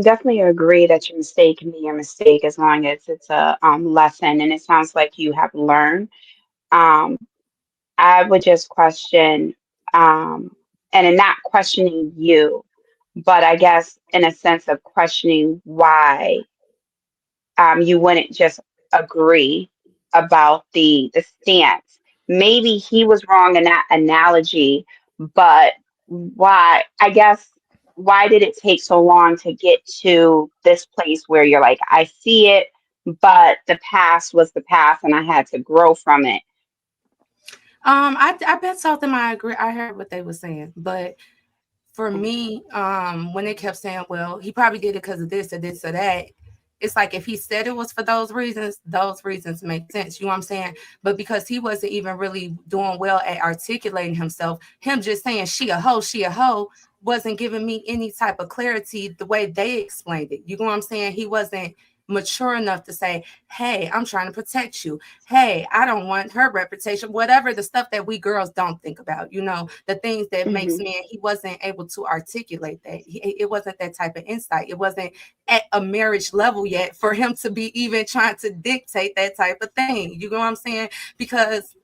definitely agree that your mistake can be your mistake as long as it's a lesson, and it sounds like you have learned. Um, I would just question, and in not questioning you, but I guess in a sense of questioning why you wouldn't just agree about the stance. Maybe he was wrong in that analogy, but why did it take so long to get to this place where you're like, I see it, but the past was the past and I had to grow from it? I bet something I agree. I heard what they were saying, but for me, when they kept saying, well, he probably did it because of this or this or that, it's like if he said it was for those reasons make sense. You know what I'm saying? But because he wasn't even really doing well at articulating himself, him just saying she a hoe wasn't giving me any type of clarity the way they explained it. You know what I'm saying? He wasn't mature enough to say, hey, I'm trying to protect you. Hey, I don't want her reputation, whatever the stuff that we girls don't think about, you know, the things that makes men, he wasn't able to articulate that. It wasn't that type of insight. It wasn't at a marriage level yet for him to be even trying to dictate that type of thing. You know what I'm saying? Because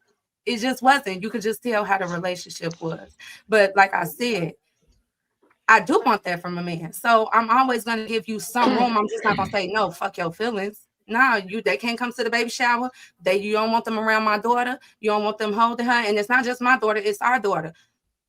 it just wasn't. You could just tell how the relationship was. But like I said, I do want that from a man. So I'm always going to give you some room. I'm just not going to say, no, fuck your feelings. No, they can't come to the baby shower. You don't want them around my daughter. You don't want them holding her. And it's not just my daughter, it's our daughter.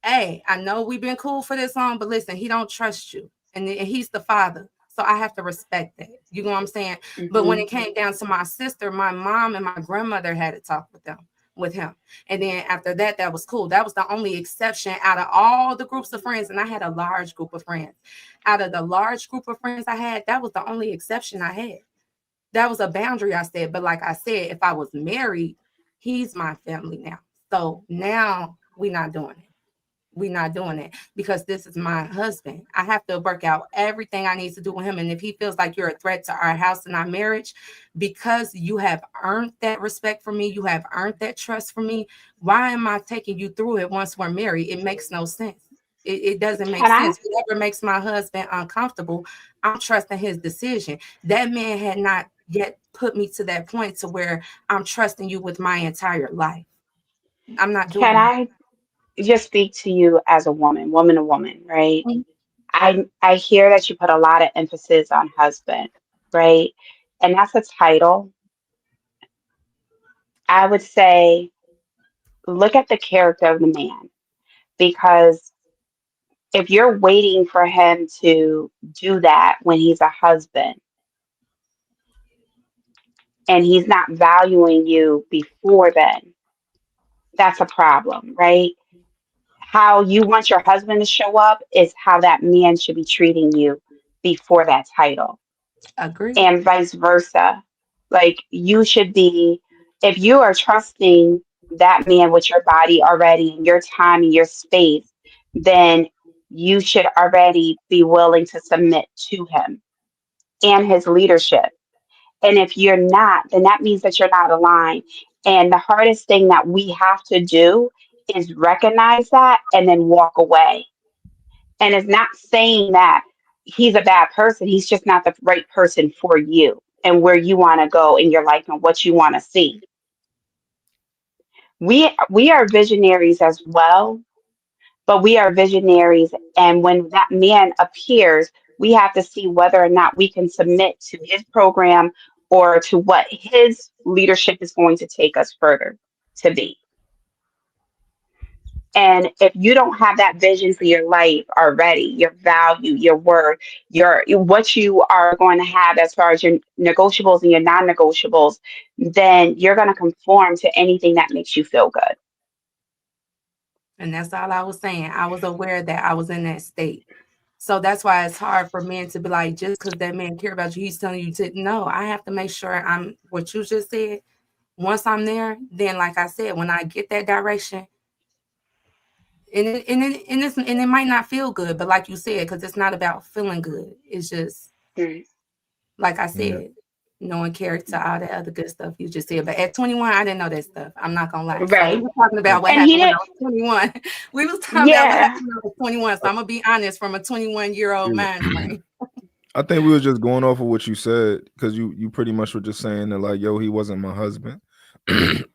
Hey, I know we've been cool for this long, but listen, he don't trust you. And he's the father. So I have to respect that. You know what I'm saying? But when it came down to my sister, my mom and my grandmother had to talk with him. And then after that, that was cool. That was the only exception out of all the groups of friends. And I had a large group of friends. Out of the large group of friends I had, that was the only exception I had. That was a boundary I said. But like I said, if I was married, he's my family now. So now we're not doing it. We're not doing it because this is my husband. I have to work out everything I need to do with him. And if he feels like you're a threat to our house and our marriage, because you have earned that respect for me, you have earned that trust for me, why am I taking you through it once we're married? It makes no sense. It doesn't make Can I sense. Whatever makes my husband uncomfortable, I'm trusting his decision. That man had not yet put me to that point to where I'm trusting you with my entire life. I'm not can doing I just speak to you as a woman to woman, right? that. I hear that you put a lot of emphasis on husband, right? And that's a title. I would say look at the character of the man, because if you're waiting for him to do that when he's a husband and he's not valuing you before then, that's a problem, right? How you want your husband to show up is how that man should be treating you before that title, Agree. and vice versa. Like you should be, if you are trusting that man with your body already and your time and your space, then you should already be willing to submit to him and his leadership. And if you're not, then that means that you're not aligned. And the hardest thing that we have to do is recognize that and then walk away. And it's not saying that he's a bad person. He's just not the right person for you and where you want to go in your life and what you want to see. We are visionaries as well, but we are visionaries. And when that man appears, we have to see whether or not we can submit to his program or to what his leadership is going to take us further to be. And if you don't have that vision for your life already, your value, your worth, your what you are going to have as far as your negotiables and your non-negotiables, then you're going to conform to anything that makes you feel good. And that's all I was saying. I was aware that I was in that state. So that's why it's hard for men to be like, just because that man care about you, he's telling you to. No, I have to make sure I'm what you just said. Once I'm there, then like I said, when I get that direction, and it might not feel good, but like you said, because it's not about feeling good. It's just like I said, knowing character, all that other good stuff you just said. But at 21, I didn't know that stuff. I'm not gonna lie. So we Right. were talking about what And he happened when I didn't, was 21. We was talking about what happened when I was 21. So I'm gonna be honest from a 21-year-old mind frame. I think we were just going off of what you said, because you pretty much were just saying that, like, yo, he wasn't my husband.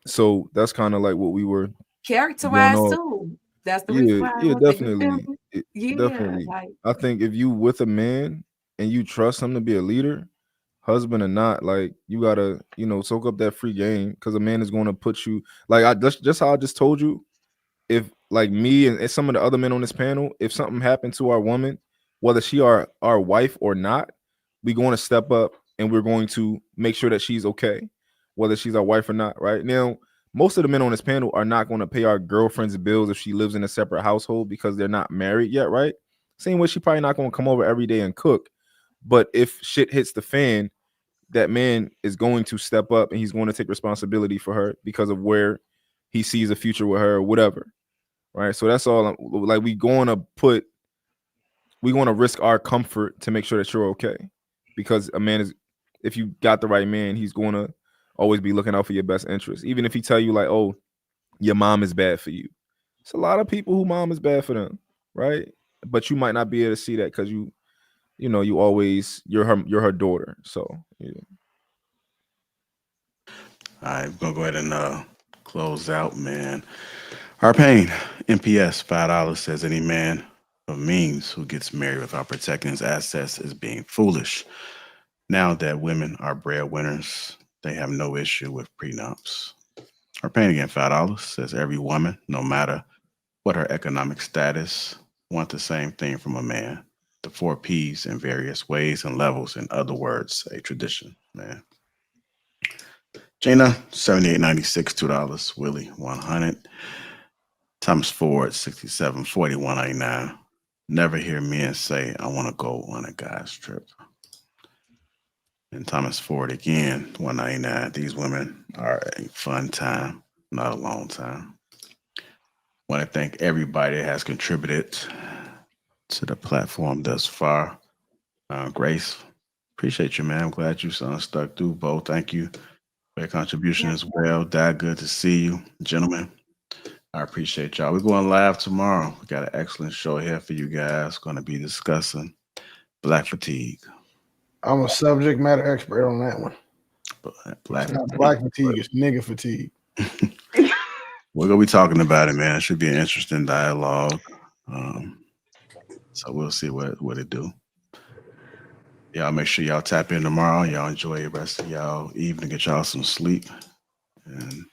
So that's kind of like what we were going Character-wise off. too. That's the reason why I Yeah, was like, you feel definitely. me? Yeah, Definitely. like I think if you with a man and you trust him to be a leader, husband or not, like you gotta, soak up that free game, because a man is going to put you, like, I just how I just told you. If like me and some of the other men on this panel, if something happened to our woman, whether she our wife or not, we're going to step up and we're going to make sure that she's okay, whether she's our wife or not. Right now, most of the men on this panel are not going to pay our girlfriend's bills if she lives in a separate household because they're not married yet, right? Same way, she probably not going to come over every day and cook. But if shit hits the fan, that man is going to step up and he's going to take responsibility for her because of where he sees a future with her or whatever. Right. So that's all. Like we're going to risk our comfort to make sure that you're okay, because a man is, if you got the right man, he's going to always be looking out for your best interest. Even if he tell you like, oh, your mom is bad for you. It's a lot of people who mom is bad for them. Right. But you might not be able to see that because you're her daughter. So yeah. All right, we're gonna go ahead and close out, man. Our pain, MPS, $5 says any man of means who gets married without protecting his assets is being foolish. Now that women are breadwinners, they have no issue with prenups. Our pain again, $5 says every woman, no matter what her economic status, want the same thing from a man. The 4 Ps in various ways and levels, in other words, a tradition, man. Cena, $78.96, $2. Willie, 100. Thomas Ford, 67.40, 199. Never hear men say, I want to go on a guy's trip. And Thomas Ford again, 199. These women are a fun time, not a long time. Want to thank everybody that has contributed to the platform thus far. Grace, appreciate you, man. I'm glad you stuck through. Bo, thank you for your contribution as well. Dad, good to see you. Gentlemen, I appreciate y'all. We're going live tomorrow. We got an excellent show here for you guys. Going to be discussing black fatigue. I'm a subject matter expert on that one. Black it's not black fatigue, it's nigga fatigue. We're going to be talking about it, man. It should be an interesting dialogue. So we'll see what it do. Y'all make sure y'all tap in tomorrow. Y'all enjoy the rest of y'all evening. Get y'all some sleep. And